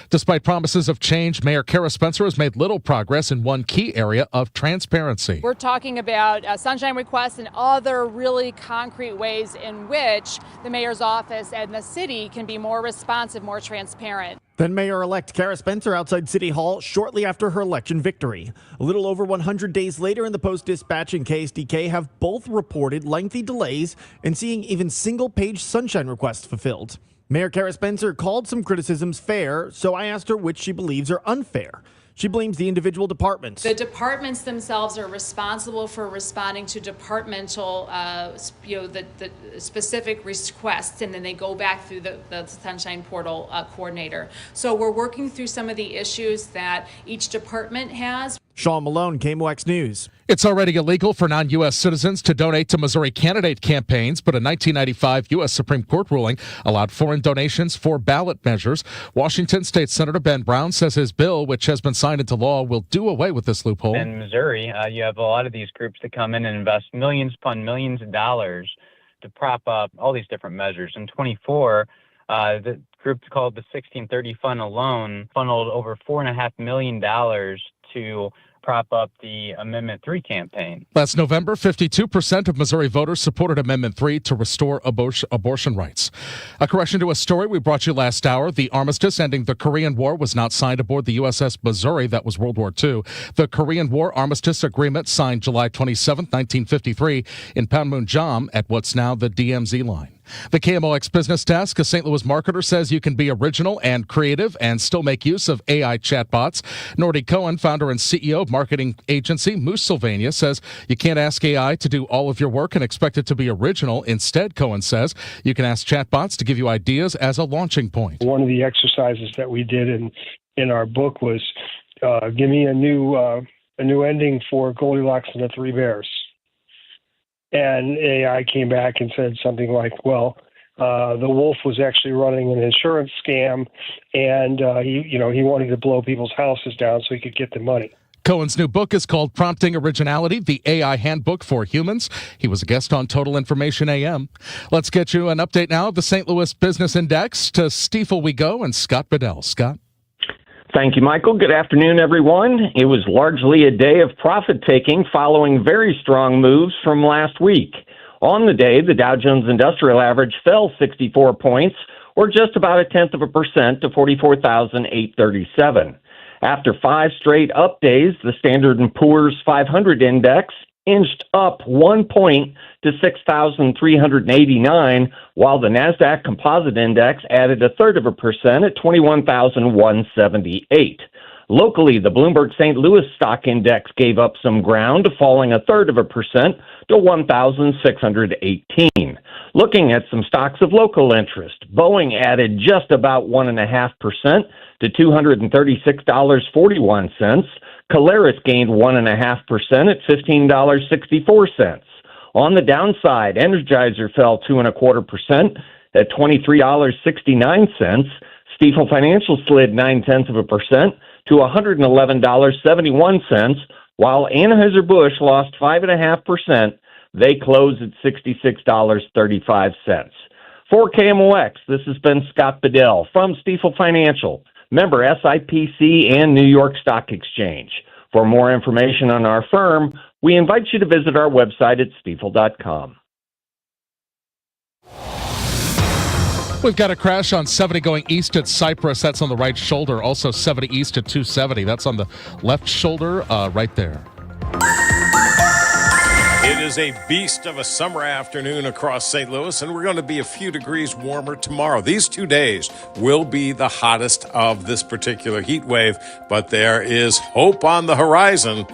Despite promises of change, Mayor Kara Spencer has made little progress in one key area of transparency. We're talking about sunshine requests and other really concrete ways in which the mayor's office and the city can be more responsive, more transparent. Then Mayor-elect Kara Spencer outside City Hall shortly after her election victory. A little over 100 days later, in the Post-Dispatch and KSDK have both reported lengthy delays in seeing even single-page sunshine requests fulfilled. Mayor Kara Spencer called some criticisms fair, so I asked her which she believes are unfair. She blames the individual departments. The departments themselves are responsible for responding to departmental, the specific requests, and then they go back through the Sunshine Portal coordinator. So we're working through some of the issues that each department has. Sean Malone, KMOX News. It's already illegal for non-U.S. citizens to donate to Missouri candidate campaigns, but a 1995 U.S. Supreme Court ruling allowed foreign donations for ballot measures. Washington State Senator Ben Brown says his bill, which has been signed into law, will do away with this loophole. In Missouri, you have a lot of these groups that come in and invest millions upon millions of dollars to prop up all these different measures. In 24, the group called the 1630 Fund alone funneled over $4.5 million to prop up the Amendment 3 campaign. Last November, 52% of Missouri voters supported Amendment 3 to restore abortion rights. A correction to a story we brought you last hour. The armistice ending the Korean War was not signed aboard the USS Missouri. That was World War II. The Korean War Armistice Agreement signed July 27, 1953 in Panmunjom at what's now the DMZ line. The KMOX Business Desk, a St. Louis marketer, says you can be original and creative and still make use of AI chatbots. Nordy Cohen, founder and CEO of marketing agency Moose Sylvania, says you can't ask AI to do all of your work and expect it to be original. Instead, Cohen says you can ask chatbots to give you ideas as a launching point. One of the exercises that we did in our book was give me a new ending for Goldilocks and the Three Bears. And AI came back and said something like, well, the wolf was actually running an insurance scam, and he wanted to blow people's houses down so he could get the money. Cohen's new book is called Prompting Originality, the AI Handbook for Humans. He was a guest on Total Information AM. Let's get you an update now of the St. Louis Business Index. To Stifel we go, and Scott Bedell. Scott? Thank you, Michael. Good afternoon, everyone. It was largely a day of profit-taking following very strong moves from last week. On the day, the Dow Jones Industrial Average fell 64 points, or just about 0.1% to 44,837. After 5 straight up days, the Standard & Poor's 500 index inched up 1 point to 6,389, while the NASDAQ Composite Index added 0.3% at 21,178. Locally, the Bloomberg St. Louis Stock Index gave up some ground, falling 0.3% to 1,618. Looking at some stocks of local interest, Boeing added just about 1.5% to $236.41. Caleres gained 1.5% at $15.64. On the downside, Energizer fell 2.25% at $23.69. Stifel Financial slid 0.9% to $111.71, while Anheuser-Busch lost 5.5%. They closed at $66.35. For KMOX, this has been Scott Bedell from Stifel Financial, member SIPC and New York Stock Exchange. For more information on our firm, we invite you to visit our website at stifel.com. We've got a crash on 70 going east at Cypress. That's on the right shoulder. Also 70 east at 270. That's on the left shoulder right there. It is a beast of a summer afternoon across St. Louis, and we're going to be a few degrees warmer tomorrow. These 2 days will be the hottest of this particular heat wave, but there is hope on the horizon.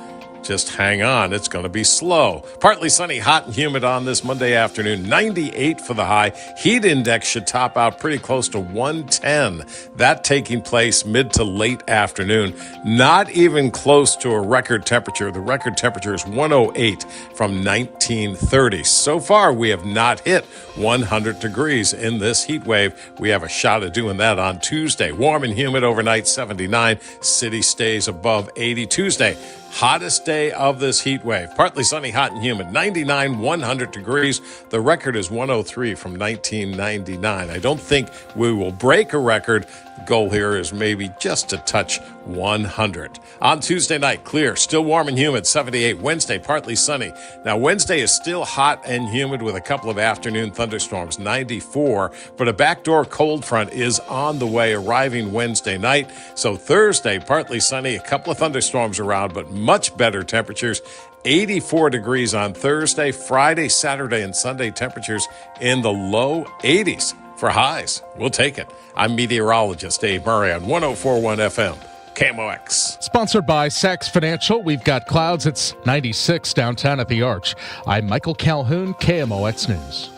Just hang on. It's going to be slow. Partly sunny, hot and humid on this Monday afternoon. 98 for the high. Heat index should top out pretty close to 110. That taking place mid to late afternoon. Not even close to a record temperature. The record temperature is 108 from 1930. So far, we have not hit 100 degrees in this heat wave. We have a shot at doing that on Tuesday. Warm and humid overnight, 79. City stays above 80 Tuesday. Hottest day of this heat wave. Partly sunny, hot and humid. 99, 100 degrees. The record is 103 from 1999. I don't think we will break a record. The goal here is maybe just to touch 100. On Tuesday night, clear, still warm and humid, 78. Wednesday, partly sunny. Now, Wednesday is still hot and humid with a couple of afternoon thunderstorms, 94. But a backdoor cold front is on the way, arriving Wednesday night. So Thursday, partly sunny, a couple of thunderstorms around, but much better temperatures. 84 degrees on Thursday, Friday, Saturday, and Sunday temperatures in the low 80s for highs. We'll take it. I'm meteorologist Dave Murray on 104.1 FM. KMOX. Sponsored by Sachs Financial. We've got clouds. It's 96 downtown at the Arch. I'm Michael Calhoun, KMOX News.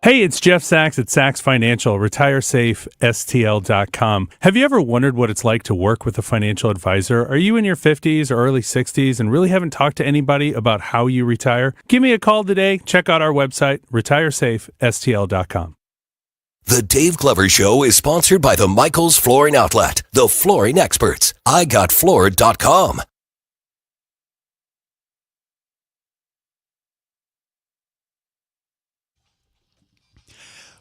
Hey, it's Jeff Sachs at Sachs Financial, retiresafestl.com. Have you ever wondered what it's like to work with a financial advisor? Are you in your 50s or early 60s and really haven't talked to anybody about how you retire? Give me a call today. Check out our website, retiresafestl.com. The Dave Glover Show is sponsored by the Michaels Flooring Outlet, the flooring experts. IGotFloored.com.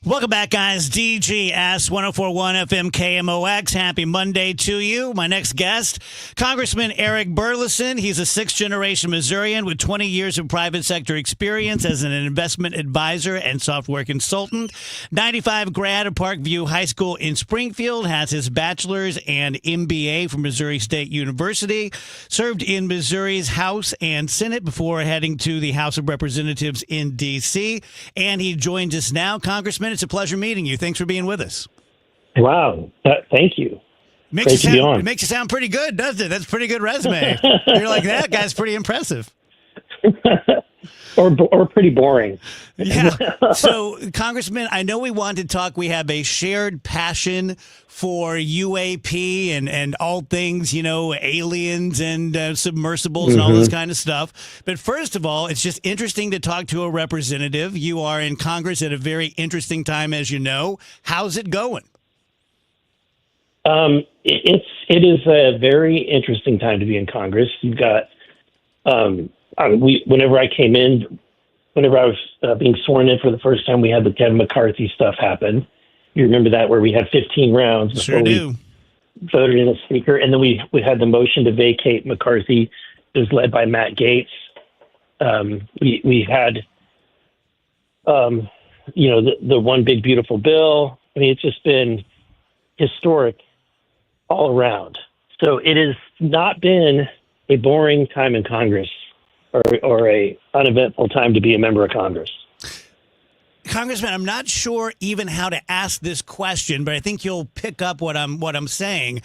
Welcome back, guys. DGS 104.1 FM KMOX. Happy Monday to you. My next guest, Congressman Eric Burlison. He's a sixth-generation Missourian with 20 years of private sector experience as an investment advisor and software consultant. 95 grad of Parkview High School in Springfield. Has his bachelor's and MBA from Missouri State University. Served in Missouri's House and Senate before heading to the House of Representatives in D.C. And he joins us now. Congressman, it's a pleasure meeting you. Thanks for being with us. Wow. Thank you. It makes you sound pretty good, doesn't it? That's a pretty good resume. You're like, that guy's pretty impressive. or pretty boring. Yeah. So, Congressman, I know we want to talk. We have a shared passion for UAP and all things, aliens and submersibles and all this kind of stuff. But first of all, it's just interesting to talk to a representative. You are in Congress at a very interesting time, as you know. How's it going? It is a very interesting time to be in Congress. You've got whenever I came in, whenever I was being sworn in for the first time, we had the Kevin McCarthy stuff happen. You remember that, where we had 15 rounds before we voted in a speaker, and then we had the motion to vacate McCarthy. It was led by Matt Gaetz. We had, the one big beautiful bill. I mean, it's just been historic all around. So it has not been a boring time in Congress or a uneventful time to be a member of Congress. Congressman, I'm not sure even how to ask this question, but I think you'll pick up what I'm saying.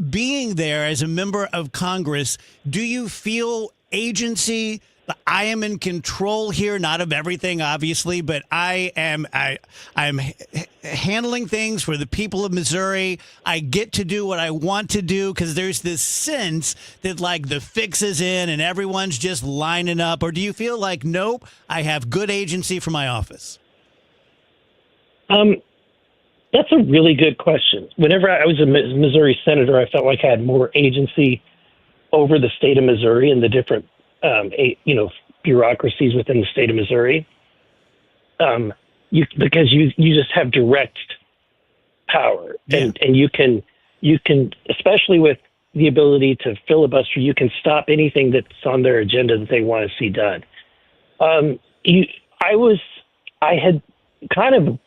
Being there as a member of Congress, do you feel agency? I am in control here, not of everything, obviously, but I'm handling things for the people of Missouri. I get to do what I want to do because there's this sense that like the fix is in and everyone's just lining up. Or do you feel like, nope, I have good agency for my office? That's a really good question. Whenever I was a Missouri senator, I felt like I had more agency over the state of Missouri and the different bureaucracies within the state of Missouri, because you just have direct power, and you can, especially with the ability to filibuster. You can stop anything that's on their agenda that they want to see done. I had kind of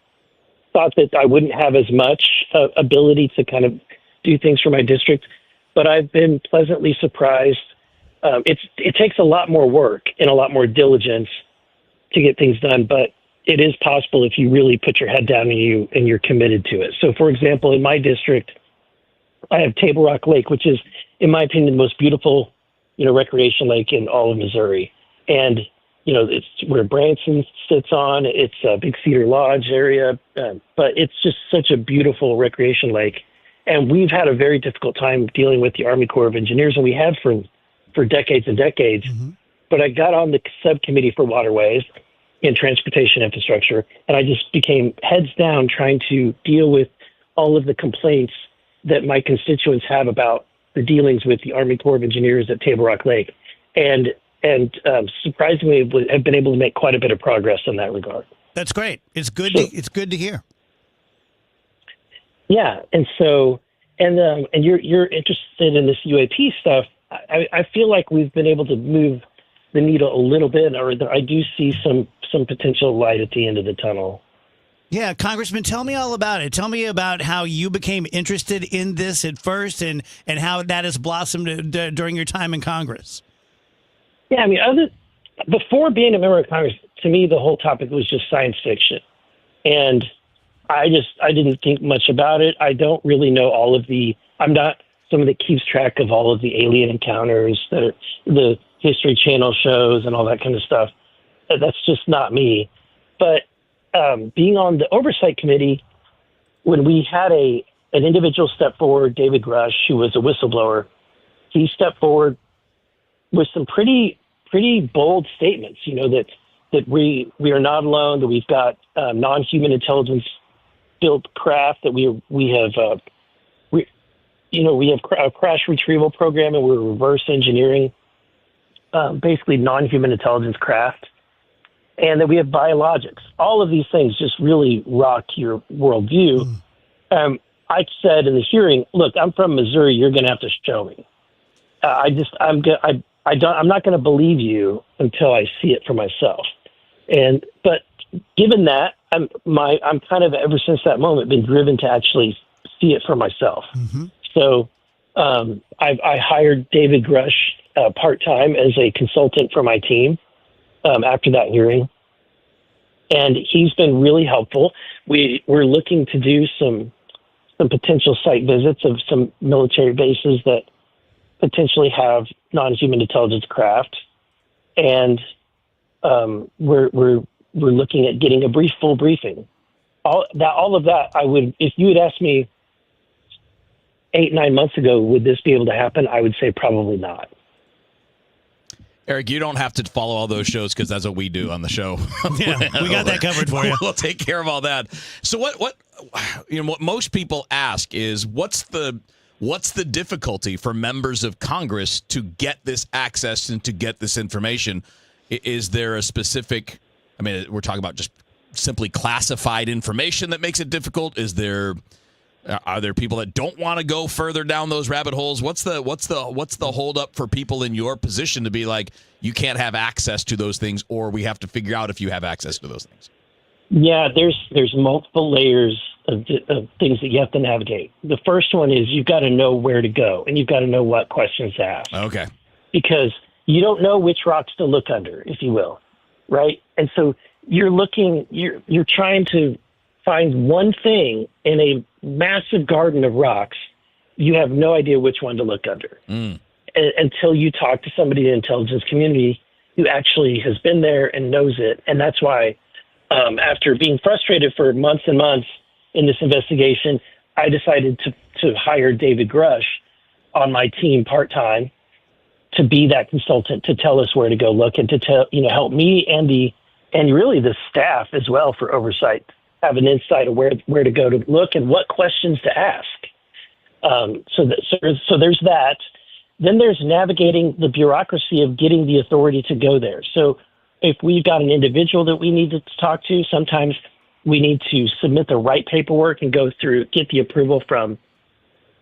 thought that I wouldn't have as much ability to kind of do things for my district, but I've been pleasantly surprised. It takes a lot more work and a lot more diligence to get things done, but it is possible if you really put your head down and you're committed to it. So, for example, in my district, I have Table Rock Lake, which is, in my opinion, the most beautiful, recreation lake in all of Missouri. And, it's where Branson sits on. It's a Big Cedar Lodge area, but it's just such a beautiful recreation lake. And we've had a very difficult time dealing with the Army Corps of Engineers, and we have for decades and decades. Mm-hmm. But I got on the subcommittee for waterways and transportation infrastructure, and I just became heads down trying to deal with all of the complaints that my constituents have about the dealings with the Army Corps of Engineers at Table Rock Lake. And surprisingly, have been able to make quite a bit of progress in that regard. That's great. It's good. It's good to hear. Yeah, and so, and you're interested in this UAP stuff. I feel like we've been able to move the needle a little bit, or I do see some potential light at the end of the tunnel. Yeah, Congressman, tell me all about it. Tell me about how you became interested in this at first, and how that has blossomed during your time in Congress. Yeah, I mean, before being a member of Congress, to me, the whole topic was just science fiction. And I didn't think much about it. I don't really know I'm not someone that keeps track of all of the alien encounters that are the History Channel shows and all that kind of stuff. That's just not me. But being on the Oversight Committee, when we had an individual step forward, David Grush, who was a whistleblower, he stepped forward with some pretty bold statements, that we are not alone, that we've got non-human intelligence built craft, that we have a crash retrieval program, and we're reverse engineering basically non-human intelligence craft, and that we have biologics. All of these things just really rock your worldview. I said in the hearing, look, I'm from Missouri. You're going to have to show me. I'm not going to believe you until I see it for myself. But given that, I'm kind of, ever since that moment, been driven to actually see it for myself. Mm-hmm. So I hired David Grush part-time as a consultant for my team after that hearing. And he's been really helpful. We're looking to do some potential site visits of some military bases that potentially have non-human intelligence craft, and we're looking at getting a full briefing. All of that, I would, if you had asked me 8-9 months ago, would this be able to happen? I would say probably not. Eric, you don't have to follow all those shows because that's what we do on the show. Yeah, we got that covered for you. We'll take care of all that. So what most people ask is what's the difficulty for members of Congress to get this access and to get this information? Is there a specific, we're talking about just simply classified information that makes it difficult? Are there people that don't want to go further down those rabbit holes? What's the holdup for people in your position to be like, you can't have access to those things, or we have to figure out if you have access to those things? Yeah, there's multiple layers of things that you have to navigate. The first one is you've got to know where to go, and you've got to know what questions to ask. Okay. Because you don't know which rocks to look under, if you will, right? And so you're trying to find one thing in a massive garden of rocks. You have no idea which one to look under until you talk to somebody in the intelligence community who actually has been there and knows it. And that's why after being frustrated for months and months in this investigation, I decided to hire David Grush on my team part-time to be that consultant, to tell us where to go look, and to help me and really the staff as well for oversight have an insight of where to go to look and what questions to ask. So there's that. Then there's navigating the bureaucracy of getting the authority to go there. So if we've got an individual that we need to talk to, sometimes we need to submit the right paperwork and get the approval from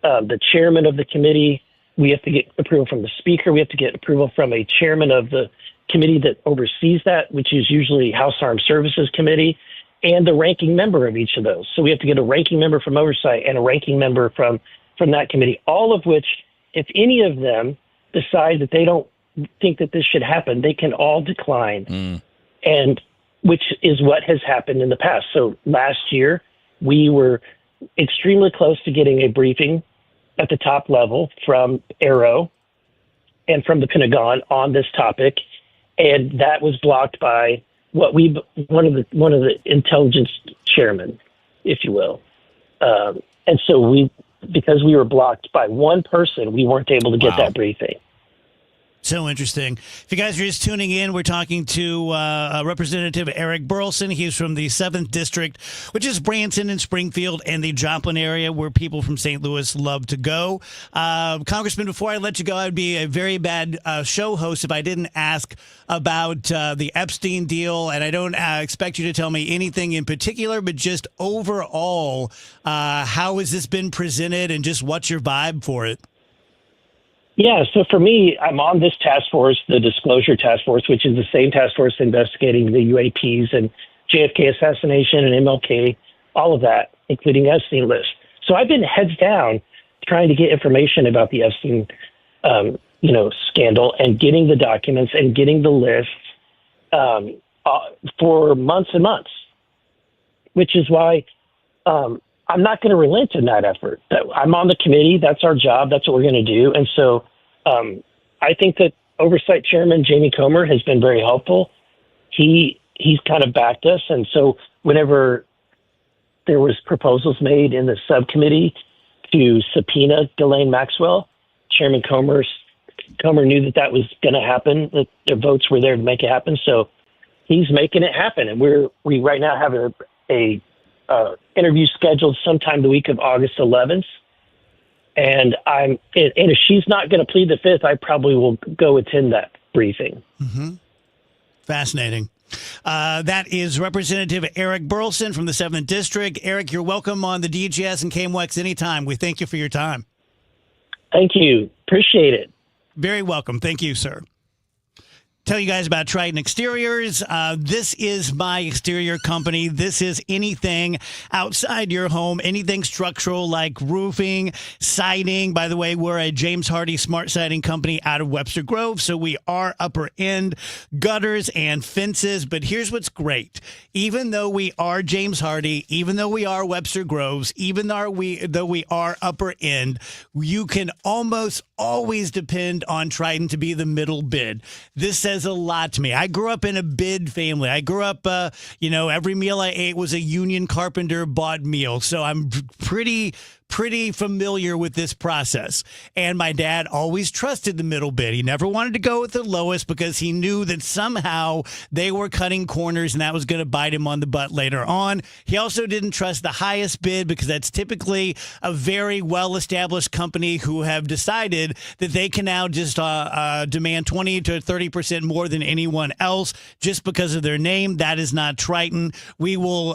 the chairman of the committee, We have to get approval from the speaker. We have to get approval from a chairman of the committee that oversees that, which is usually House Armed Services Committee, and the ranking member of each of those. So we have to get a ranking member from oversight and a ranking member from that committee, all of which, if any of them decide that they don't think that this should happen, they can all decline. And which is what has happened in the past. So last year, we were extremely close to getting a briefing at the top level from Aero and from the Pentagon on this topic, and that was blocked by one of the intelligence chairmen, if you will. And so because we were blocked by one person, we weren't able to get that briefing. So interesting. If you guys are just tuning in, we're talking to Representative Eric Burlison. He's from the 7th District, which is Branson and Springfield and the Joplin area where people from St. Louis love to go. Congressman, before I let you go, I'd be a very bad show host if I didn't ask about the Epstein deal. And I don't expect you to tell me anything in particular, but just overall, how has this been presented and just what's your vibe for it? Yeah, so for me, I'm on this task force, the Disclosure Task Force, which is the same task force investigating the UAPs and JFK assassination and MLK, all of that, including Epstein list. So I've been heads down trying to get information about the Epstein, scandal and getting the documents and getting the list for months and months, which is why I'm not going to relent in that effort. I'm on the committee. That's our job. That's what we're going to do. And so I think that Oversight Chairman Jamie Comer has been very helpful. He's kind of backed us. And so whenever there was proposals made in the subcommittee to subpoena Ghislaine Maxwell, Chairman Comer knew that was going to happen, that the votes were there to make it happen. So he's making it happen. And we right now have a interview scheduled sometime the week of August 11th. And if she's not going to plead the fifth, I probably will go attend that briefing. Mm-hmm. Fascinating. That is Representative Eric Burlison from the 7th District. Eric, you're welcome on the DGS and KMWX anytime. We thank you for your time. Thank you. Appreciate it. Very welcome. Thank you, sir. Tell you guys about Triton Exteriors. This is my exterior company. This is anything outside your home, anything structural like roofing, siding. By the way, we're a James Hardy Smart Siding company out of Webster Grove, so we are upper end gutters and fences. But here's what's great. Even though we are James Hardy, even though we are Webster Groves, even though we are upper end, you can almost always depend on Triton to be the middle bid. This says a lot to me. I grew up in a bid family. I grew up, every meal I ate was a union carpenter bought meal. So I'm pretty familiar with this process. And my dad always trusted the middle bid. He never wanted to go with the lowest because he knew that somehow they were cutting corners and that was going to bite him on the butt later on. He also didn't trust the highest bid because that's typically a very well-established company who have decided that they can now just demand 20 to 30% more than anyone else just because of their name. That is not Triton. We will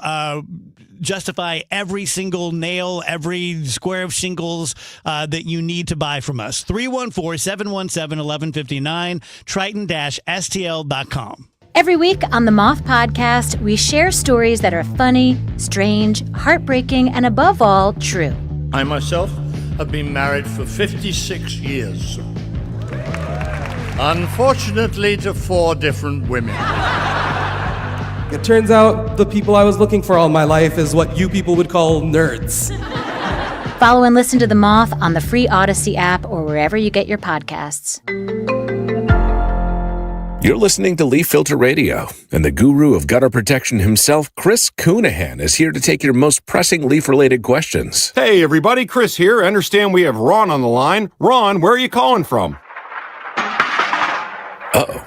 justify every single nail, every square of shingles that you need to buy from us. 314-717-1159, Triton-STL.com. Every week on the Moth Podcast, we share stories that are funny, strange, heartbreaking, and above all, true. I myself have been married for 56 years. Unfortunately, to 4 different women. It turns out the people I was looking for all my life is what you people would call nerds. Follow and listen to The Moth on the free Odyssey app or wherever you get your podcasts. You're listening to Leaf Filter Radio, and the guru of gutter protection himself, Chris Coonahan, is here to take your most pressing leaf-related questions. Hey, everybody, Chris here. I understand we have Ron on the line. Ron, where are you calling from? Uh-oh.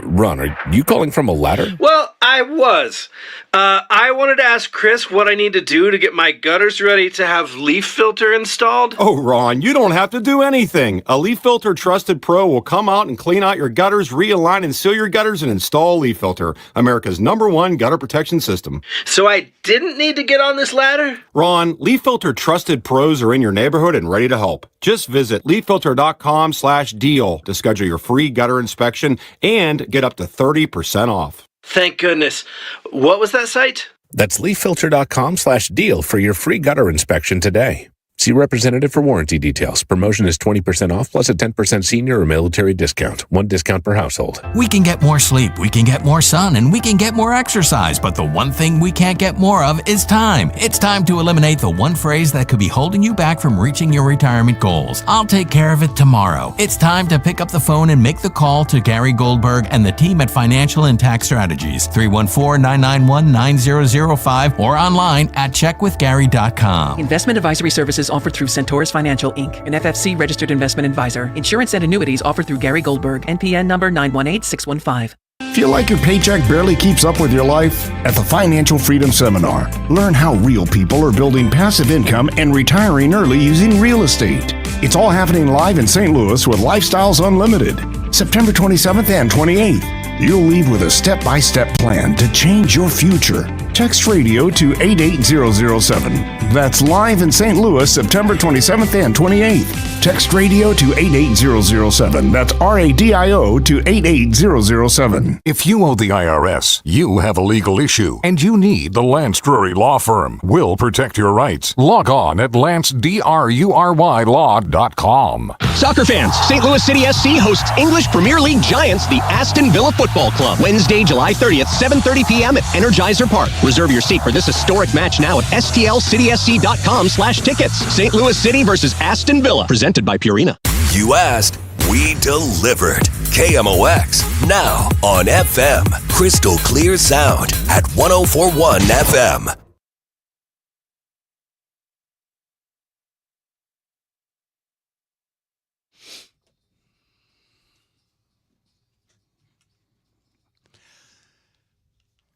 Ron, are you calling from a ladder? Well, I was. I wanted to ask Chris what I need to do to get my gutters ready to have leaf filter installed. Oh, Ron, you don't have to do anything. A Leaf Filter Trusted Pro will come out and clean out your gutters, realign and seal your gutters, and install Leaf Filter, America's #1 gutter protection system. So I didn't need to get on this ladder? Ron, Leaf Filter Trusted Pros are in your neighborhood and ready to help. Just visit leaffilter.com/deal to schedule your free gutter inspection and get up to 30% off. Thank goodness. What was that site? That's leaffilter.com/deal for your free gutter inspection today. See representative for warranty details. Promotion is 20% off plus a 10% senior or military discount. One discount per household. We can get more sleep, we can get more sun, and we can get more exercise, but the one thing we can't get more of is time. It's time to eliminate the one phrase that could be holding you back from reaching your retirement goals. I'll take care of it tomorrow. It's time to pick up the phone and make the call to Gary Goldberg and the team at Financial and Tax Strategies, 314-991-9005, or online at checkwithgary.com. Investment advisory services offered through Centaurus Financial, Inc., an FFC registered investment advisor. Insurance and annuities offered through Gary Goldberg, NPN number 918615. Feel like your paycheck barely keeps up with your life? At the Financial Freedom Seminar, learn how real people are building passive income and retiring early using real estate. It's all happening live in St. Louis with Lifestyles Unlimited, September 27th and 28th. You'll leave with a step-by-step plan to change your future. Text radio to 88007. That's live in St. Louis, September 27th and 28th. Text radio to 88007. That's RADIO to 88007. If you owe the IRS, you have a legal issue, and you need the Lance Drury Law Firm. We'll protect your rights. Log on at LanceDruryLaw.com. Soccer fans, St. Louis City SC hosts English Premier League giants, the Aston Villa Football Club. Wednesday, July 30th, 7:30 p.m. at Energizer Park. Reserve your seat for this historic match now at stlcitysc.com/tickets. St. Louis City versus Aston Villa. Presented by Purina. You asked, we delivered. KMOX, now on FM. Crystal clear sound at 104.1 FM.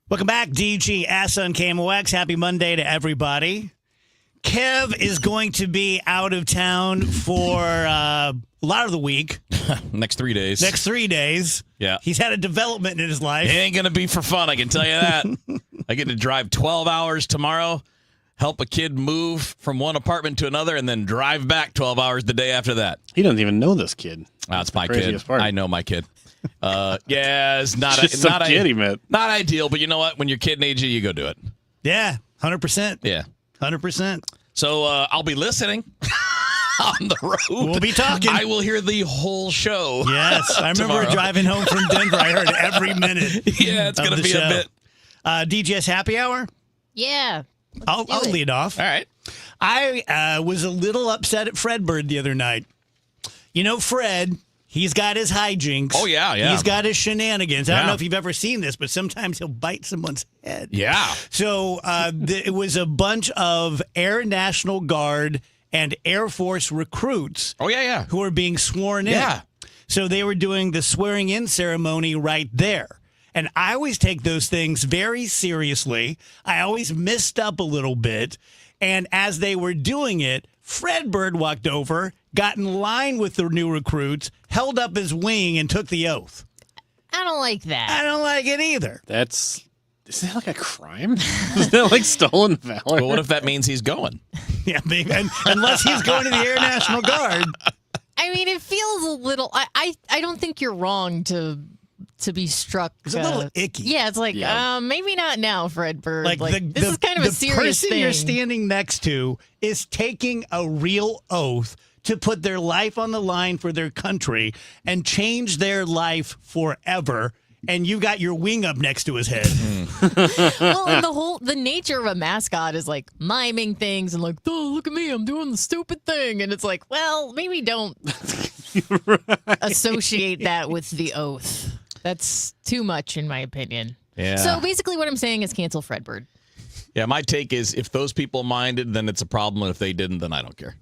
Welcome back, DGS on KMOX. Happy Monday to everybody. Kev is going to be out of town for a lot of the week. Next 3 days. Next 3 days. Yeah. He's had a development in his life. It ain't going to be for fun, I can tell you that. I get to drive 12 hours tomorrow, help a kid move from one apartment to another, and then drive back 12 hours the day after that. He doesn't even know this kid. That's my Craziest kid. part. I know my kid. Yeah, it's not Just some kid he met. Not ideal, but you know what? When your kid needs you, you go do it. Yeah, 100%. Yeah. 100%. So I'll be listening on the road. We'll be talking. I will hear the whole show. Yes. I remember driving home from Denver. I heard every minute. Yeah, it's going to be a bit. DGS Happy Hour? Yeah. I'll lead off. All right. I was a little upset at Fred Bird the other night. You know, Fred, he's got his hijinks. Oh, yeah. He's got his shenanigans. I don't know if you've ever seen this, but sometimes he'll bite someone's head. Yeah. So it was a bunch of Air National Guard and Air Force recruits. Oh, yeah. Who were being sworn in. Yeah. So they were doing the swearing in ceremony right there. And I always take those things very seriously. I always missed up a little bit. And as they were doing it, Fred Bird walked over, got in line with the new recruits, held up his wing, and took the oath. I don't like that. I don't like it either. Isn't that like a crime? Is that like stolen valor? Well, what if that means he's going? Yeah, maybe. Unless he's going to the Air National Guard. I mean, it feels a little. I don't think you're wrong to be struck. It's a little icky. Yeah, it's like maybe not now, Fred Bird. Like this is kind of a serious person thing. you're standing next to is taking a real oath to put their life on the line for their country and change their life forever. And you got your wing up next to his head. Well, and the nature of a mascot is like miming things and like, oh, look at me, I'm doing the stupid thing. And it's like, well, maybe don't associate that with the oath. That's too much, in my opinion. Yeah. So basically what I'm saying is cancel Fred Bird. Yeah, my take is if those people minded, then it's a problem. And if they didn't, then I don't care.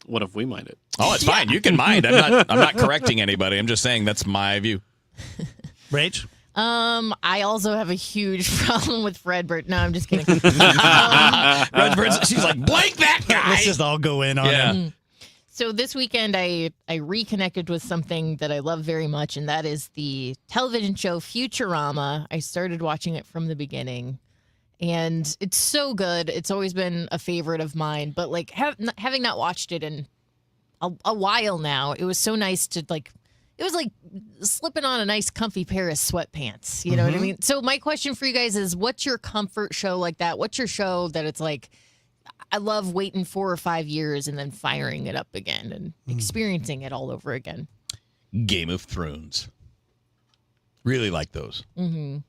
What if we mind it? Oh, it's fine. You can mind. I'm not correcting anybody. I'm just saying that's my view. Rach? I also have a huge problem with Fredbird. No, I'm just kidding. She's like, blank that guy. Let's just all go in on it. So this weekend, I reconnected with something that I love very much, and that is the television show Futurama. I started watching it from the beginning, and it's so good. It's always been a favorite of mine, but like having not watched it in a while now, it was so nice to like. It was like slipping on a nice comfy pair of sweatpants. You know what I mean? So my question for you guys is, what's your comfort show like that? What's your show that it's like, I love waiting 4 or 5 years and then firing it up again and experiencing it all over again? Game of Thrones. Really like those. Mm-hmm.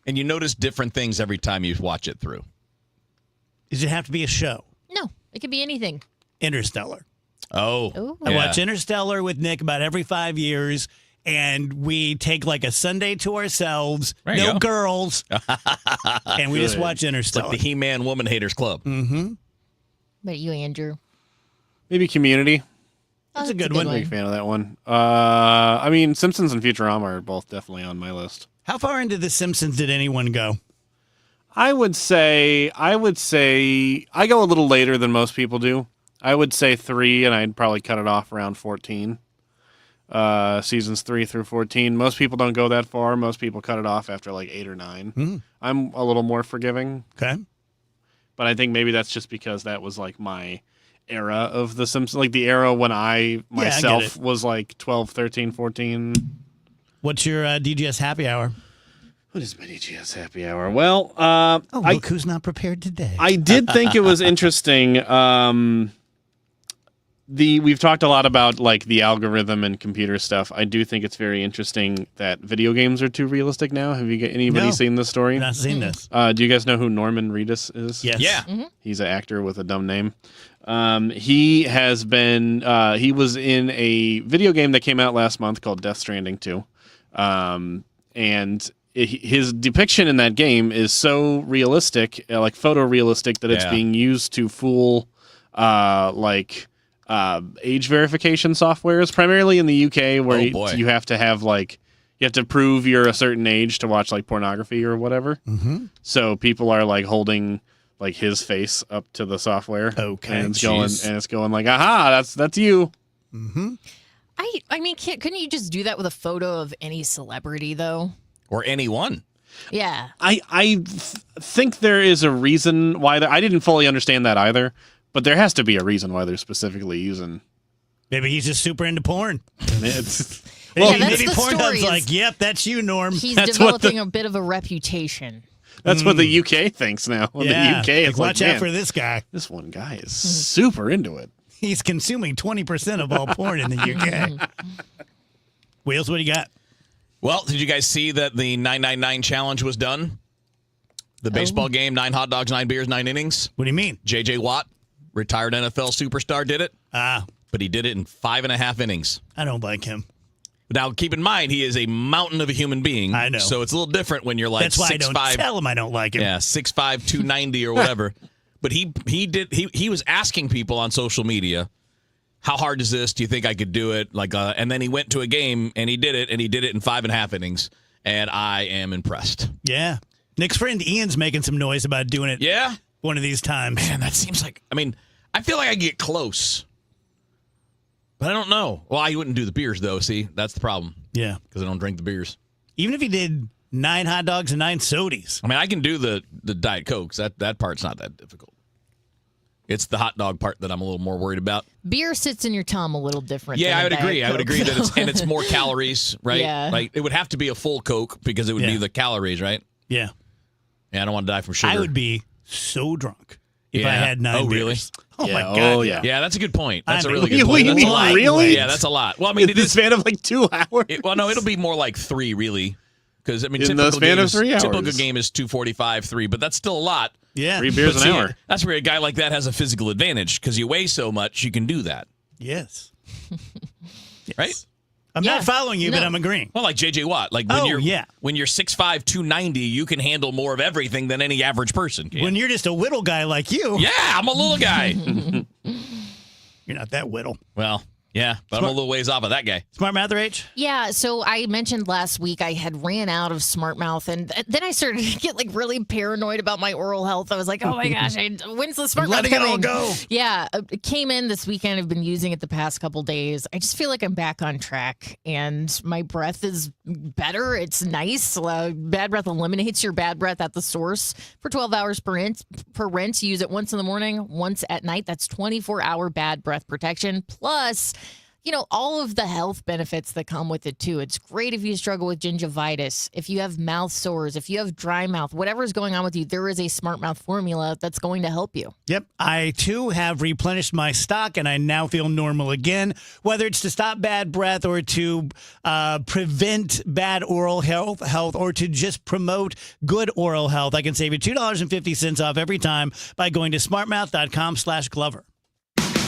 And you notice different things every time you watch it through. Does it have to be a show? No, it could be anything. Interstellar. Oh. I watch Interstellar with Nick about every 5 years, and we take like a Sunday to ourselves, There you no go. girls, and we just watch It's Interstellar. like the He-Man Woman Haters Club. Mm-hmm. But you, Andrew? Maybe Community. That's a good one. Big fan of that one. I mean, Simpsons and Futurama are both definitely on my list. How far into The Simpsons did anyone go? I would say I go a little later than most people do. I would say 3, and I'd probably cut it off around 14. Seasons 3 through 14. Most people don't go that far. Most people cut it off after like 8 or 9. I'm a little more forgiving. Okay. But I think maybe that's just because that was like my era of The Simpsons. Like the era when I myself was like 12, 13, 14. What's your DGS happy hour? What is my DGS happy hour? Well, look who's not prepared today. I did think it was interesting. We've talked a lot about like the algorithm and computer stuff. I do think it's very interesting that video games are too realistic now. Have anybody seen this story? Not seen this. Do you guys know who Norman Reedus is? Yes. Yeah. He's an actor with a dumb name. He has been. He was in a video game that came out last month called Death Stranding 2, and his depiction in that game is so realistic, like photorealistic, that it's being used to fool age verification softwares, primarily in the UK, where you have to have like you have to prove you're a certain age to watch like pornography or whatever. Mm-hmm. So people are like holding like his face up to the software. Okay, and it's going like, aha, that's you. Mm-hmm. I mean, couldn't you just do that with a photo of any celebrity though? Or anyone. Yeah. I think there is a reason why I didn't fully understand that either. But there has to be a reason why they're specifically using. Maybe he's just super into porn. It's, Well, that's maybe the Pornhub's story. like, yep, that's you, Norm. He's That's developing a bit of a reputation. That's what the UK thinks now. Well, Yeah, the UK is watch like, out man, for this guy. This one guy is super into it. He's consuming 20% of all porn in the UK. Wheels, what do you got? Well, did you guys see that the 999 challenge was done? The baseball game, 9 hot dogs, 9 beers, 9 innings. What do you mean? J.J. Watt, retired NFL superstar, did it. But he did it in 5.5 innings. I don't like him. Now, keep in mind, he is a mountain of a human being. I know. So it's a little different when you're like That's why 6'5". I don't tell him I don't like him. Yeah, 6'5", 290 or whatever. But he was asking people on social media, how hard is this? Do you think I could do it? And then he went to a game and he did it in 5.5 innings. And I am impressed. Yeah. Nick's friend Ian's making some noise about doing it. Yeah. One of these times. Man, that seems like, I feel like I get close. But I don't know. Well, I wouldn't do the beers, though. See, that's the problem. Yeah. Because I don't drink the beers. Even if he did 9 hot dogs and 9 sodies. I can do the Diet Cokes. That part's not that difficult. It's the hot dog part that I'm a little more worried about. Beer sits in your tongue a little different. Yeah, than I would Diet agree. I would Coke, agree that though. it's more calories, right? Yeah. Like it would have to be a full Coke because it would be the calories, right? Yeah. Yeah, I don't want to die from sugar. I would be so drunk if I had 9 Really? beers. Oh, Yeah, my God. oh, yeah. Yeah, that's a good point. That's I a mean, really good point. you That's a mean lot. really? Yeah, that's a lot. Well, it this is. span of like 2 hours. It'll be more like 3, really. Because In the span of 3 hours. Typical game is 2:45, 3, but that's still a lot. Yeah. 3 beers But an see, hour. That's where a guy like that has a physical advantage because you weigh so much, you can do that. Yes. Right? I'm not following you, but I'm agreeing. Well, like J.J. Watt. Like when Oh, you're yeah. when you're 6'5", 290, you can handle more of everything than any average person can. When you're just a whittle guy like you. Yeah, I'm a little guy. You're not that whittle. Well, Yeah, but I'm a little ways off of that guy. Smart Mouth Rach? Yeah, so I mentioned last week I had ran out of Smart Mouth, and then I started to get really paranoid about my oral health. I was like, oh my gosh, when's the Smart Mouth letting it all coming? go. Yeah, it came in this weekend. I've been using it the past couple days. I just feel like I'm back on track, and my breath is better. It's nice. Bad breath eliminates your bad breath at the source for 12 hours per rinse. You use it once in the morning, once at night. That's 24-hour bad breath protection. Plus, all of the health benefits that come with it, too. It's great if you struggle with gingivitis, if you have mouth sores, if you have dry mouth, whatever's going on with you, there is a Smart Mouth formula that's going to help you. Yep. I, too, have replenished my stock, and I now feel normal again, whether it's to stop bad breath or to prevent bad oral health or to just promote good oral health. I can save you $2.50 off every time by going to smartmouth.com/Glover.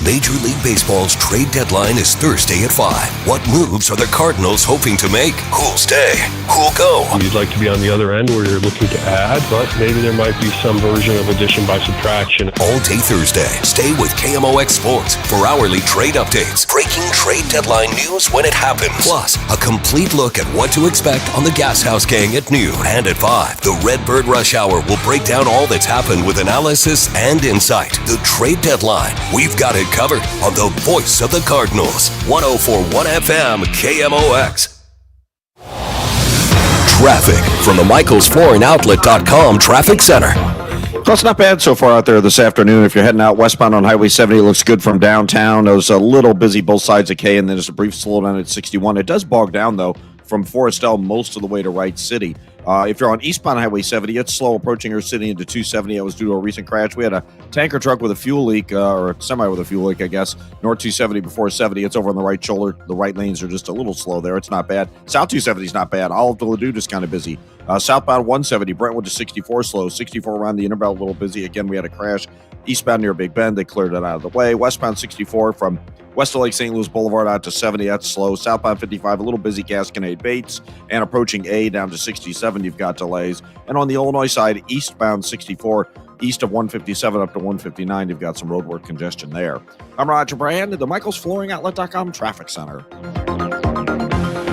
Major League Baseball's trade deadline is Thursday at 5. What moves are the Cardinals hoping to make? Who'll stay? Who'll go? You'd like to be on the other end where you're looking to add, but maybe there might be some version of addition by subtraction. All day Thursday, stay with KMOX Sports for hourly trade updates, breaking trade deadline news when it happens, plus a complete look at what to expect on the Gas House Gang at noon. And at 5, the Redbird Rush Hour will break down all that's happened with analysis and insight. The trade deadline. We've got it covered on the voice of the Cardinals. 104.1 FM KMOX. Traffic from the MichaelsFlooringOutlet.com Traffic Center. Well, it's not bad so far out there this afternoon. If you're heading out westbound on Highway 70, it looks good from downtown. It was a little busy both sides of K, and then there's a brief slowdown at 61. It does bog down, though, from Forestel most of the way to Wright City. If you're on eastbound Highway 70, it's slow approaching our city into 270. That was due to a recent crash. We had a tanker truck with a fuel leak, or a semi with a fuel leak, I guess, north 270 before 70. It's over on the right shoulder. The right lanes are just a little slow there. It's not bad. South 270 is not bad. Olive to Ladue is kind of busy. Southbound 170, Brentwood to 64 slow. 64 around the Interbelt, a little busy. Again, we had a crash. Eastbound near Big Bend, they cleared it out of the way. Westbound 64 from west of Lake St. Louis Boulevard out to 70, that's slow. Southbound 55, a little busy, Gasconade Bates. And approaching A down to 67, you've got delays. And on the Illinois side, eastbound 64, east of 157 up to 159, you've got some roadwork congestion there. I'm Roger Brand at the MichaelsFlooringOutlet.com Traffic Center.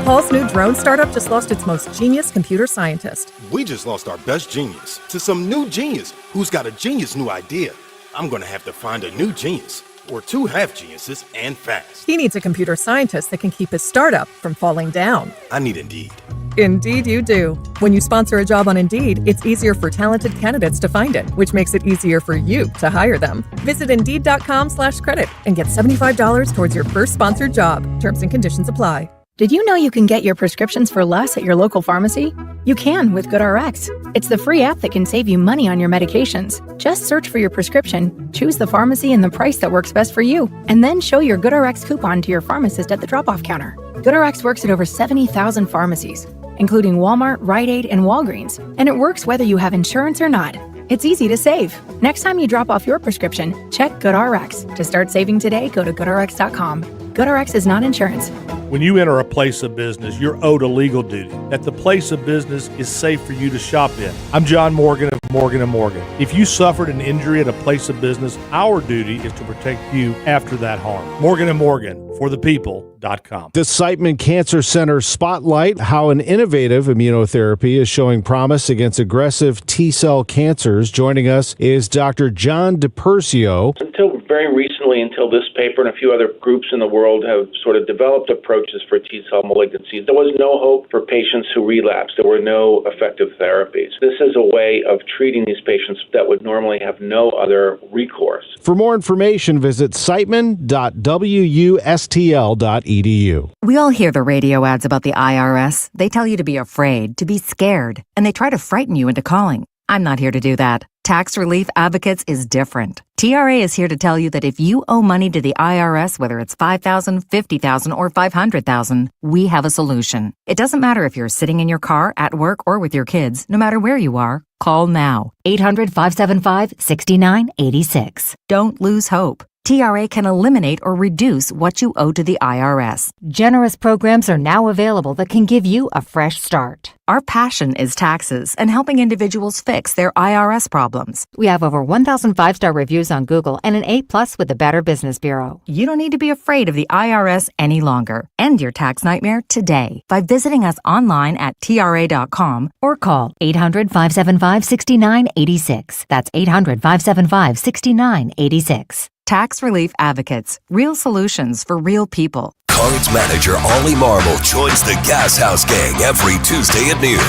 Paul's new drone startup just lost its most genius computer scientist. We just lost our best genius to some new genius who's got a genius new idea. I'm going to have to find a new genius, or two half geniuses, and fast. He needs a computer scientist that can keep his startup from falling down. I need Indeed. Indeed you do. When you sponsor a job on Indeed, it's easier for talented candidates to find it, which makes it easier for you to hire them. Visit Indeed.com/credit and get $75 towards your first sponsored job. Terms and conditions apply. Did you know you can get your prescriptions for less at your local pharmacy? You can with GoodRx. It's the free app that can save you money on your medications. Just search for your prescription, choose the pharmacy and the price that works best for you, and then show your GoodRx coupon to your pharmacist at the drop-off counter. GoodRx works at over 70,000 pharmacies, including Walmart, Rite Aid, and Walgreens, and it works whether you have insurance or not. It's easy to save. Next time you drop off your prescription, check GoodRx. To start saving today, go to GoodRx.com. GoodRx is not insurance. When you enter a place of business, you're owed a legal duty that the place of business is safe for you to shop in. I'm John Morgan of Morgan & Morgan. If you suffered an injury at a place of business, our duty is to protect you after that harm. Morgan & Morgan, for the people.com. The Siteman Cancer Center spotlight how an innovative immunotherapy is showing promise against aggressive T-cell cancers. Joining us is Dr. John DiPersio. Until very recently, until this paper and a few other groups in the world have sort of developed approaches for T-cell malignancies, there was no hope for patients who relapsed. There were no effective therapies. This is a way of treating these patients that would normally have no other recourse. For more information, visit siteman.wustl.edu. We all hear the radio ads about the IRS. They tell you to be afraid, to be scared, and they try to frighten you into calling. I'm not here to do that. Tax Relief Advocates is different. TRA is here to tell you that if you owe money to the IRS, whether it's $5,000, $50,000, or $500,000, we have a solution. It doesn't matter if you're sitting in your car, at work, or with your kids. No matter where you are, call now. 800-575-6986. Don't lose hope. TRA can eliminate or reduce what you owe to the IRS. Generous programs are now available that can give you a fresh start. Our passion is taxes and helping individuals fix their IRS problems. We have over 1,000 5-star reviews on Google and an A+ with the Better Business Bureau. You don't need to be afraid of the IRS any longer. End your tax nightmare today by visiting us online at TRA.com or call 800-575-6986. That's 800-575-6986. Tax Relief Advocates. Real solutions for real people. Cards manager Ollie Marble joins the Gas House Gang every Tuesday at noon.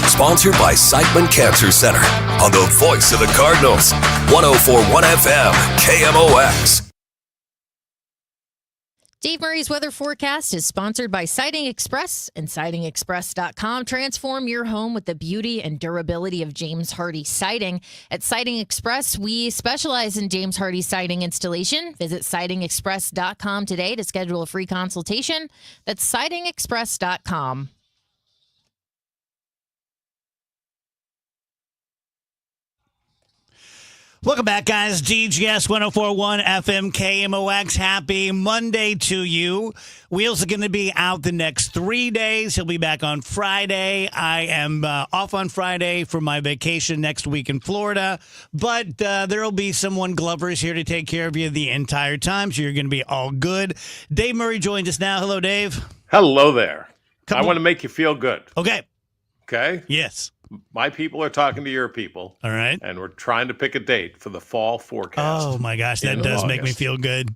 Sponsored by Siteman Cancer Center on the voice of the Cardinals. 104.1 FM, KMOX. Dave Murray's weather forecast is sponsored by Siding Express and SidingExpress.com. Transform your home with the beauty and durability of James Hardie siding. At Siding Express, we specialize in James Hardie siding installation. Visit SidingExpress.com today to schedule a free consultation. That's SidingExpress.com. Welcome back, guys. DGS 104.1 FM KMOX. Happy Monday to you. Wheels are going to be out the next 3 days. He'll be back on Friday. I am off on Friday for my vacation next week in Florida. But there will be someone Glover's here to take care of you the entire time, so you're going to be all good. Dave Murray joins us now. Hello, Dave. Hello there. I want to make you feel good. Okay. Okay? Yes. My people are talking to your people. All right. And we're trying to pick a date for the fall forecast. Oh, my gosh. That does make me feel good.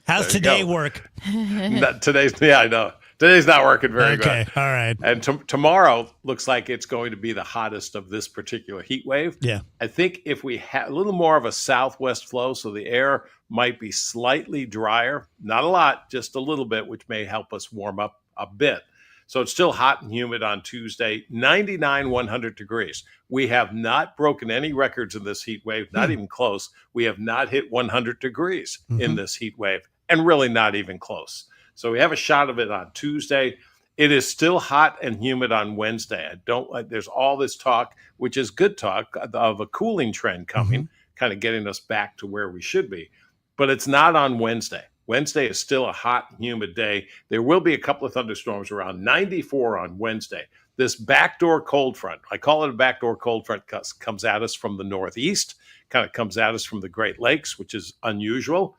How's today work? Yeah, I know. Today's not working very good. Okay. All right. And tomorrow looks like it's going to be the hottest of this particular heat wave. Yeah. I think if we had a little more of a southwest flow, so the air might be slightly drier, not a lot, just a little bit, which may help us warm up a bit. So it's still hot and humid on Tuesday, 99, 100 degrees. We have not broken any records in this heat wave, not even close. We have not hit 100 degrees in this heat wave, and really not even close. So we have a shot of it on Tuesday. It is still hot and humid on Wednesday. There's all this talk, which is good talk, of a cooling trend coming, kind of getting us back to where we should be. But it's not on Wednesday. Wednesday is still a hot and humid day. There will be a couple of thunderstorms around 94 on Wednesday. This backdoor cold front, I call it a backdoor cold front, comes at us from the northeast, kind of comes at us from the Great Lakes, which is unusual,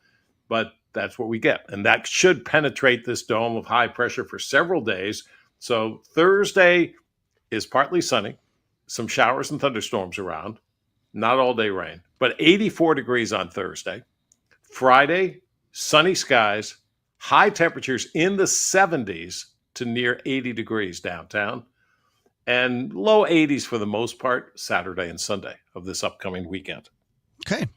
but that's what we get. And that should penetrate this dome of high pressure for several days. So Thursday is partly sunny, some showers and thunderstorms around, not all day rain, but 84 degrees on Thursday. Friday, sunny skies, high temperatures in the 70s to near 80 degrees downtown, and low 80s for the most part Saturday and Sunday of this upcoming weekend. Okay.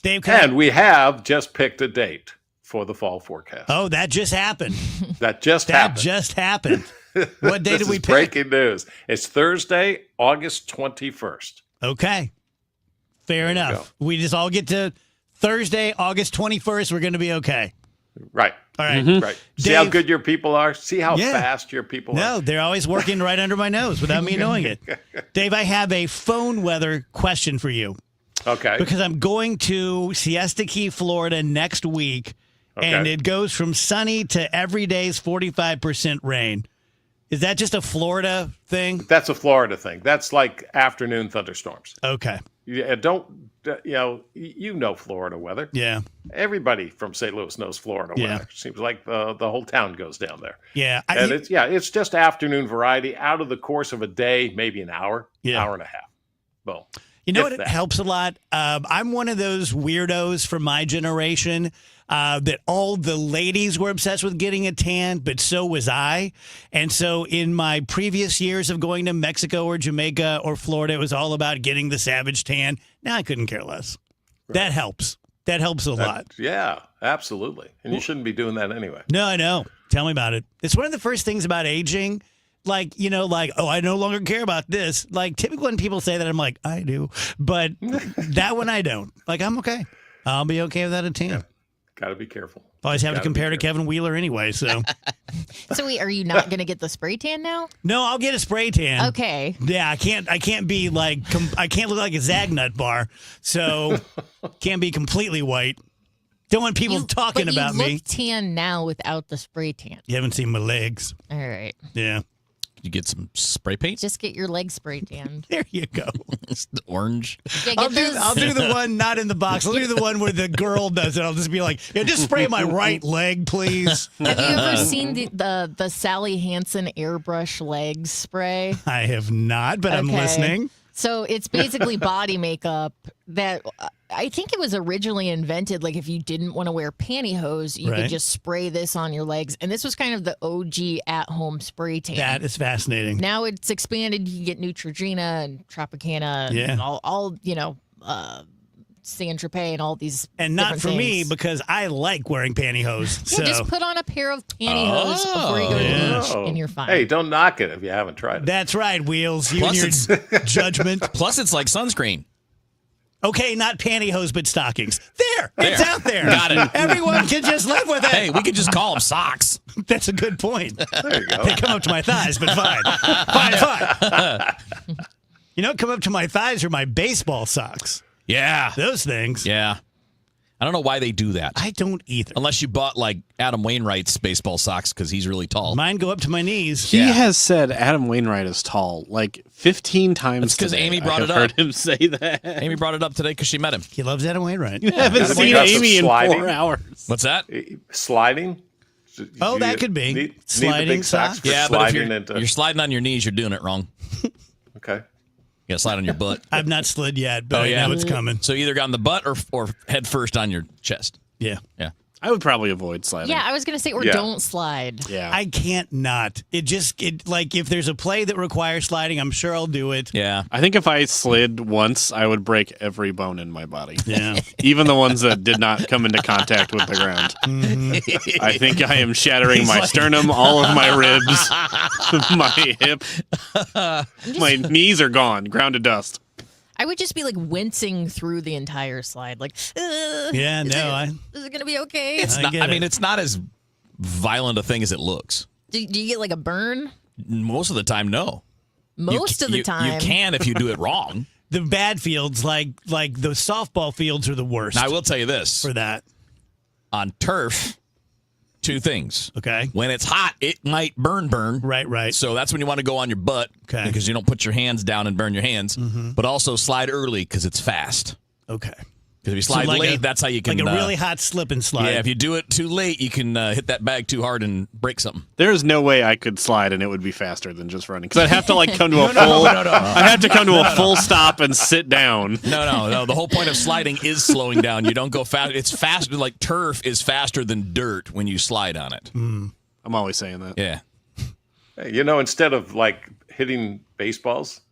Dave, and we have just picked a date for the fall forecast. Oh, that just happened. That just happened. What day did we pick? Breaking news. It's Thursday, August 21st. Okay. Fair enough. We just all get to Thursday, August 21st, we're going to be okay. Right. All right. Right. See how good your people are? See how fast your people are? No, they're always working right under my nose without me knowing it. Dave, I have a phone weather question for you. Okay. Because I'm going to Siesta Key, Florida next week, and it goes from sunny to every day's 45% rain. Is that just a Florida thing? That's a Florida thing. That's like afternoon thunderstorms. Okay. Yeah, you know Florida weather. Yeah. Everybody from St. Louis knows Florida weather. Seems like the whole town goes down there. Yeah. It's just afternoon variety out of the course of a day, maybe an hour, hour and a half. Boom. You know what? It helps a lot. I'm one of those weirdos from my generation that all the ladies were obsessed with getting a tan, but so was I. And so in my previous years of going to Mexico or Jamaica or Florida, it was all about getting the savage tan. Now I couldn't care less. Right. That helps. That helps a lot. Yeah, absolutely. And you shouldn't be doing that anyway. No, I know. Tell me about it. It's one of the first things about aging. Like, oh, I no longer care about this. Like, typically when people say that, I'm like, I do. But that one I don't. Like, I'm okay. I'll be okay without a tan. Yeah. Got to be careful. Always have to compare to Kevin Wheeler anyway, so. So wait, are you not going to get the spray tan now? No, I'll get a spray tan. Okay. Yeah, I can't be like, I can't look like a Zagnut bar, so can't be completely white. Don't want people talking about me. me. You look tan now without the spray tan. You haven't seen my legs. All right. Yeah. You get some spray paint? Just get your legs spray tanned. There you go. It's the orange. Yeah, I'll do the one not in the box. I'll do the one where the girl does it. I'll just be like, yeah, just spray my right leg, please. Have you ever seen the Sally Hansen airbrush leg spray? I have not, but I'm listening. So it's basically body makeup that I think it was originally invented. Like if you didn't want to wear pantyhose, you could just spray this on your legs. And this was kind of the OG at-home spray tan. That is fascinating. Now it's expanded. You can get Neutrogena and Tropicana and all San Tropez and all these. And not for different me things. because I like wearing pantyhose. Yeah, just put on a pair of pantyhose before you go to the beach, and you're fine. Hey, don't knock it if you haven't tried it. That's right, Wheels. You Plus and your judgment. Plus, it's like sunscreen. Okay, not pantyhose, but stockings. It's out there. Got it. Everyone can just live with it. Hey, we could just call them socks. That's a good point. There you go. They come up to my thighs, but fine. Fine. You know, come up to my thighs are my baseball socks. Yeah. Those things. Yeah. I don't know why they do that. I don't either. Unless you bought like Adam Wainwright's baseball socks because he's really tall. Mine go up to my knees. He has said Adam Wainwright is tall like 15 times. That's because today. Amy brought I it have up. heard him say that. Amy brought it up today because she met him. He loves Adam Wainwright. You haven't Gotta seen be us Amy in sliding. 4 hours. What's that? Sliding? Oh, Do that you could be. Need the Sliding big socks socks? for Yeah, but if sliding you're sliding on your knees, you're doing it wrong. Okay. You got to slide on your butt. I've not slid yet, but I know it's coming. So either got on the butt or head first on your chest. Yeah. Yeah. I would probably avoid sliding. Yeah, I was going to say, or don't slide. Yeah. I can't not. It like if there's a play that requires sliding, I'm sure I'll do it. Yeah. I think if I slid once, I would break every bone in my body. Yeah. Even the ones that did not come into contact with the ground. Mm-hmm. I think I am shattering my sternum, all of my ribs, my hip. My knees are gone, ground to dust. I would just be like wincing through the entire slide, like, Is it gonna be okay? It's not. I mean, it's not as violent a thing as it looks. Do you get like a burn? Most of the time, no. Most of the time, you can if you do it wrong. The bad fields, like the softball fields, are the worst. Now, I will tell you this for that. On turf, two things. Okay. When it's hot, it might burn. Right. So that's when you want to go on your butt. Okay. Because you don't put your hands down and burn your hands. Mm-hmm. But also slide early because it's fast. Okay. Because if you slide late, that's how you can. Like a really hot slip and slide. Yeah, if you do it too late, you can hit that bag too hard and break something. There is no way I could slide and it would be faster than just running. Because I'd have to like come to a No. I'd have to come to a full stop and sit down. No. The whole point of sliding is slowing down. You don't go fast. It's faster. Like turf is faster than dirt when you slide on it. I'm always saying that. Yeah. Hey, instead of like hitting baseballs,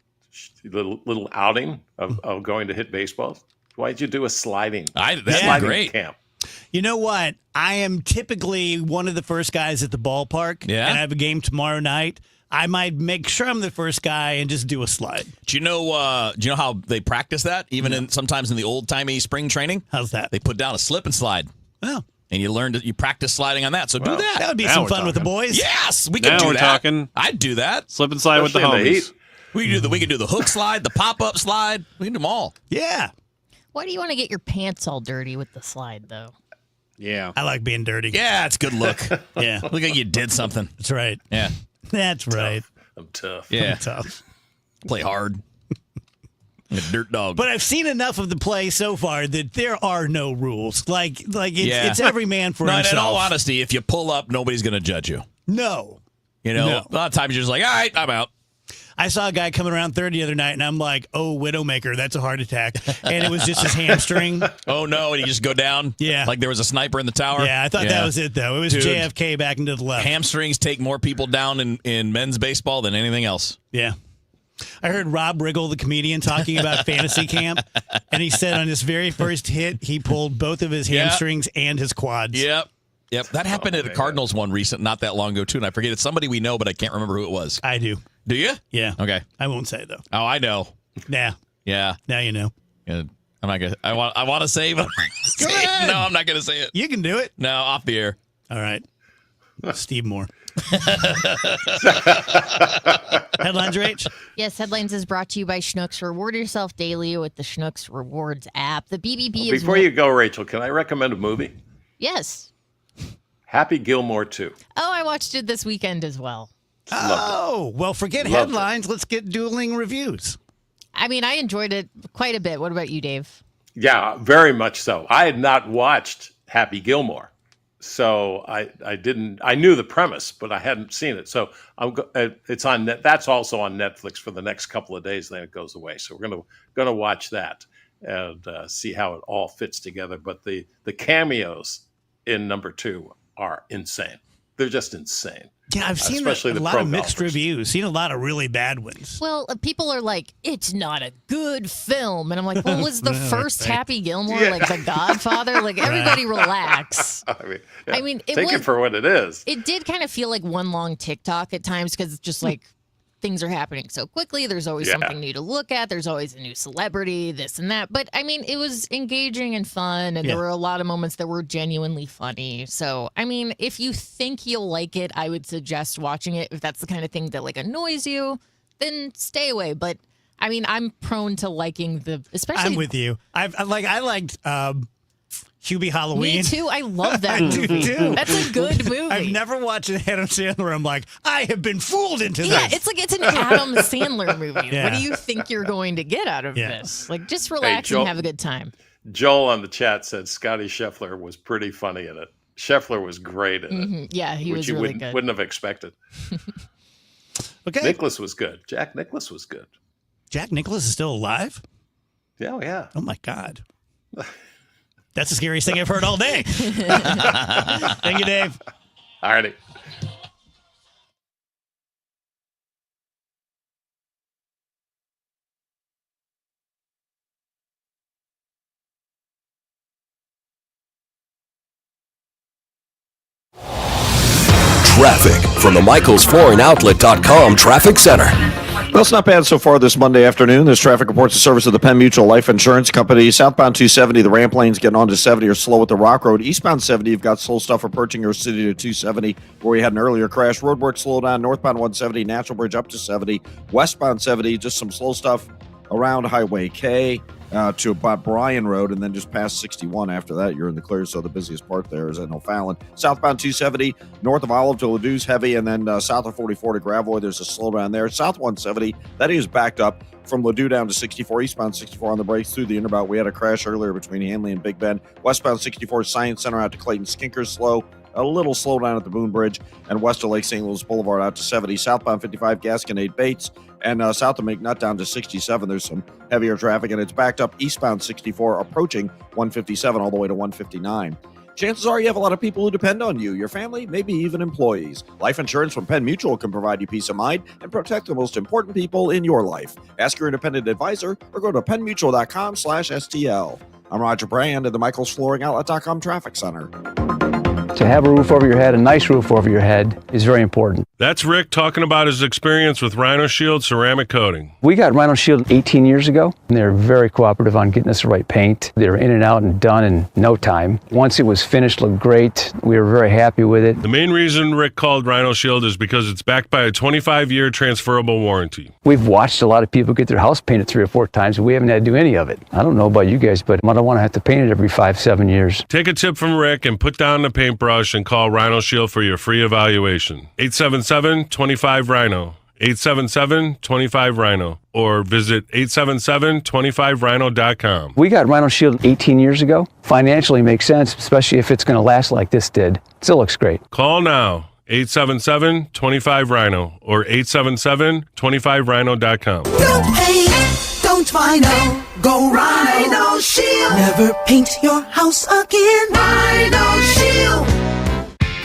little outing of going to hit baseballs, why'd you do a sliding? That's sliding great. camp. You know what? I am typically one of the first guys at the ballpark. Yeah? And I have a game tomorrow night. I might make sure I'm the first guy and just do a slide. Do you know how they practice that? Even sometimes in the old timey spring training. How's that? They put down a slip and slide. Oh. And you practice sliding on that. So do that. That would be some fun with the boys. Yes, we can Now do we're that. talking. I'd do that. Slip and slide with the Especially in the homies. heat. We can do the hook slide, the pop up slide. We can do them all. Yeah. Why do you want to get your pants all dirty with the slide, though? Yeah. I like being dirty. Yeah, it's a good look. Yeah. Look like you did something. That's right. Yeah. That's right. I'm tough. Yeah. I'm tough. Play hard. Like a dirt dog. But I've seen enough of the play so far that there are no rules. It's every man for no, himself. in all honesty, if you pull up, nobody's going to judge you. No. A lot of times you're just like, all right, I'm out. I saw a guy coming around third the other night, and I'm like, oh, Widowmaker, that's a heart attack. And it was just his hamstring. Oh, no, and you just go down? Yeah. Like there was a sniper in the tower? Yeah, I thought that was it, though. It was Dude, JFK back into the left. Hamstrings take more people down in men's baseball than anything else. Yeah. I heard Rob Riggle, the comedian, talking about fantasy camp, and he said on his very first hit, he pulled both of his hamstrings and his quads. Yep. That happened at a Cardinals one not that long ago, too, and I forget. It's somebody we know, but I can't remember who it was. I do. Do you? Yeah. Okay. I won't say, though. Oh, I know. Nah. Yeah. Now you know. Yeah. I'm not gonna. I want to say, but no, I'm not gonna say it. You can do it. No, off the air. All right. Steve Moore. Headlines, Rach? Yes, Headlines is brought to you by Schnucks. Reward yourself daily with the Schnucks Rewards app. The BBB is... Before you go, Rachel, can I recommend a movie? Yes. Happy Gilmore 2. Oh, I watched it this weekend as well. Oh, well, forget Loved headlines. Let's get dueling reviews. I mean, I enjoyed it quite a bit. What about you, Dave? Yeah, very much so. I had not watched Happy Gilmore, so I didn't. I knew the premise, but I hadn't seen it. So it's on. That's also on Netflix for the next couple of days. Then it goes away. So we're gonna watch that and see how it all fits together. But the cameos in number 2 are insane. They're just insane. Yeah, I've seen especially a lot of mixed reviews. Seen a lot of really bad ones. Well, people are like, it's not a good film. And I'm like, well, was the first Happy Gilmore like The Godfather? Like, everybody relax. I mean, take it for what it is. It did kind of feel like one long TikTok at times because it's just like things are happening so quickly. There's always something new to look at. There's always a new celebrity, this and that. But I mean, it was engaging and fun. And there were a lot of moments that were genuinely funny. So, I mean, if you think you'll like it, I would suggest watching it. If that's the kind of thing that like annoys you, then stay away. But I mean, I'm prone to liking especially. I'm with you. I liked Hubie Halloween. Me too. I love that movie. I do too. That's a good movie. I've never watched an Adam Sandler. I'm like, I have been fooled into this. Yeah, it's an Adam Sandler movie. Yeah. What do you think you're going to get out of this? Like, just relax Joel, and have a good time. Joel on the chat said Scotty Scheffler was pretty funny in it. Scheffler was great in it. Yeah, he which was you really good. wouldn't have expected. Okay. Nicholas was good. Jack Nicholas was good. Jack Nicholas is still alive? Yeah, yeah. Oh, my God. That's the scariest thing I've heard all day. Thank you, Dave. All righty. Traffic from the MichaelsFlooringOutlet.com Traffic Center. Well, it's not bad so far this Monday afternoon. This traffic reports the service of the Penn Mutual Life Insurance Company. Southbound 270, the ramp lanes getting onto 70 are slow at the Rock Road. Eastbound 70, you've got slow stuff approaching your city to 270, where we had an earlier crash. Roadwork slow down. Northbound 170, Natural Bridge up to 70. Westbound 70, just some slow stuff around Highway K to about Bryan Road, and then just past 61 after that, you're in the clear. So the busiest part there is at O'Fallon. Southbound 270, north of Olive to Ladou's heavy, and then south of 44 to Gravois, there's a slowdown there. South 170, that is backed up from Ladue down to 64. Eastbound 64 on the brakes through the Interbout. We had a crash earlier between Hanley and Big Bend. Westbound 64, Science Center out to Clayton Skinkers slow. A little slowdown at the Boone Bridge, and west of Lake St. Louis Boulevard out to 70. Southbound 55, Gasconade Bates, and south of McNutt down to 67. There's some heavier traffic, and it's backed up eastbound 64, approaching 157 all the way to 159. Chances are you have a lot of people who depend on you, your family, maybe even employees. Life insurance from Penn Mutual can provide you peace of mind and protect the most important people in your life. Ask your independent advisor or go to pennmutual.com/STL. I'm Roger Brand at the MichaelsFlooringOutlet.com Traffic Center. To have a roof over your head, a nice roof over your head, is very important. That's Rick talking about his experience with Rhino Shield ceramic coating. We got Rhino Shield 18 years ago, and they're very cooperative on getting us the right paint. They were in and out and done in no time. Once it was finished, looked great. We were very happy with it. The main reason Rick called Rhino Shield is because it's backed by a 25-year transferable warranty. We've watched a lot of people get their house painted 3 or 4 times, and we haven't had to do any of it. I don't know about you guys, but I don't want to have to paint it every 5-7 years. Take a tip from Rick and put down the paintbrush and call Rhino Shield for your free evaluation. 877-25-RHINO. 877-25-RHINO. Or visit 877-25rhino.com. We got Rhino Shield 18 years ago. Financially makes sense, especially if it's going to last like this did. Still looks great. Call now. 877-25-RHINO or 877-25rhino.com. Don't paint, don't vinyl, go Rhino Shield. Never paint your house again. Rhino Shield.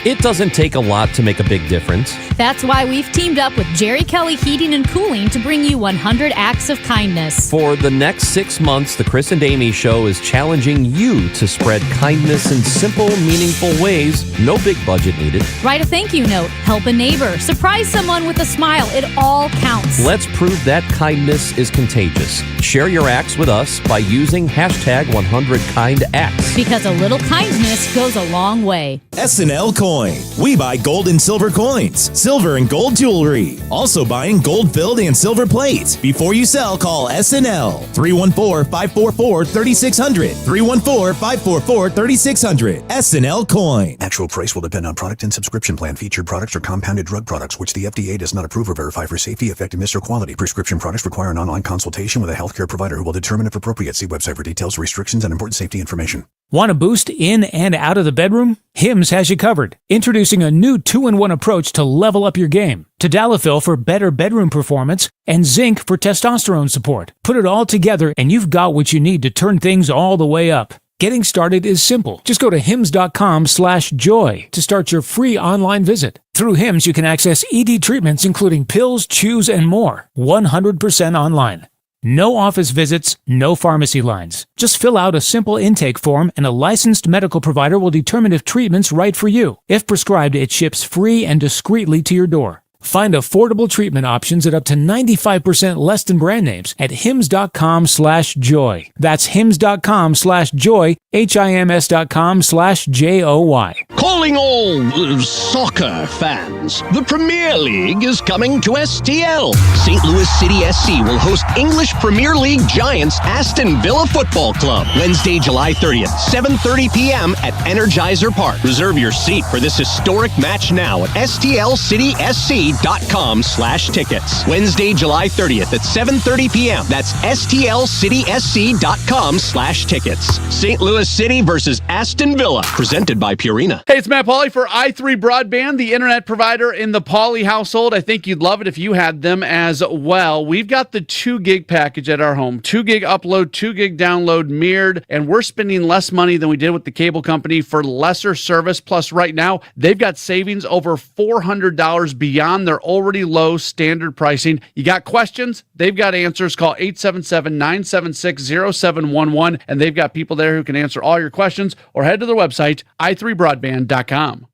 It doesn't take a lot to make a big difference. That's why we've teamed up with Jerry Kelly Heating and Cooling to bring you 100 acts of kindness. For the next 6 months, the Chris and Amy Show is challenging you to spread kindness in simple, meaningful ways. No big budget needed. Write a thank you note, help a neighbor, surprise someone with a smile. It all counts. Let's prove that kindness is contagious. Share your acts with us by using hashtag 100kindacts. Because a little kindness goes a long way. SNL Coin. Coin. We buy gold and silver coins, silver and gold jewelry. Also buying gold-filled and silver plate. Before you sell, call SNL 314-544-3600. 314-544-3600. SNL Coin. Actual price will depend on product and subscription plan. Featured products are compounded drug products, which the FDA does not approve or verify for safety, effectiveness, or quality. Prescription products require an online consultation with a healthcare provider who will determine if appropriate. See website for details, restrictions, and important safety information. Want a boost in and out of the bedroom? Hims has you covered. Introducing a new 2-in-1 approach to level up your game. Tadalafil for better bedroom performance and zinc for testosterone support. Put it all together and you've got what you need to turn things all the way up. Getting started is simple. Just go to hims.com/joy to start your free online visit. Through Hims, you can access ED treatments including pills, chews, and more. 100% online. No office visits, no pharmacy lines. Just fill out a simple intake form and a licensed medical provider will determine if treatment's right for you. If prescribed, it ships free and discreetly to your door. Find affordable treatment options at up to 95% less than brand names at hims.com/joy. That's hims.com/joy, HIMS.com/JOY. Calling all soccer fans, the Premier League is coming to STL. St. Louis City SC will host English Premier League giants Aston Villa Football Club Wednesday, July 30th, 7:30 p.m. at Energizer Park. Reserve your seat for this historic match now at STLCitySC.com/tickets. Wednesday, July 30th at 7:30 p.m. That's STLCitySC.com/tickets. St. Louis City versus Aston Villa, presented by Purina. Hey, it's Matt Pauley for i3 Broadband, the internet provider in the Pauley household. I think you'd love it if you had them as well. We've got the 2 gig package at our home. 2 gig upload, 2 gig download mirrored, and we're spending less money than we did with the cable company for lesser service. Plus, right now, they've got savings over $400 beyond their already low standard pricing. You got questions? They've got answers. Call 877-976-0711, and they've got people there who can answer all your questions, or head to their website, i3broadband.com.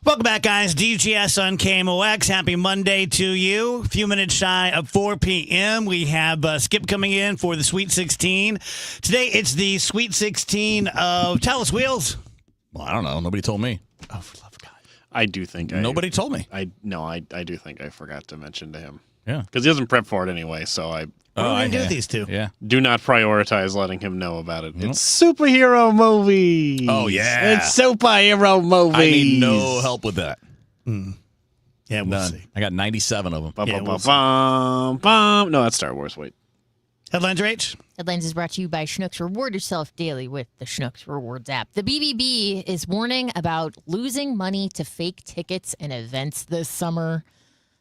Welcome back, guys. DGS on KMOX. Happy Monday to you. A few minutes shy of 4 p.m. We have Skip coming in for the Sweet 16. Today, it's the Sweet 16 of Talis Wheels. Well, I don't know. Nobody told me. Oh, for the love of God. I do think Nobody told me. I do think I forgot to mention to him. Yeah. Because he doesn't prep for it anyway, so I... What are we going to do with these two? Yeah. Do not prioritize letting him know about it. It's superhero movies. Oh, yeah. It's superhero movies. I need no help with that. Yeah, we'll see. I got 97 of them. No, that's Star Wars. Wait. Headlines, Rach? Headlines is brought to you by Schnucks. Reward yourself daily with the Schnucks Rewards app. The BBB is warning about losing money to fake tickets and events this summer.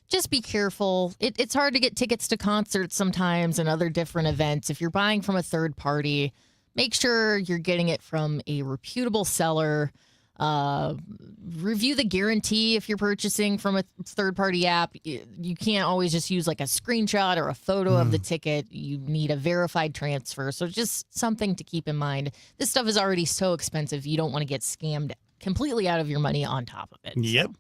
Just be careful. It's hard to get tickets to concerts sometimes and other different events. If you're buying from a third party, make sure you're getting it from a reputable seller. Review the guarantee if you're purchasing from a third-party app. You can't always just use like a screenshot or a photo of the ticket. You need a verified transfer. So just something to keep in mind. This stuff is already so expensive. You don't want to get scammed completely out of your money on top of it. Yep.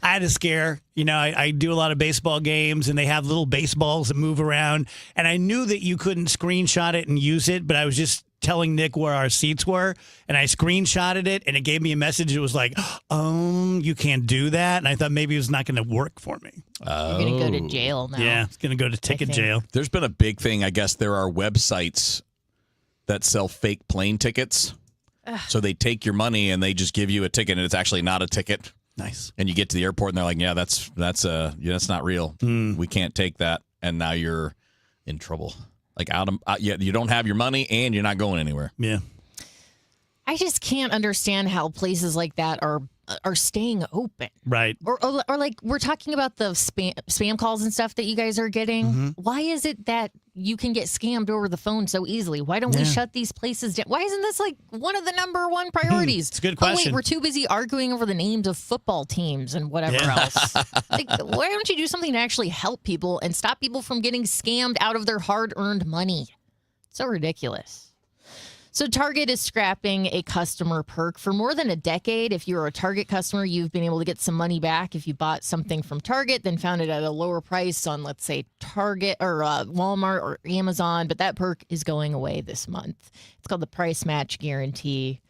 I had a scare. You know, I do a lot of baseball games, and they have little baseballs that move around. And I knew that you couldn't screenshot it and use it, but I was just telling Nick where our seats were, and I screenshotted it, and it gave me a message. It was like, you can't do that. And I thought maybe it was not going to work for me. You're going to go to jail now. Yeah, it's going to go to ticket jail. There's been a big thing. I guess there are websites that sell fake plane tickets. So they take your money and they just give you a ticket, and it's actually not a ticket. Nice. And you get to the airport and they're like, yeah, that's not real. We can't take that. And now you're in trouble. Like you don't have your money and you're not going anywhere. Yeah. I just can't understand how places like that are staying open. Right. Or like we're talking about the spam calls and stuff that you guys are getting. Mm-hmm. Why is it that you can get scammed over the phone so easily? Why don't we shut these places down? Why isn't this like one of the number one priorities? It's a good question. Oh, wait, we're too busy arguing over the names of football teams and whatever else. Like, why don't you do something to actually help people and stop people from getting scammed out of their hard-earned money? So ridiculous. So Target is scrapping a customer perk. For more than a decade, if you're a Target customer, you've been able to get some money back if you bought something from Target, then found it at a lower price on, let's say, Target or Walmart or Amazon. But that perk is going away this month. It's called the Price Match Guarantee.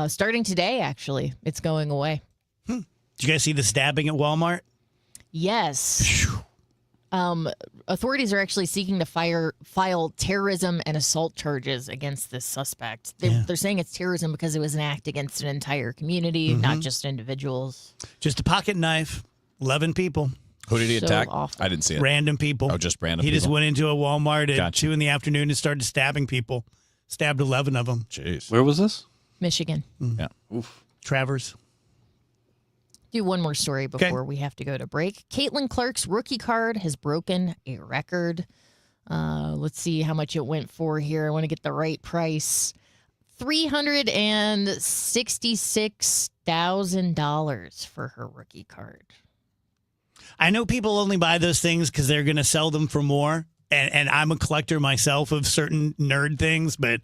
Starting today, actually, it's going away. Did you guys see the stabbing at Walmart? Yes. Authorities are actually seeking to file terrorism and assault charges against this suspect. They're saying it's terrorism because it was an act against an entire community, not just individuals. Just a pocket knife, 11 people. Who did he So attack? awful. I didn't see it. Random people. Oh, just random He people. just went into a Walmart at 2 in the afternoon and started stabbing people. Stabbed 11 of them. Jeez. Where was this? Michigan. Yeah. Oof. Travers. Do one more story before we have to go to break. Caitlin Clark's rookie card has broken a record. Let's see how much it went for here. I want to get the right price. $366,000 for her rookie card. I know people only buy those things because they're going to sell them for more. And I'm a collector myself of certain nerd things, but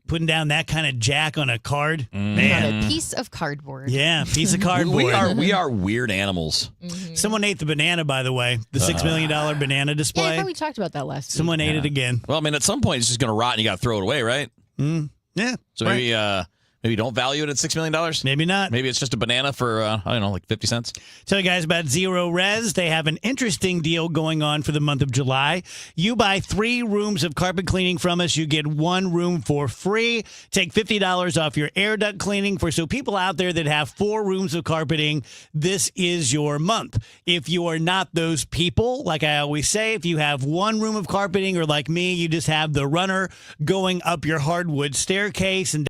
putting down that kind of jack on a card, man. On a piece of cardboard. Yeah, piece of cardboard. We are weird animals. Someone ate the banana, by the way. The $6 million banana Yeah, I display. thought we talked about that last week. Someone ate it again. Well, I mean, at some point it's just going to rot and you got to throw it away, right? Yeah. So maybe don't value it at $6 million. Maybe not. Maybe it's just a banana for I don't know, like 50 cents. Tell you guys about Zero Res. They have an interesting deal going on for the month of July. You buy 3 rooms of carpet cleaning from us, you get 1 room for free. Take $50 off your air duct cleaning. So people out there that have 4 rooms of carpeting, this is your month. If you are not those people, like I always say, if you have 1 room of carpeting, or like me, you just have the runner going up your hardwood staircase and